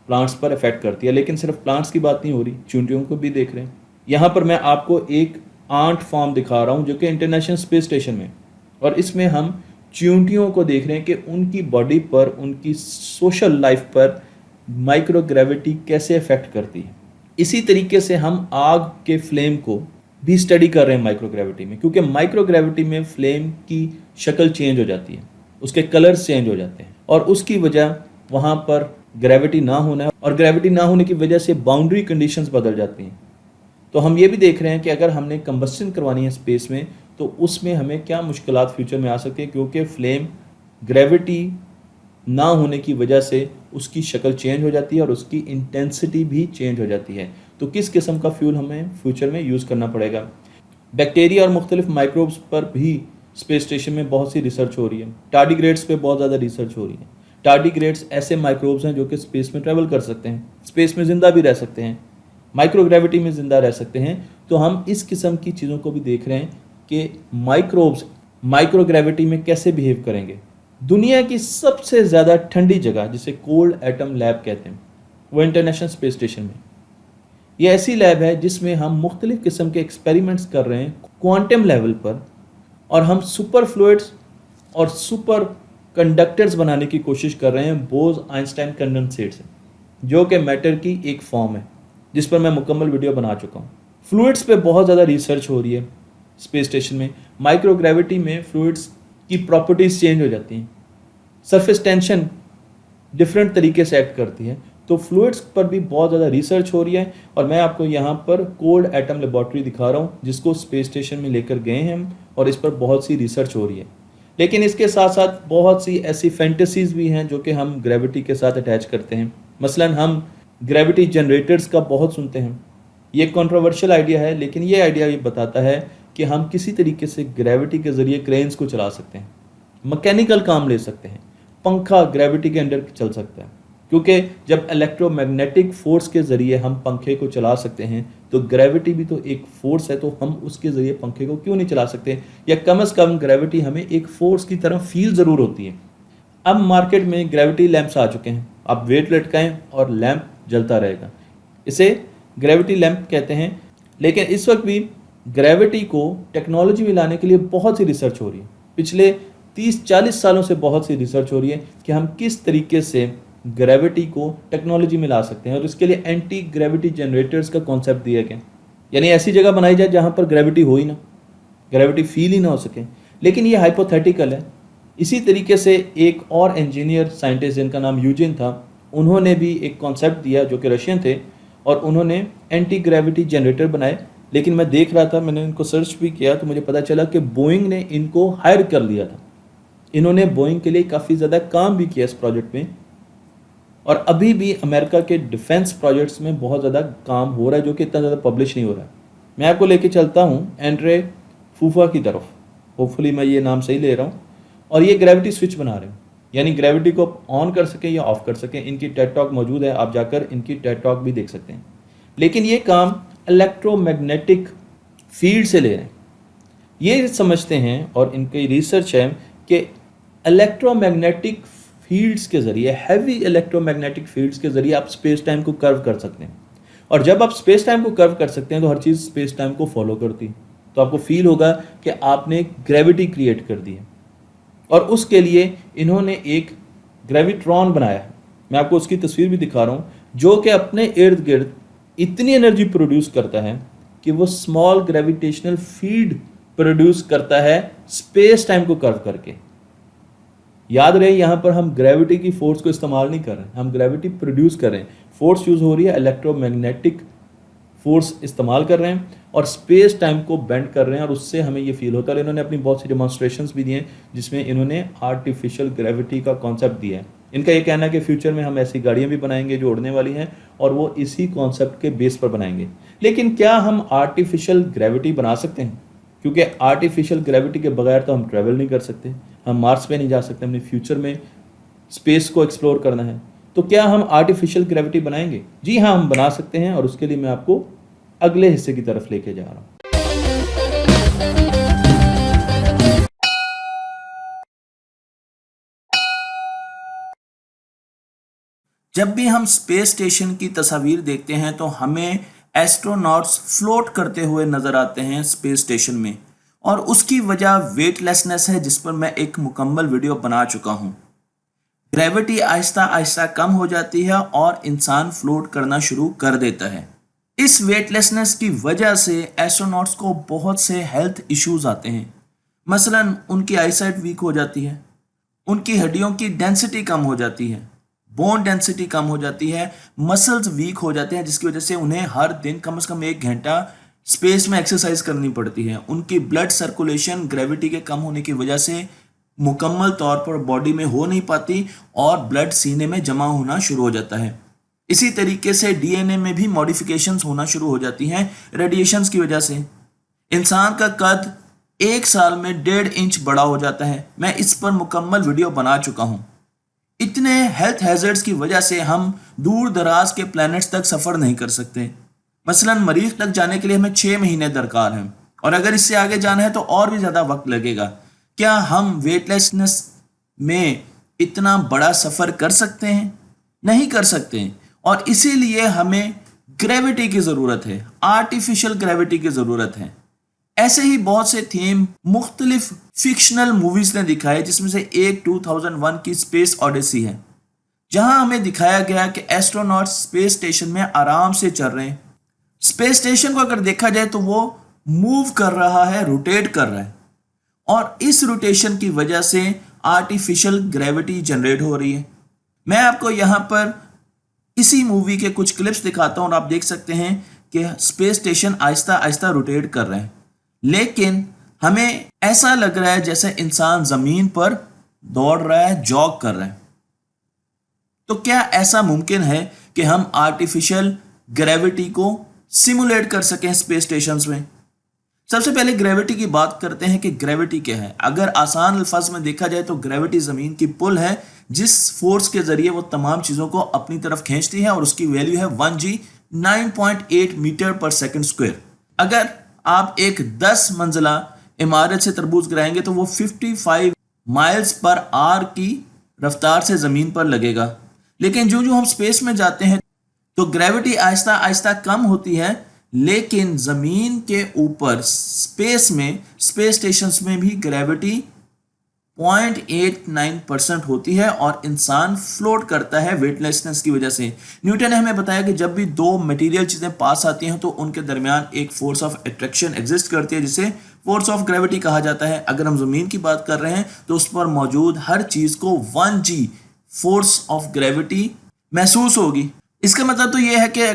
[SPEAKER 1] प्लांट्स पर इफेक्ट करती है। लेकिन सिर्फ प्लांट्स की बात नहीं हो रही, चींटियों को भी देख रहे हैं। यहाँ पर मैं आपको एक आंट फार्म दिखा रहा हूँ जो कि इंटरनेशनल स्पेस स्टेशन में, और इसमें हम चींटियों को देख रहे हैं कि उनकी बॉडी पर, उनकी सोशल लाइफ पर माइक्रो ग्रेविटी कैसे इफेक्ट करती है। इसी तरीके से हम आग के फ्लेम को भी स्टडी कर रहे हैं माइक्रो ग्रेविटी में, क्योंकि माइक्रो ग्रेविटी में फ्लेम की शक्ल चेंज हो जाती है, उसके कलर्स चेंज हो जाते हैं और उसकी वजह वहाँ पर ग्रेविटी ना होना है, और ग्रेविटी ना होने की वजह से बाउंड्री कंडीशंस बदल जाती हैं। तो हम ये भी देख रहे हैं कि अगर हमने कंबस्शन करवानी है स्पेस में तो उसमें हमें क्या मुश्किलात फ्यूचर में आ सकती है, क्योंकि फ्लेम ग्रेविटी ना होने की वजह से उसकी शक्ल चेंज हो जाती है और उसकी इंटेंसिटी भी चेंज हो जाती है। तो किस किस्म का फ्यूल हमें फ्यूचर में यूज़ करना पड़ेगा। बैक्टीरिया और मुख्तलिफ माइक्रोब्स पर भी स्पेस स्टेशन में बहुत सी रिसर्च हो रही है। टार्डिग्रेड्स पे बहुत ज़्यादा रिसर्च हो रही है। टार्डिग्रेड्स ऐसे माइक्रोब्स हैं जो कि स्पेस में ट्रैवल कर सकते हैं, स्पेस में ज़िंदा भी रह सकते हैं, माइक्रो ग्रेविटी में ज़िंदा रह सकते हैं। तो हम इस किस्म की चीज़ों को भी देख रहे हैं कि माइक्रोब्स माइक्रो ग्रेविटी में कैसे बिहेव करेंगे। दुनिया की सबसे ज़्यादा ठंडी जगह जिसे कोल्ड एटम लैब कहते हैं, वो इंटरनेशनल स्पेस स्टेशन में। ये ऐसी लैब है जिसमें हम मुख्तलिफ़ किस्म के एक्सपेरिमेंट्स कर रहे हैं क्वांटम लेवल पर, और हम सुपर फ्लूइड्स और सुपर कंडक्टर्स बनाने की कोशिश कर रहे हैं बोज-आइंस्टाइन कंडेंसेट से, जो कि मैटर की एक फॉर्म है, जिस पर मैं मुकम्मल वीडियो बना चुका हूँ। फ्लूइड्स पे बहुत ज़्यादा रिसर्च हो रही है स्पेस स्टेशन में। माइक्रो ग्रेविटी में फ्लूइड्स की प्रॉपर्टीज़ चेंज हो जाती हैं, सरफेस टेंशन डिफरेंट तरीके से एक्ट करती है। तो फ्लूइड्स पर भी बहुत ज़्यादा रिसर्च हो रही है, और मैं आपको यहाँ पर कोल्ड एटम लेबॉर्ट्री दिखा रहा हूँ जिसको स्पेस स्टेशन में लेकर गए हैं हम, और इस पर बहुत सी रिसर्च हो रही है। लेकिन इसके साथ साथ बहुत सी ऐसी फैंटेसीज़ भी हैं जो कि हम ग्रेविटी के साथ अटैच करते हैं। मसलन हम ग्रेविटी जनरेटर्स का बहुत सुनते हैं। ये कंट्रोवर्शियल आइडिया है, लेकिन ये आइडिया ये बताता है कि हम किसी तरीके से ग्रेविटी के ज़रिए क्रेन्स को चला सकते हैं, मैकेनिकल काम ले सकते हैं, पंखा ग्रेविटी के अंडर चल सकता है, क्योंकि जब इलेक्ट्रोमैग्नेटिक फोर्स के ज़रिए हम पंखे को चला सकते हैं तो ग्रेविटी भी तो एक फोर्स है, तो हम उसके ज़रिए पंखे को क्यों नहीं चला सकते, या कम से कम ग्रेविटी हमें एक फोर्स की तरह फील ज़रूर होती है। अब मार्केट में ग्रेविटी लैंप्स आ चुके हैं, आप वेट लटकाएं और लैंप जलता रहेगा, इसे ग्रेविटी लैंप कहते हैं। लेकिन इस वक्त भी ग्रेविटी को टेक्नोलॉजी में लाने के लिए बहुत सी रिसर्च हो रही है। पिछले 30-40 सालों से बहुत सी रिसर्च हो रही है कि हम किस तरीके से ग्रेविटी को टेक्नोलॉजी में ला सकते हैं, और इसके लिए एंटी ग्रेविटी जनरेटर्स का कॉन्सेप्ट दिया गया, यानी ऐसी जगह बनाई जाए जहाँ पर ग्रेविटी हो ही ना, ग्रेविटी फील ही ना हो सके। लेकिन ये हाइपोथेटिकल है। इसी तरीके से एक और इंजीनियर साइंटिस्ट जिनका नाम यूजिन था, उन्होंने भी एक कॉन्सेप्ट दिया, जो कि रशियन थे, और उन्होंने एंटी ग्रेविटी जनरेटर बनाए। लेकिन मैं देख रहा था, मैंने इनको सर्च भी किया तो मुझे पता चला कि बोइंग ने इनको हायर कर लिया था। इन्होंने बोइंग के लिए काफ़ी ज़्यादा काम भी किया इस प्रोजेक्ट में, और अभी भी अमेरिका के डिफेंस प्रोजेक्ट्स में बहुत ज़्यादा काम हो रहा है, जो कि इतना ज़्यादा पब्लिश नहीं हो रहा है। मैं आपको लेके चलता हूँ एंड्रे फूफा की तरफ, होपफुली मैं ये नाम सही ले रहा हूँ। और ये ग्रेविटी स्विच बना रहे हैं, यानी ग्रेविटी को ऑन कर सकें या ऑफ कर सकें। इनकी टेड टॉक मौजूद है, आप जाकर इनकी टेड टॉक भी देख सकते हैं। लेकिन ये काम इलेक्ट्रोमैग्नेटिक फील्ड से ले रहे हैं। ये समझते हैं, और इनकी रिसर्च है कि इलेक्ट्रोमैग्नेटिक फील्ड्स के ज़रिए, हैवी इलेक्ट्रोमैग्नेटिक फील्ड्स के ज़रिए आप स्पेस टाइम को कर्व कर सकते हैं। और जब आप स्पेस टाइम को कर्व कर सकते हैं तो हर चीज़ स्पेस टाइम को फॉलो करती है। तो आपको फील होगा कि आपने ग्रेविटी क्रिएट कर दी है, और उसके लिए इन्होंने एक ग्रेविट्रॉन बनाया है। मैं आपको उसकी तस्वीर भी दिखा रहा हूँ, जो कि अपने इर्द गिर्द इतनी एनर्जी प्रोड्यूस करता है कि वो स्मॉल ग्रेविटेशनल फील्ड प्रोड्यूस करता है स्पेस टाइम को कर्व करके। याद रहे, यहां पर हम ग्रेविटी की फोर्स को इस्तेमाल नहीं कर रहे हैं, हम ग्रेविटी प्रोड्यूस कर रहे हैं। फोर्स यूज हो रही है, इलेक्ट्रोमैग्नेटिक फोर्स इस्तेमाल कर रहे हैं और स्पेस टाइम को बेंड कर रहे हैं, और उससे हमें ये फील होता है। इन्होंने अपनी बहुत सी डिमॉन्स्ट्रेशंस भी दिए हैं जिसमें इन्होंने आर्टिफिशियल ग्रेविटी का कॉन्सेप्ट दिया है। इनका ये कहना है कि फ्यूचर में हम ऐसी गाड़ियां भी बनाएंगे जो उड़ने वाली हैं, और वो इसी कॉन्सेप्ट के बेस पर बनाएंगे। लेकिन क्या हम आर्टिफिशियल ग्रेविटी बना सकते हैं? क्योंकि आर्टिफिशियल ग्रेविटी के बगैर तो हम ट्रैवल नहीं कर सकते, हम मार्स पे नहीं जा सकते, हमने फ्यूचर में स्पेस को एक्सप्लोर करना है। तो क्या हम आर्टिफिशियल ग्रेविटी बनाएंगे? जी हाँ, हम बना सकते हैं, और उसके लिए मैं आपको अगले हिस्से की तरफ लेके जा रहा हूं। जब भी हम स्पेस स्टेशन की तस्वीर देखते हैं तो हमें एस्ट्रोनॉट्स फ्लोट करते हुए नजर आते हैं स्पेस स्टेशन में, और उसकी वजह वेटलेसनेस है, जिस पर मैं एक मुकम्मल वीडियो बना चुका हूं। ग्रेविटी आहिस्ता आहिस्ता कम हो जाती है और इंसान फ्लोट करना शुरू कर देता है। इस वेटलेसनेस की वजह से एस्ट्रोनॉट्स को बहुत से हेल्थ इश्यूज आते हैं। मसलन उनकी आईसाइट वीक हो जाती है, उनकी हड्डियों की डेंसिटी कम हो जाती है, बोन डेंसिटी कम हो जाती है, मसल्स वीक हो जाते हैं, जिसकी वजह से उन्हें हर दिन कम से कम 1 घंटा स्पेस में एक्सरसाइज करनी पड़ती है। उनकी ब्लड सर्कुलेशन ग्रेविटी के कम होने की वजह से मुकम्मल तौर पर बॉडी में हो नहीं पाती, और ब्लड सीने में जमा होना शुरू हो जाता है। इसी तरीके से डीएनए में भी मॉडिफिकेशंस होना शुरू हो जाती हैं रेडिएशंस की वजह से। इंसान का कद 1 साल में 1.5 इंच बड़ा हो जाता है। मैं इस पर मुकम्मल वीडियो बना चुका हूं। इतने हेल्थ हैजर्ड्स की वजह से हम दूर दराज के प्लैनेट्स तक सफर नहीं कर सकते। मसलन मरीख तक जाने के लिए हमें 6 महीने दरकार हैं, और अगर इससे आगे जाना है तो और भी ज्यादा वक्त लगेगा। क्या हम वेटलेसनेस में इतना बड़ा सफर कर सकते हैं? नहीं कर सकते, और इसीलिए हमें ग्रेविटी की जरूरत है, आर्टिफिशियल ग्रेविटी की जरूरत है। ऐसे ही बहुत से थीम मुख्तलिफ फिक्शनल मूवीज ने दिखाए, जिसमें से एक 2001 की स्पेस ऑडिसी है, जहां हमें दिखाया गया कि एस्ट्रोनॉट स्पेस स्टेशन में आराम से चल रहे हैं। स्पेस स्टेशन को अगर देखा जाए तो वो मूव कर रहा है, रोटेट कर रहा है, और इस रोटेशन की वजह से आर्टिफिशियल ग्रेविटी जनरेट हो रही है। मैं आपको यहां पर इसी मूवी के कुछ क्लिप्स दिखाता हूं, और आप देख सकते हैं कि space station Aahista Aahista rotate कर रहे हैं, लेकिन हमें ऐसा लग रहा है जैसे इंसान जमीन पर दौड़ रहा है, जॉग कर रहा है। तो क्या ऐसा मुमकिन है कि हम आर्टिफिशियल ग्रेविटी को सिमुलेट कर सकें स्पेस स्टेशंस में? सबसे पहले ग्रेविटी की बात करते हैं कि ग्रेविटी क्या है। अगर आसान अल्फाज में देखा जाए तो ग्रेविटी जमीन की पुल है, जिस फोर्स के जरिए वो तमाम चीजों को अपनी तरफ खींचती है, और उसकी वैल्यू है 1G 9.8 मीटर पर सेकंड स्क्वायर। अगर आप एक 10 मंजिला इमारत से तरबूज गिराएंगे तो वो 55 माइल्स पर आवर की रफ्तार से जमीन पर लगेगा। लेकिन जो जो हम स्पेस में जाते हैं तो ग्रेविटी आहिस्ता आहिस्ता कम होती है, लेकिन जमीन के ऊपर स्पेस में, स्पेस स्टेशंस में भी ग्रेविटी 0.89% होती है, और इंसान फ्लोट करता है वेटलेसनेस की वजह से। न्यूटन ने हमें बताया कि जब भी दो मटेरियल चीजें पास आती हैं तो उनके दरमियान एक फोर्स ऑफ अट्रैक्शन एग्जिस्ट करती है, जिसे फोर्स ऑफ ग्रेविटी कहा जाता है। अगर हम जमीन की बात कर रहे हैं तो उस पर मौजूद हर चीज को 1G फोर्स ऑफ ग्रेविटी महसूस होगी। इसका मतलब तो यह है कि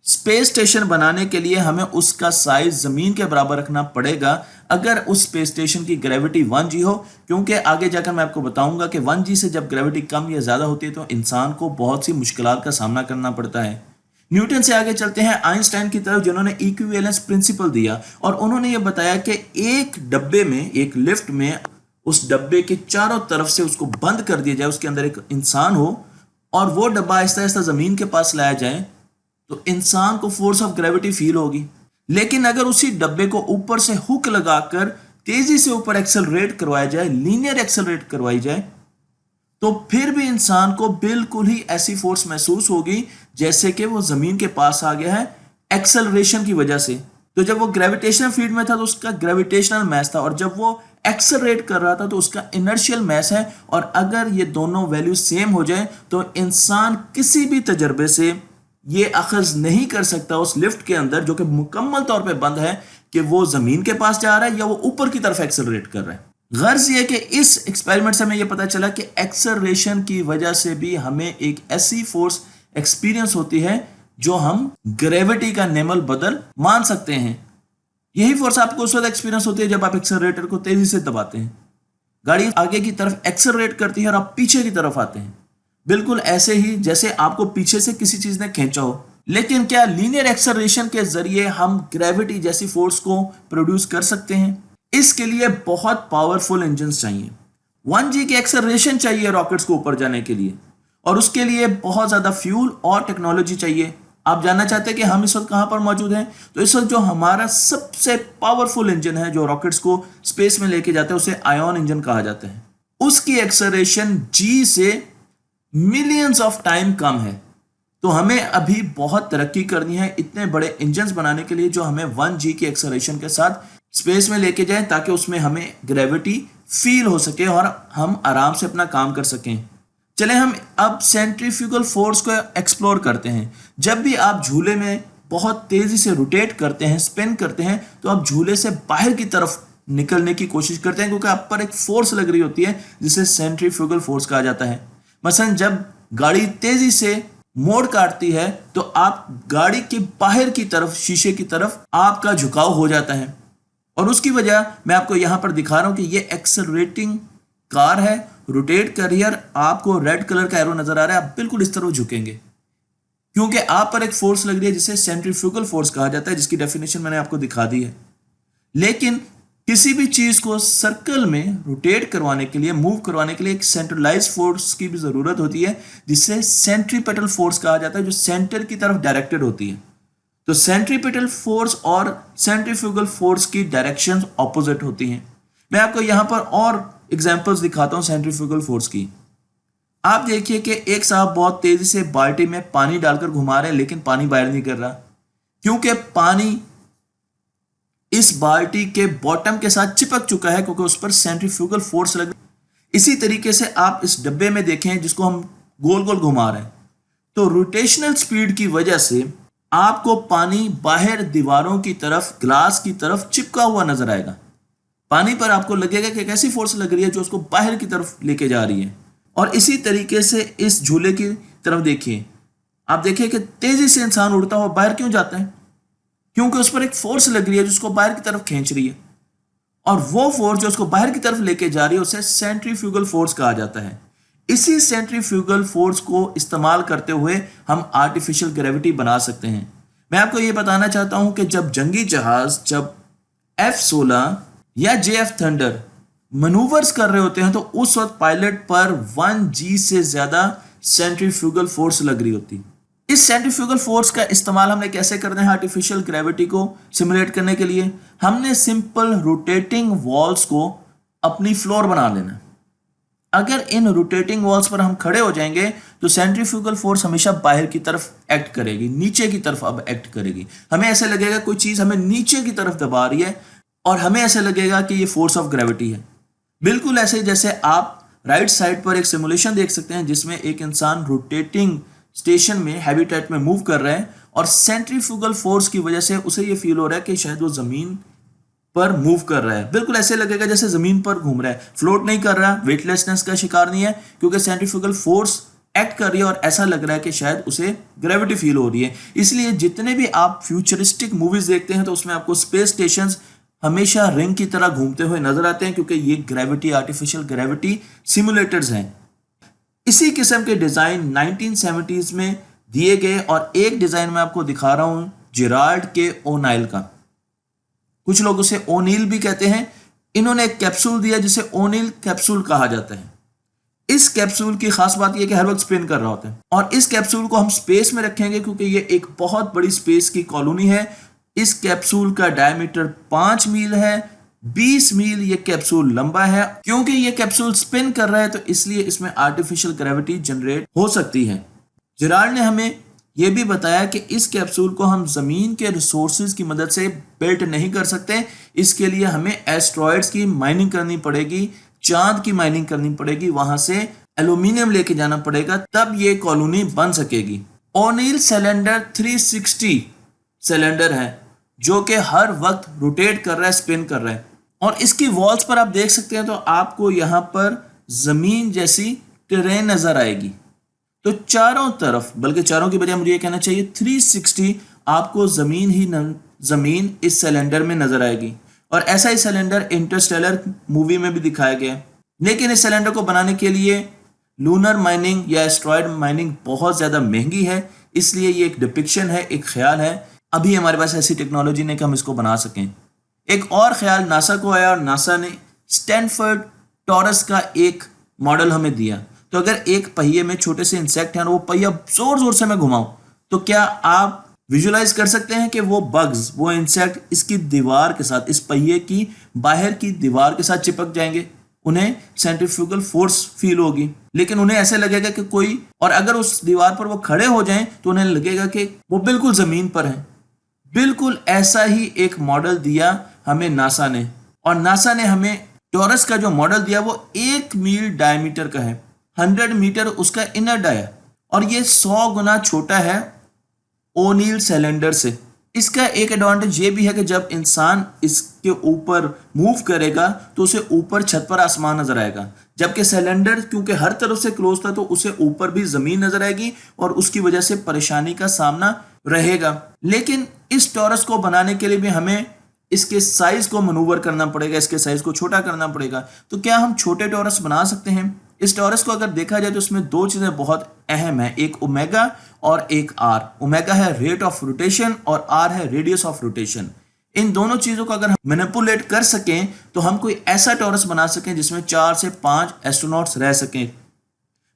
[SPEAKER 1] स्पेस स्टेशन बनाने के लिए हमें उसका साइज जमीन के बराबर रखना पड़ेगा, अगर उस स्पेस स्टेशन की ग्रेविटी 1G हो, क्योंकि आगे जाकर मैं आपको बताऊंगा कि 1G से जब ग्रेविटी कम या ज्यादा होती है तो इंसान को बहुत सी मुश्किलात का सामना करना पड़ता है। न्यूटन से आगे चलते हैं आइंस्टाइन की तरफ, जिन्होंने इक्विवेलेंस प्रिंसिपल दिया, और उन्होंने ये बताया कि एक डब्बे में, एक लिफ्ट में, उस डब्बे के चारों तरफ से उसको बंद कर दिया जाए, उसके अंदर एक इंसान हो, और वो डब्बा आहिस्ता आहिस्ता जमीन के पास लाया जाए, तो इंसान को फोर्स ऑफ ग्रेविटी फील होगी। लेकिन अगर उसी डब्बे को ऊपर से हुक लगाकर तेजी से ऊपर एक्सेलरेट करवाया जाए, लीनियर एक्सेलरेट करवाई जाए, तो फिर भी इंसान को बिल्कुल ही ऐसी फोर्स महसूस होगी जैसे कि वो जमीन के पास आ गया है, एक्सेलरेशन की वजह से। तो जब वो ग्रेविटेशनल फील्ड में था तो उसका ग्रेविटेशनल मास था, और जब वो एक्सेलरेट कर रहा था तो उसका इनर्शियल मास है। और अगर ये दोनों वैल्यू सेम हो जाए तो इंसान किसी भी तजर्बे से ये अखज़ नहीं कर सकता उस लिफ्ट के अंदर, जो कि मुकम्मल तौर पे बंद है, कि वो जमीन के पास जा रहा है या वो ऊपर की तरफ एक्सेलरेट कर रहा है। गर्ज ये कि इस एक्सपेरिमेंट से हमें यह पता चला कि एक्सेलरेशन की वजह से भी हमें एक ऐसी फोर्स एक्सपीरियंस होती है जो हम ग्रेविटी का नेमल बदल मान सकते हैं। यही फोर्स आपको उस वक्त एक्सपीरियंस होती है जब आप एक्सेलरेटर को तेजी से दबाते हैं। गाड़ी आगे की तरफ एक्सेलरेट करती है और आप पीछे की तरफ आते हैं, बिल्कुल ऐसे ही जैसे आपको पीछे से किसी चीज ने खींचा हो। लेकिन क्या लीनियर एक्सेलरेशन के जरिए हम ग्रेविटी जैसी फोर्स को प्रोड्यूस कर सकते हैं? इसके लिए बहुत पावरफुल इंजन चाहिए। 1G की एक्सेलरेशन चाहिए रॉकेट्स को ऊपर जाने के लिए, और उसके लिए बहुत ज्यादा फ्यूल और टेक्नोलॉजी चाहिए। आप जानना चाहते हैं कि हम इस वक्त कहां पर मौजूद हैं? तो इस वक्त जो हमारा सबसे पावरफुल इंजन है जो रॉकेट्स को स्पेस में लेके जाता है, उसे आयन इंजन कहा जाता है। उसकी एक्सेलरेशन G से मिलियंस ऑफ टाइम कम है। तो हमें अभी बहुत तरक्की करनी है इतने बड़े इंजन्स बनाने के लिए जो हमें 1G की एक्सेलरेशन के साथ स्पेस में लेके जाएं, ताकि उसमें हमें ग्रेविटी फील हो सके और हम आराम से अपना काम कर सकें। चलें हम अब सेंट्रीफ्यूगल फोर्स को एक्सप्लोर करते हैं। जब भी आप झूले में बहुत तेजी से रोटेट करते हैं, स्पिन करते हैं, तो आप झूले से बाहर की तरफ निकलने की कोशिश करते हैं, क्योंकि आप पर एक फोर्स लग रही होती है जिसे सेंट्रीफ्यूगल फोर्स कहा जाता है। मसलन जब गाड़ी तेजी से मोड़ काटती है तो आप गाड़ी के बाहर की तरफ, शीशे की तरफ आपका झुकाव हो जाता है, और उसकी वजह मैं आपको यहां पर दिखा रहा हूं कि ये एक्सेलरेटिंग कार है, रोटेट कर रही है। आपको रेड कलर का एरो नजर आ रहा है, आप बिल्कुल इस तरह झुकेंगे क्योंकि आप पर एक फोर्स लग रही है जिसे सेंट्रीफ्यूगल फोर्स कहा जाता है, जिसकी डेफिनेशन मैंने आपको दिखा दी है। लेकिन किसी भी चीज को सर्कल में रोटेट करवाने के लिए, मूव करवाने के लिए एक सेंट्रलाइज फोर्स की भी जरूरत होती है, जिसे सेंट्रीपेटल फोर्स कहा जाता है, जो सेंटर की तरफ डायरेक्टेड होती है। तो सेंट्रीपेटल फोर्स और सेंट्रीफ्यूगल फोर्स की डायरेक्शंस ऑपोजिट होती हैं। मैं आपको यहां पर और एग्जांपल्स दिखाता हूं सेंट्रीफ्यूगल फोर्स की। आप देखिए कि एक साहब बहुत तेजी से बाल्टी में पानी डालकर घुमा रहे हैं, लेकिन पानी बाहर नहीं कर रहा, क्योंकि पानी इस बाल्टी के बॉटम के साथ चिपक चुका है, क्योंकि उस पर सेंट्रीफ्यूगल फोर्स लग। इसी तरीके से आप इस डब्बे में देखें जिसको हम गोल गोल घुमा रहे हैं, तो रोटेशनल स्पीड की वजह से आपको पानी बाहर दीवारों की तरफ, ग्लास की तरफ चिपका हुआ नजर आएगा। पानी पर आपको लगेगा कि एक ऐसी फोर्स लग रही है जो उसको बाहर की तरफ लेके जा रही है। और इसी तरीके से इस झूले की तरफ देखिए, आप देखिए कि तेजी से इंसान उड़ता हुआ बाहर क्यों जाता है? क्योंकि उस पर एक फोर्स लग रही है जो उसको बाहर की तरफ खींच रही है, और वो फोर्स जो उसको बाहर की तरफ लेके जा रही है उसे सेंट्रीफ्यूगल फोर्स कहा जाता है। इसी सेंट्रीफ्यूगल फोर्स को इस्तेमाल करते हुए हम आर्टिफिशियल ग्रेविटी बना सकते हैं। मैं आपको यह बताना चाहता हूं कि जब जंगी जहाज, जब F-16 या JF थंडर मनूवर्स कर रहे होते हैं, तो उस वक्त पायलट पर 1G से ज्यादा सेंट्रीफ्यूगल फोर्स लग रही होती है। इस सेंट्रीफ्यूगल फोर्स का इस्तेमाल हमने कैसे करना है आर्टिफिशियल ग्रेविटी को सिमुलेट करने के लिए? हमने सिंपल रोटेटिंग वॉल्स को अपनी फ्लोर बना लेना। अगर इन रोटेटिंग वॉल्स पर हम खड़े हो जाएंगे तो सेंट्रीफ्यूगल फोर्स हमेशा बाहर की तरफ एक्ट करेगी, नीचे की तरफ अब एक्ट करेगी। हमें ऐसे लगेगा कोई चीज हमें नीचे की तरफ दबा रही है, और हमें ऐसे लगेगा कि ये फोर्स ऑफ ग्रेविटी है। बिल्कुल ऐसे जैसे आप राइट साइड पर एक सिमुलेशन देख सकते हैं जिसमें एक इंसान रोटेटिंग स्टेशन में, हैबिटेट में मूव कर रहा है, और सेंट्रीफ्यूगल फोर्स की वजह से उसे ये फील हो रहा है कि शायद वो जमीन पर मूव कर रहा है। बिल्कुल ऐसे लगेगा जैसे जमीन पर घूम रहा है, फ्लोट नहीं कर रहा, वेटलेसनेस का शिकार नहीं है, क्योंकि सेंट्रीफ्यूगल फोर्स एक्ट कर रही है और ऐसा लग रहा है कि शायद उसे ग्रेविटी फील हो रही है। इसलिए जितने भी आप फ्यूचरिस्टिक मूवीज देखते हैं तो उसमें आपको स्पेस स्टेशंस हमेशा रिंग की तरह घूमते हुए नजर आते हैं, क्योंकि ये ग्रेविटी, आर्टिफिशियल ग्रेविटी सिमुलेटर्स हैं। इसी किस्म के डिजाइन 1970s में दिए गए, और एक डिजाइन मैं आपको दिखा रहा हूं जेराल्ड के ओनाइल का। कुछ लोग उसे ओनील भी कहते हैं। इन्होंने एक कैप्सूल दिया जिसे ओनील कैप्सूल कहा जाता है। इस कैप्सूल की खास बात यह कि हर वक्त स्पिन कर रहा होता है, और इस कैप्सूल को हम स्पेस में रखेंगे क्योंकि ये एक बहुत बड़ी स्पेस की कॉलोनी है। इस कैप्सूल का डायमीटर 5 मील है, 20 मील ये कैप्सूल लंबा है। क्योंकि ये कैप्सूल स्पिन कर रहा है तो इसलिए इसमें आर्टिफिशियल ग्रेविटी जनरेट हो सकती है। जेराल्ड ने हमें ये भी बताया कि इस कैप्सूल को हम ज़मीन के रिसोर्सेज की मदद से बिल्ट नहीं कर सकते। इसके लिए हमें एस्ट्रॉयड्स की माइनिंग करनी पड़ेगी, चांद की माइनिंग करनी पड़ेगी, वहां से एल्यूमिनियम लेके जाना पड़ेगा, तब ये कॉलोनी बन सकेगी। ओनील सिलेंडर 360 सिलेंडर है जो कि हर वक्त रोटेट कर रहा है, स्पिन कर रहा है, और इसकी वॉल्स पर आप देख सकते हैं तो आपको यहाँ पर जमीन जैसी टेरेन नजर आएगी। तो चारों तरफ, बल्कि चारों की बजाय मुझे ये कहना चाहिए 360 आपको जमीन ही जमीन इस सिलेंडर में नजर आएगी। और ऐसा ही सिलेंडर इंटरस्टेलर मूवी में भी दिखाया गया। लेकिन इस सिलेंडर को बनाने के लिए लूनर माइनिंग या एस्ट्रॉयड माइनिंग बहुत ज्यादा महंगी है, इसलिए ये एक डिपिक्शन है, एक ख्याल है। अभी हमारे पास ऐसी टेक्नोलॉजी नहीं कि हम इसको बना सकें। एक और ख्याल नासा को आया और नासा ने स्टैनफोर्ड टॉरस का एक मॉडल हमें दिया। तो अगर एक पहिए में छोटे से इंसेक्ट हैं और वो पहिया जोर जोर से मैं घुमाऊं, तो क्या आप विजुलाइज कर सकते हैं कि वो बग्स, वो इंसेक्ट इसकी दीवार के साथ, इस पहिए की बाहर की दीवार के साथ चिपक जाएंगे। उन्हें सेंट्रीफ्यूगल फोर्स फील होगी, लेकिन उन्हें ऐसे लगेगा कि कोई, और अगर उस दीवार पर वो खड़े हो जाएं तो उन्हें लगेगा कि वो बिल्कुल जमीन पर हैं। बिल्कुल ऐसा ही एक मॉडल दिया हमें नासा ने, और नासा ने हमें टॉरस का जो मॉडल दिया वो 1 मील डायमीटर का है, 100 मीटर उसका इनर डाया, और ये 100 गुना छोटा है ओनील सिलेंडर से। इसका एक एडवांटेज ये भी है कि जब इंसान इसके ऊपर मूव करेगा तो उसे ऊपर छत पर आसमान नजर आएगा, जबकि सिलेंडर क्योंकि हर तरफ से क्लोज था तो उसे ऊपर भी जमीन नजर आएगी और उसकी वजह से परेशानी का सामना रहेगा। लेकिन इस टॉरस को बनाने के लिए भी हमें इसके साइज को मनूवर करना पड़ेगा, इसके साइज को छोटा करना पड़ेगा। तो क्या हम छोटे टॉरस बना सकते हैं? इस टॉरस को अगर देखा जाए तो इसमें 2 चीजें बहुत अहम है, एक ओमेगा और एक आर। ओमेगा है रेट ऑफ रोटेशन और आर है रेडियस ऑफ रोटेशन। इन दोनों चीजों को अगर हम मैनिपुलेट कर सकें तो हम कोई ऐसा टॉरस बना सकें जिसमें 4 से 5 एस्ट्रोनॉट्स रह सकें।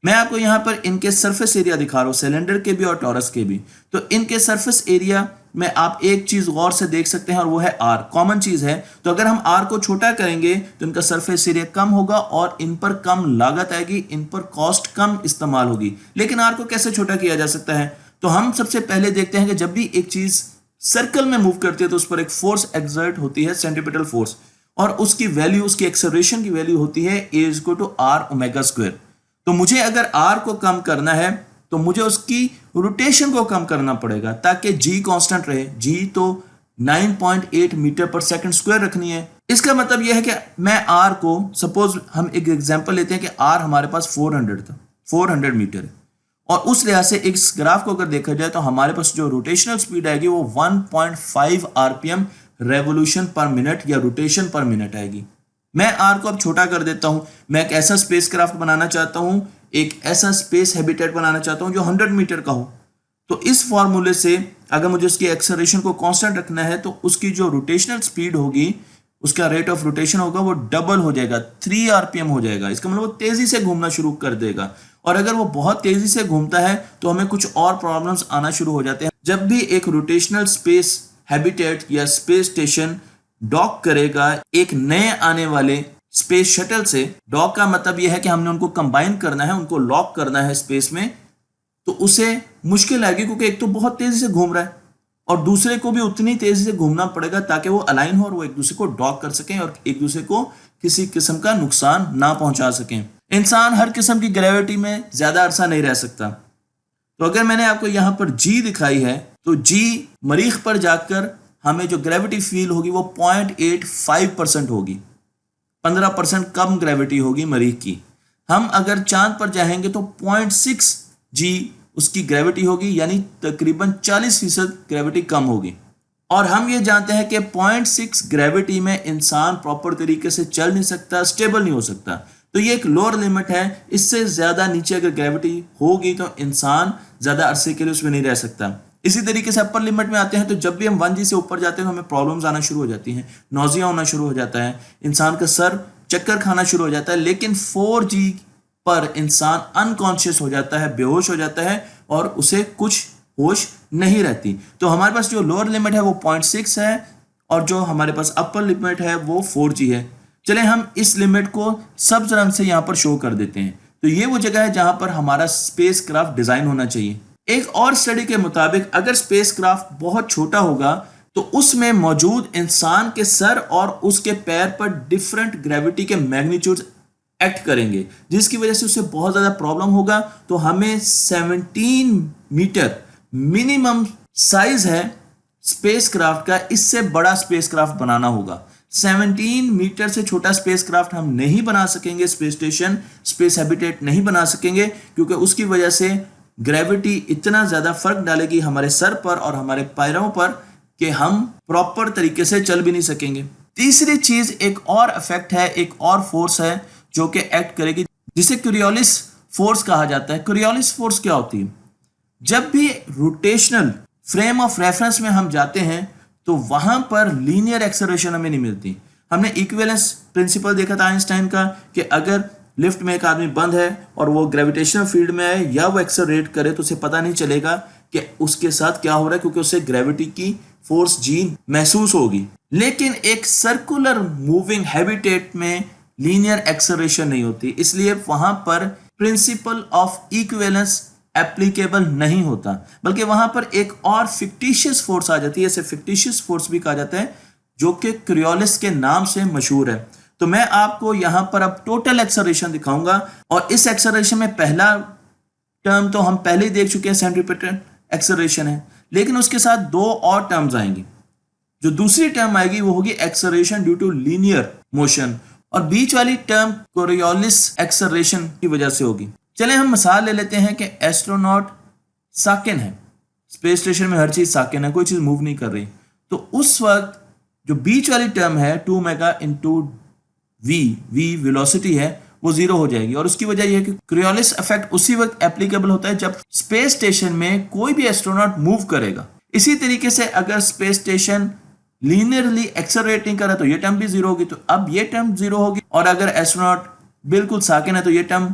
[SPEAKER 1] मैं आपको यहां पर इनके सरफेस एरिया दिखा रहा हूं, सिलेंडर के भी और टॉरस के भी। तो इनके सरफेस एरिया में आप एक चीज गौर से देख सकते हैं और वो है आर, कॉमन चीज है। तो अगर हम आर को छोटा करेंगे तो इनका सरफेस एरिया कम होगा और इन पर कम लागत आएगी, इन पर कॉस्ट कम इस्तेमाल होगी। लेकिन आर को कैसे छोटा किया जा सकता है? तो हम सबसे पहले देखते हैं कि जब भी एक चीज सर्कल में मूव करती है तो उस पर एक फोर्स एक्सर्ट होती है, सेंट्रीपिटल फोर्स, और उसकी वैल्यू, उसकी एक्सेलरेशन की वैल्यू होती है A=R⍵²। तो मुझे अगर आर को कम करना है तो मुझे उसकी रोटेशन को कम करना पड़ेगा ताकि जी कांस्टेंट रहे। जी तो 9.8 मीटर पर सेकंड स्क्वायर रखनी है। इसका मतलब यह है कि मैं आर को, सपोज हम एक एग्जांपल लेते हैं कि आर हमारे पास 400 था, 400 मीटर है, और उस लिहाज से इस ग्राफ को अगर देखा जाए तो हमारे पास जो रोटेशनल स्पीड आएगी वो 1.5 आरपीएम रेवोल्यूशन पर मिनट या रोटेशन पर मिनट आएगी। मैं आर को अब छोटा कर देता हूं। मैं एक ऐसा स्पेसक्राफ्ट बनाना चाहता हूं, एक ऐसा स्पेस हैबिटेट बनाना चाहता हूं जो 100 मीटर का हो। तो इस फॉर्मूले से अगर मुझे उसकी एक्सेलरेशन को कांस्टेंट रखना है तो उसकी जो रोटेशनल स्पीड होगी, उसका रेट ऑफ रोटेशन होगा, वो डबल हो जाएगा, 3 आरपीएम हो जाएगा। इसका मतलब वो तेजी से घूमना शुरू कर देगा। और अगर वो बहुत तेजी से घूमता है तो हमें कुछ और प्रॉब्लम्स आना शुरू हो जाते हैं। जब भी एक रोटेशनल स्पेस हैबिटेट या स्पेस स्टेशन डॉक करेगा एक नए आने वाले स्पेस शटल से, डॉक का मतलब यह है कि हमने उनको कंबाइन करना है, उनको लॉक करना है स्पेस में, तो उसे मुश्किल आएगी क्योंकि एक तो बहुत तेजी से घूम रहा है और दूसरे को भी उतनी तेजी से घूमना पड़ेगा ताकि वो अलाइन हो और वो एक दूसरे को डॉक कर सकें और एक दूसरे को किसी किस्म का नुकसान ना पहुंचा सकें। इंसान हर किस्म की ग्रेविटी में ज्यादा अरसा नहीं रह सकता। तो अगर मैंने आपको यहां पर जी दिखाई है तो जी मरीख पर जाकर हमें जो ग्रेविटी फील होगी वो 0.85% होगी, 15% कम ग्रेविटी होगी मरीख की। हम अगर चांद पर जाएंगे तो 0.6 जी उसकी ग्रेविटी होगी, यानी तकरीबन 40% ग्रेविटी कम होगी। और हम ये जानते हैं कि 0.6 ग्रेविटी में इंसान प्रॉपर तरीके से चल नहीं सकता, स्टेबल नहीं हो सकता। तो ये एक लोअर लिमिट है। इससे ज्यादा नीचे अगर ग्रेविटी होगी तो इंसान ज्यादा अरसे के लिए उसमें नहीं रह सकता। इसी तरीके से अपर लिमिट में आते हैं तो जब भी हम 1G से ऊपर जाते हैं तो हमें प्रॉब्लम्स आना शुरू हो जाती हैं, नौजिया होना शुरू हो जाता है, इंसान का सर चक्कर खाना शुरू हो जाता है। लेकिन 4G पर इंसान अनकॉन्शियस हो जाता है, बेहोश हो जाता है और उसे कुछ होश नहीं रहती। तो हमारे पास जो लोअर लिमिट है वो 0.6 है और जो हमारे पास अपर लिमिट है वो 4G है। चले हम इस लिमिट को सब्ज रंग से यहाँ पर शो कर देते हैं। तो ये वो जगह है जहां पर हमारा स्पेस क्राफ्ट डिजाइन होना चाहिए। एक और स्टडी के मुताबिक अगर स्पेसक्राफ्ट बहुत छोटा होगा तो उसमें मौजूद इंसान के सर और उसके पैर पर डिफरेंट ग्रेविटी के मैग्नीट्यूड एक्ट करेंगे, जिसकी वजह से उसे बहुत ज्यादा प्रॉब्लम होगा। तो हमें 17 मीटर मिनिमम साइज है स्पेसक्राफ्ट का, इससे बड़ा स्पेसक्राफ्ट बनाना होगा। 17 मीटर से छोटा स्पेसक्राफ्ट हम नहीं बना सकेंगे, स्पेस स्टेशन, स्पेस हैबिटेट नहीं बना सकेंगे, क्योंकि उसकी वजह से ग्रेविटी इतना ज्यादा फर्क डालेगी हमारे सर पर और हमारे पैरों पर कि हम प्रॉपर तरीके से चल भी नहीं सकेंगे। तीसरी चीज, एक और इफेक्ट है, एक और फोर्स है जो कि एक्ट करेगी, जिसे कोरियोलिस फोर्स कहा जाता है। कोरियोलिस फोर्स क्या होती है? जब भी रोटेशनल फ्रेम ऑफ रेफरेंस में हम जाते हैं तो वहां पर लीनियर एक्सेलरेशन हमें नहीं मिलती। हमने इक्विवेलेंस प्रिंसिपल देखा था आइंस्टाइन का कि अगर लिफ्ट में एक आदमी बंद है और वो ग्रेविटेशनल फील्ड में है या वो एक्सेलरेट करे तो उसे पता नहीं चलेगा कि उसके साथ क्या हो रहा है, क्योंकि उसे ग्रेविटी की फोर्स जी महसूस होगी। लेकिन एक सर्कुलर मूविंग हैबिटेट में लीनियर एक्सेलरेशन नहीं होती, इसलिए वहां पर प्रिंसिपल ऑफ इक्विवेलेंस एप्लीकेबल नहीं होता, बल्कि वहां पर एक और फिक्टिशियस फोर्स आ जाती है। इसे फिक्टिशियस फोर्स भी कहा जाता है, जो कि कोरियोलिस के नाम से मशहूर है। तो मैं आपको यहां पर अब टोटल एक्सेलरेशन दिखाऊंगा, और इस एक्सेलरेशन में पहला टर्म तो हम पहले ही देख चुके हैं, सेंट्रीपिटल एक्सेलरेशन है, लेकिन उसके साथ दो और टर्म्स आएंगी। जो दूसरी टर्म आएगी वो होगी acceleration due to linear motion, और बीच वाली टर्म कोरियोलिस एक्सेलरेशन की वजह से होगी। चले हम मिसाल ले लेते हैं कि एस्ट्रोनॉट साकिन है, स्पेस स्टेशन में हर चीज साकिन है, कोई चीज मूव नहीं कर रही, तो उस वक्त जो बीच वाली टर्म है 2 मेगा इंटू वी वेलोसिटी है, वो जीरो हो जाएगी। और उसकी वजह यह है कि कोरियोलिस इफेक्ट उसी वक्त एप्लीकेबल होता है जब स्पेस स्टेशन में कोई भी एस्ट्रोनॉट मूव करेगा। इसी तरीके से अगर स्पेस स्टेशन लीनियरली एक्सेलरेट नहीं कर रहा तो ये टर्म भी जीरो होगी, तो अब ये टर्म जीरो होगी, और अगर एस्ट्रोनॉट बिल्कुल साकिन है तो ये टर्म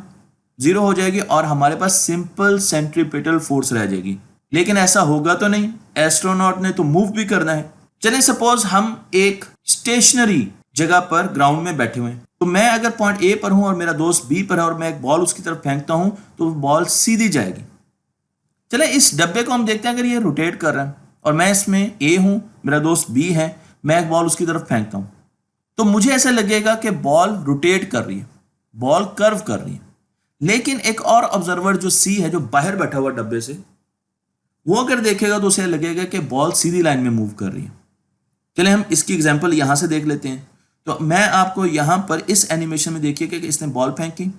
[SPEAKER 1] जीरो हो जाएगी और हमारे पास सिंपल सेंट्रीपिटल फोर्स रह जाएगी। लेकिन ऐसा होगा तो नहीं, एस्ट्रोनॉट ने तो मूव भी करना है। चलिए सपोज हम एक स्टेशनरी जगह पर ग्राउंड में बैठे हुए हैं, तो मैं अगर पॉइंट ए पर हूं और मेरा दोस्त बी पर है और मैं एक बॉल उसकी तरफ फेंकता हूं तो बॉल सीधी जाएगी। चले इस डब्बे को हम देखते हैं, अगर ये रोटेट कर रहा है और मैं इसमें ए हूं, मेरा दोस्त बी है, मैं एक बॉल उसकी तरफ फेंकता हूं, तो मुझे ऐसा लगेगा कि बॉल रोटेट कर रही है, बॉल कर्व कर रही है। लेकिन एक और ऑब्जर्वर जो सी है, जो बाहर बैठा हुआ डब्बे से, वो अगर देखेगा तो उसे लगेगा कि बॉल सीधी लाइन में मूव कर रही है। चलिए हम इसकी एग्जांपल यहां से देख लेते हैं। तो मैं आपको यहां पर इस एनिमेशन में देखिए कि इसने बॉल फेंकी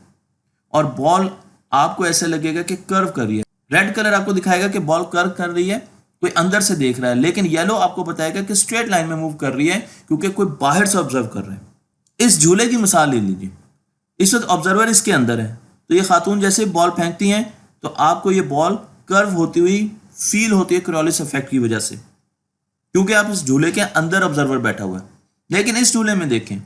[SPEAKER 1] और बॉल आपको ऐसे लगेगा कि कर्व कर रही है। रेड कलर आपको दिखाएगा कि बॉल कर्व कर रही है, कोई अंदर से देख रहा है, लेकिन येलो आपको बताएगा कि स्ट्रेट लाइन में मूव कर रही है क्योंकि कोई बाहर से ऑब्जर्व कर रहा है। इस झूले की मिसाल ले लीजिए, इस वक्त ऑब्जर्वर इसके अंदर है, तो ये खातून जैसे बॉल फेंकती हैं तो आपको ये बॉल कर्व होती हुई फील होती है कोरियोलिस इफेक्ट की वजह से, क्योंकि आप इस झूले के अंदर ऑब्जर्वर बैठा हुआ है। लेकिन इस झूले में देखें,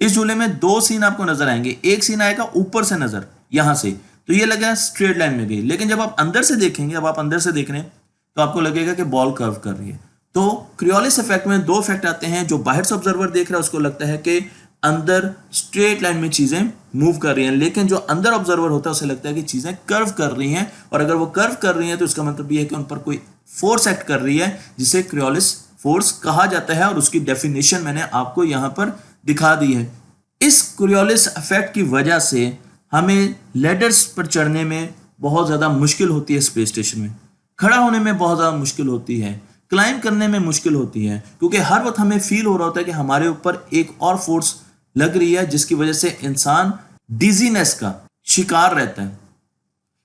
[SPEAKER 1] इस झूले में दो सीन आपको नजर आएंगे। एक सीन आएगा ऊपर से नजर, यहां से, तो ये लगा स्ट्रेट लाइन में गई, लेकिन जब आप अंदर से देखेंगे, अब आप अंदर से देख रहे हैं तो आपको लगेगा कि बॉल कर्व कर रही है। तो कोरियोलिस इफेक्ट में दो इफेक्ट आते हैं। जो बाहर से ऑब्जर्वर देख रहा है उसको लगता है कि अंदर स्ट्रेट लाइन में चीजें मूव कर रही हैं, लेकिन जो अंदर ऑब्जर्वर होता है उसे लगता है कि चीजें कर्व कर रही हैं, और अगर वो कर्व कर रही हैं तो इसका मतलब ये है कि उन पर कोई फोर्स एक्ट कर रही है, जिसे कोरियोलिस फोर्स कहा जाता है, और उसकी डेफिनेशन मैंने आपको यहां पर दिखा दी है। इस कोरियोलिस इफेक्ट की वजह से हमें लैडर्स पर चढ़ने में बहुत ज्यादा मुश्किल होती है, स्पेस स्टेशन में खड़ा होने में बहुत ज्यादा मुश्किल होती है, क्लाइंब करने में मुश्किल होती है, क्योंकि हर वक्त हमें फील हो रहा होता है कि हमारे ऊपर एक और फोर्स लग रही है, जिसकी वजह से इंसान डिजीनेस का शिकार रहता है।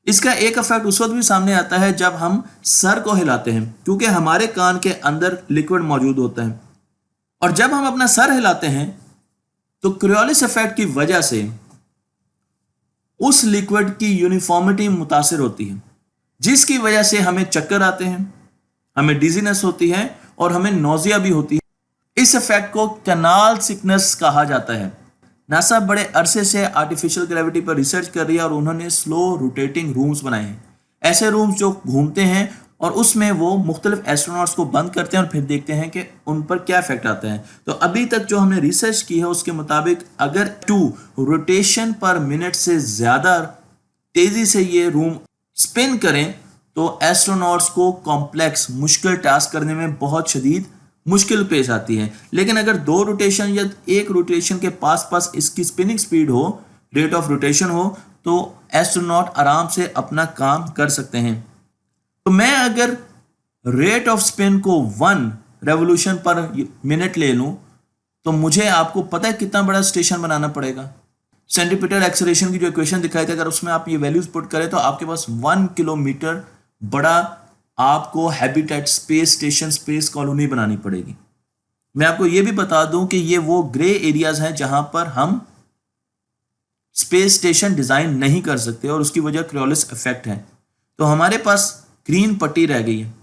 [SPEAKER 1] इसका एक इफेक्ट उस वक्त भी सामने आता है जब हम सर को हिलाते हैं, क्योंकि हमारे कान के अंदर लिक्विड मौजूद होता है, और जब हम अपना सर हिलाते हैं तो कोरियोलिस इफेक्ट की वजह से उस लिक्विड की यूनिफॉर्मिटी मुतासिर होती है, जिसकी वजह से हमें चक्कर आते हैं, हमें डिजीनेस होती है और हमें नोजिया भी होती है। इस इफेक्ट को कैनाल सिकनेस कहा जाता है। नासा बड़े अरसे से आर्टिफिशियल ग्रेविटी पर रिसर्च कर रही है और उन्होंने स्लो रोटेटिंग रूम्स बनाए हैं, ऐसे रूम्स जो घूमते हैं, और उसमें वो मुख्तलिफ एस्ट्रोनॉट्स को बंद करते हैं और फिर देखते हैं कि उन पर क्या इफेक्ट आता है। तो अभी तक जो हमने रिसर्च की है उसके मुताबिक अगर 2 रोटेशन पर मिनट से ज्यादा तेजी से ये रूम स्पिन करें तो एस्ट्रोनॉट्स को कॉम्प्लेक्स मुश्किल टास्क करने में बहुत शदीद मुश्किल पेश आती है। लेकिन अगर 2 रोटेशन या एक रोटेशन के पास पास इसकी स्पिनिंग स्पीड हो, रेट ऑफ रोटेशन हो, तो एस्ट्रोनॉट आराम से अपना काम कर सकते हैं। तो मैं अगर रेट ऑफ स्पिन को 1 रेवोल्यूशन पर मिनट ले लूं तो मुझे आपको पता है कितना बड़ा स्टेशन बनाना पड़ेगा। सेंट्रीपिटल एक्सेलरेशन की जो इक्वेशन दिखाई थी, अगर उसमें आप ये वैल्यूज पुट करें तो आपके पास 1 किलोमीटर बड़ा आपको habitat space station space colony बनानी पड़ेगी। मैं आपको ये भी बता दूं कि ये वो ग्रे एरियाज हैं जहां पर हम स्पेस स्टेशन डिजाइन नहीं कर सकते और उसकी वजह क्रियोलिस इफेक्ट है। तो हमारे पास ग्रीन पट्टी रह गई है,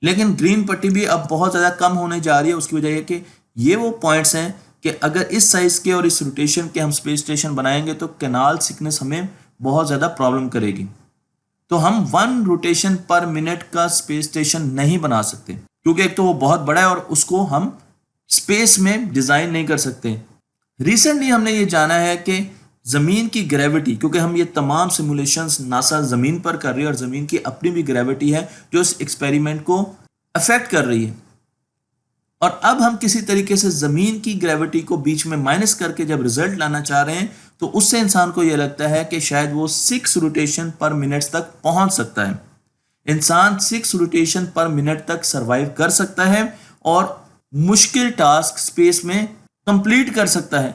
[SPEAKER 1] लेकिन ग्रीन पट्टी भी अब बहुत ज़्यादा कम होने जा रही है। उसकी वजह यह कि ये वो पॉइंट्स हैं कि अगर इस साइज के और इस रोटेशन के हम स्पेस स्टेशन बनाएंगे तो कैनाल सिकनेस हमें बहुत ज़्यादा प्रॉब्लम करेगी। तो हम 1 रोटेशन पर मिनट का स्पेस स्टेशन नहीं बना सकते, क्योंकि एक तो वो बहुत बड़ा है और उसको हम स्पेस में डिज़ाइन नहीं कर सकते। रिसेंटली हमने ये जाना है कि ज़मीन की ग्रेविटी, क्योंकि हम ये तमाम सिमुलेशंस नासा ज़मीन पर कर रही है और ज़मीन की अपनी भी ग्रेविटी है जो इस एक्सपेरिमेंट को अफेक्ट कर रही है। और अब हम किसी तरीके से ज़मीन की ग्रेविटी को बीच में माइनस करके जब रिजल्ट लाना चाह रहे हैं तो उससे इंसान को यह लगता है कि शायद वो 6 रोटेशन पर मिनट तक पहुंच सकता है। इंसान 6 रोटेशन पर मिनट तक सरवाइव कर सकता है और मुश्किल टास्क स्पेस में कंप्लीट कर सकता है।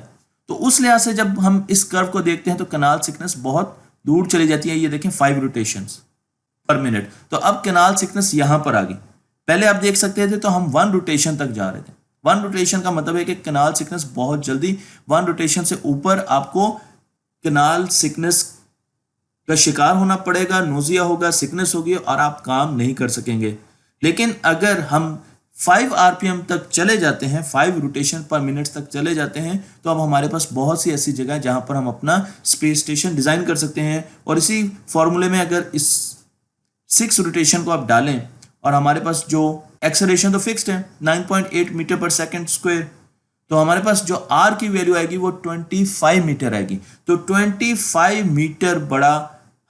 [SPEAKER 1] तो उस लिहाज से जब हम इस कर्व को देखते हैं तो कैनाल सिकनेस बहुत दूर चली जाती है। ये देखें 5 रोटेशंस पर मिनट। तो अब कैनाल सिकनेस यहां पर आ गई। पहले आप देख सकते थे तो हम 1 रोटेशन तक जा रहे थे। 1 रोटेशन का मतलब है कि कैनाल सिकनेस बहुत जल्दी 1 रोटेशन से ऊपर आपको कैनाल सिकनेस का शिकार होना पड़ेगा, नोजिया होगा, सिकनेस होगी और आप काम नहीं कर सकेंगे। लेकिन अगर हम 5 आरपीएम तक चले जाते हैं, 5 रोटेशन पर मिनट तक चले जाते हैं, तो अब हमारे पास बहुत सी ऐसी जगह है जहां पर हम अपना स्पेस स्टेशन डिजाइन कर सकते हैं। और इसी फॉर्मूले में अगर इस 6 रोटेशन को आप डालें और हमारे पास जो एक्सेलरेशन तो फिक्स्ड है 9.8 मीटर पर सेकंड स्क्वायर, तो हमारे पास जो आर की वैल्यू आएगी वो 25 मीटर आएगी। तो 25 मीटर बड़ा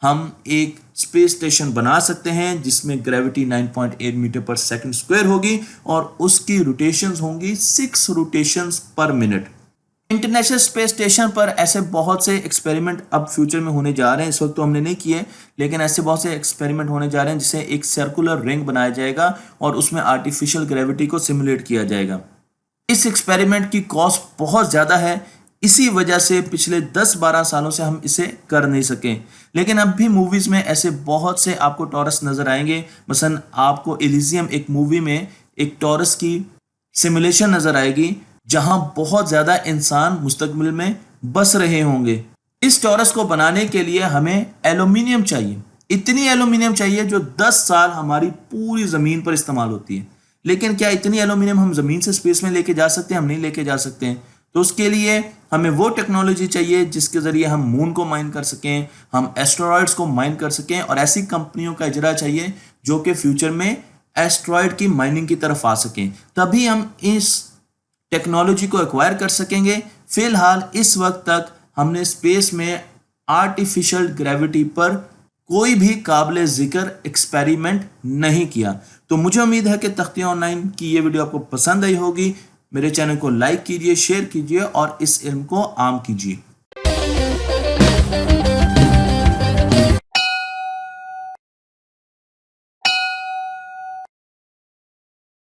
[SPEAKER 1] हम एक स्पेस स्टेशन बना सकते हैं जिसमें ग्रेविटी 9.8 मीटर पर सेकंड स्क्वायर होगी और उसकी रोटेशंस होंगी 6 रोटेशंस पर मिनट। इंटरनेशनल स्पेस स्टेशन पर ऐसे बहुत से एक्सपेरिमेंट अब फ्यूचर में होने जा रहे हैं। इस वक्त तो हमने नहीं किए, लेकिन ऐसे बहुत से एक्सपेरिमेंट होने जा रहे हैं जिससे एक सर्कुलर रिंग बनाया जाएगा और उसमें आर्टिफिशियल ग्रेविटी को सिमुलेट किया जाएगा। इस एक्सपेरिमेंट की कॉस्ट बहुत ज़्यादा है, इसी वजह से पिछले 10-12 सालों से हम इसे कर नहीं सके। लेकिन अब भी मूवीज़ में ऐसे बहुत से आपको टॉरस नज़र आएंगे। मसलन आपको एलिजियम एक मूवी में एक टॉरस की सिमुलेशन नज़र आएगी जहां बहुत ज़्यादा इंसान मुस्तकबिल में बस रहे होंगे। इस टॉरस को बनाने के लिए हमें एल्यूमिनियम चाहिए, इतनी एल्यूमिनियम चाहिए जो 10 साल हमारी पूरी ज़मीन पर इस्तेमाल होती है। लेकिन क्या इतनी एल्यूमिनियम हम ज़मीन से स्पेस में लेके जा सकते हैं? हम नहीं लेके जा सकते हैं। तो उसके लिए हमें वो टेक्नोलॉजी चाहिए जिसके ज़रिए हम मून को माइन कर सकें, हम एस्ट्रॉयड्स को माइन कर सकें, और ऐसी कंपनियों का इजरा चाहिए जो कि फ्यूचर में एस्ट्रॉयड की माइनिंग की तरफ आ सकें। तभी हम इस टेक्नोलॉजी को एक्वायर कर सकेंगे। फिलहाल इस वक्त तक हमने स्पेस में आर्टिफिशियल ग्रेविटी पर कोई भी काबिल जिक्र एक्सपेरिमेंट नहीं किया। तो मुझे उम्मीद है कि तख्तियाँ ऑनलाइन की ये वीडियो आपको पसंद आई होगी। मेरे चैनल को लाइक कीजिए, शेयर कीजिए और इस इल्म को आम कीजिए।